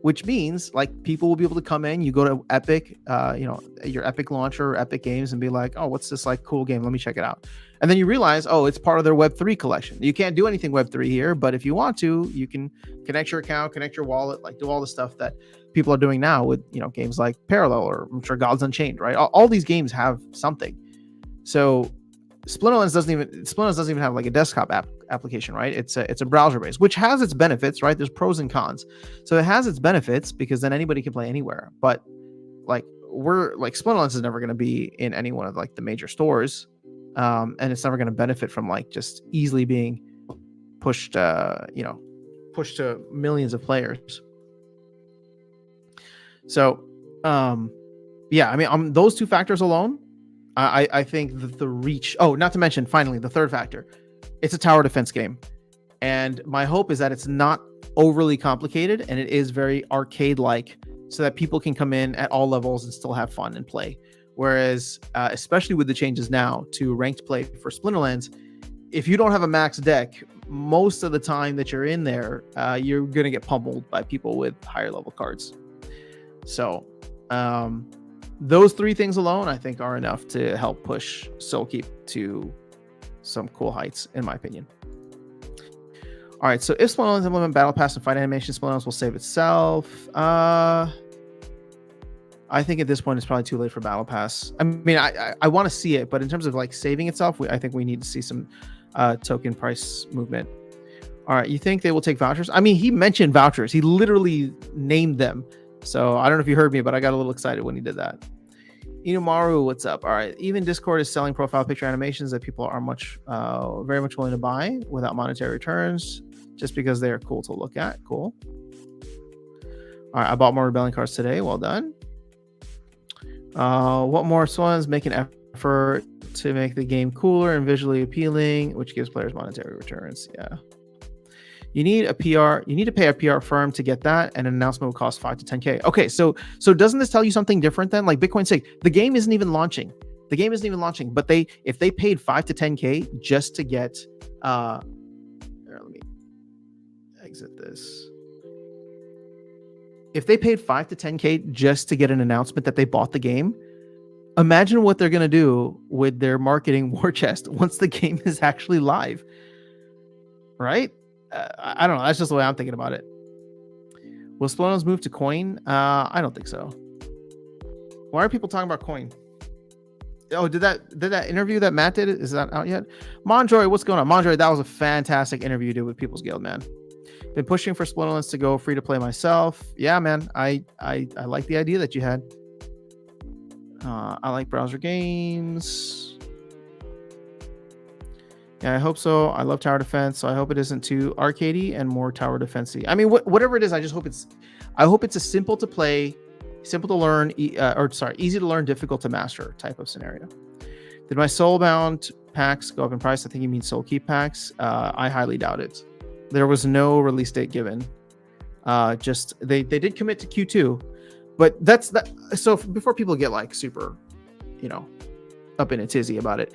Which means like people will be able to come in, you go to Epic, your Epic launcher, or Epic Games, and be like, oh, what's this like cool game? Let me check it out. And then you realize, oh, it's part of their Web3 collection. You can't do anything Web3 here, but if you want to, you can connect your account, connect your wallet, like do all the stuff that people are doing now with, games like Parallel, or I'm sure Gods Unchained, right? All these games have something. So Splinterlands doesn't even have like a desktop application, right? It's a browser based, which has its benefits, right? There's pros and cons. So it has its benefits because then anybody can play anywhere. But like Splinterlands is never going to be in any one of like the major stores, and it's never going to benefit from like just easily being pushed to millions of players. So yeah, I mean, those two factors alone, I think that the reach. Oh, not to mention, finally, the third factor. It's a tower defense game. And my hope is that it's not overly complicated and it is very arcade-like so that people can come in at all levels and still have fun and play. Whereas, especially with the changes now to ranked play for Splinterlands, if you don't have a max deck, most of the time that you're in there, you're going to get pummeled by people with higher level cards. So, those three things alone, I think, are enough to help push Soulkeep to some cool heights, in my opinion. All right, so if Splinterlands implement Battle Pass and fight animation, Splinterlands will save itself. I think at this point it's probably too late for Battle Pass. I mean, I want to see it, but in terms of like saving itself, I think we need to see some token price movement. All right, you think they will take vouchers? I mean, he mentioned vouchers. He literally named them. So I don't know if you heard me, but I got a little excited when he did that. Inumaru, what's up? All right. Even Discord is selling profile picture animations that people are very much willing to buy without monetary returns just because they are cool to look at. Cool. All right. I bought more Rebellion cards today. Well done. What more ones make an effort to make the game cooler and visually appealing, which gives players monetary returns. Yeah. You need to pay a PR firm to get that, and an announcement will cost 5 to 10K. Okay, so doesn't this tell you something different then? Like Bitcoin saying the game isn't even launching. But if they paid 5 to 10K just to get let me exit this. If they paid 5 to 10K just to get an announcement that they bought the game, imagine what they're gonna do with their marketing war chest once the game is actually live. Right? I don't know. That's just the way I'm thinking about it. Will Splinterlands move to coin? I don't think so. Why are people talking about coin? Oh, did that interview that Matt did, is that out yet? Mondroy, what's going on? Mondroy, that was a fantastic interview you did with People's Guild, man. Been pushing for Splinterlands to go free to play myself. Yeah, man. I like the idea that you had. I like browser games. Yeah, I hope so. I love tower defense, so I hope it isn't too arcadey and more tower defensey. I mean, whatever it is, I hope it's a simple to play, simple to learn, easy to learn, difficult to master type of scenario. Did my Soulbound packs go up in price? I think you mean Soulkeep packs. I highly doubt it. There was no release date given. Just they did commit to Q2, but that's that. So before people get like super, up in a tizzy about it.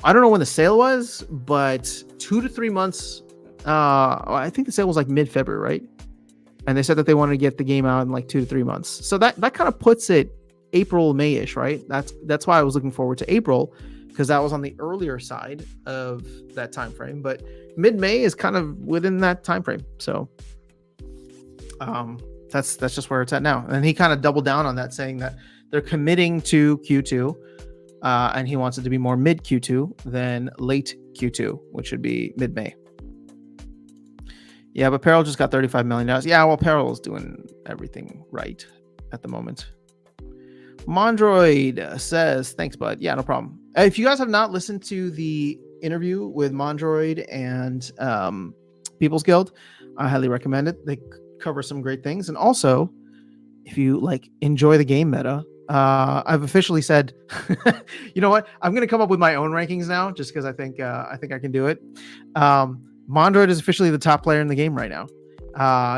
I don't know when the sale was, but 2 to 3 months. I think the sale was like mid-February, right? And they said that they wanted to get the game out in like 2 to 3 months. So that kind of puts it April, May-ish, right? That's why I was looking forward to April, because that was on the earlier side of that time frame. But mid-May is kind of within that time frame. So that's just where it's at now. And he kind of doubled down on that, saying that they're committing to Q2. And he wants it to be more mid Q2 than late Q2, which should be mid-May. Yeah, but Peril just got $35 million. Yeah, well, Peril is doing everything right. at the moment. Mondroid says, thanks, bud. Yeah, no problem. If you guys have not listened to the interview with Mondroid and People's Guild, I highly recommend it. They cover some great things. And also, if you like enjoy the game meta, I've officially said, you know what? I'm going to come up with my own rankings now, just because I think I can do it. Mondroid is officially the top player in the game right now.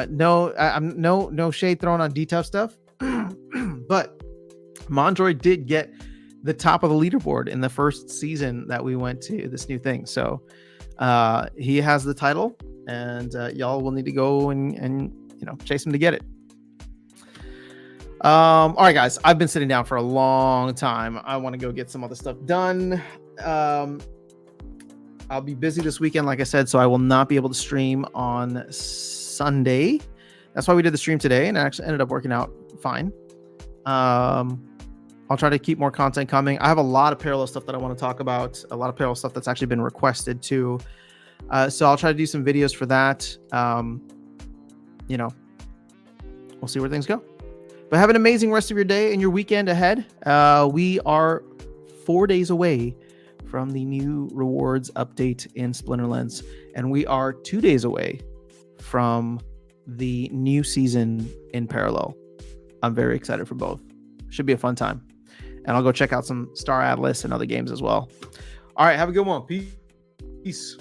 No shade thrown on D-Tough stuff, but Mondroid did get the top of the leaderboard in the first season that we went to this new thing. So he has the title, and y'all will need to go and chase him to get it. All right, guys, I've been sitting down for a long time. I want to go get some other stuff done. I'll be busy this weekend, like I said, so I will not be able to stream on Sunday. That's why we did the stream today, and it actually ended up working out fine. I'll try to keep more content coming. I have a lot of parallel stuff that I want to talk about, a lot of parallel stuff that's actually been requested too. So I'll try to do some videos for that. We'll see where things go. But have an amazing rest of your day and your weekend ahead. We are 4 days away from the new rewards update in Splinterlands, and we are 2 days away from the new season in parallel. I'm very excited for both. Should be a fun time. And I'll go check out some Star Atlas and other games as well. All right, have a good one. Peace.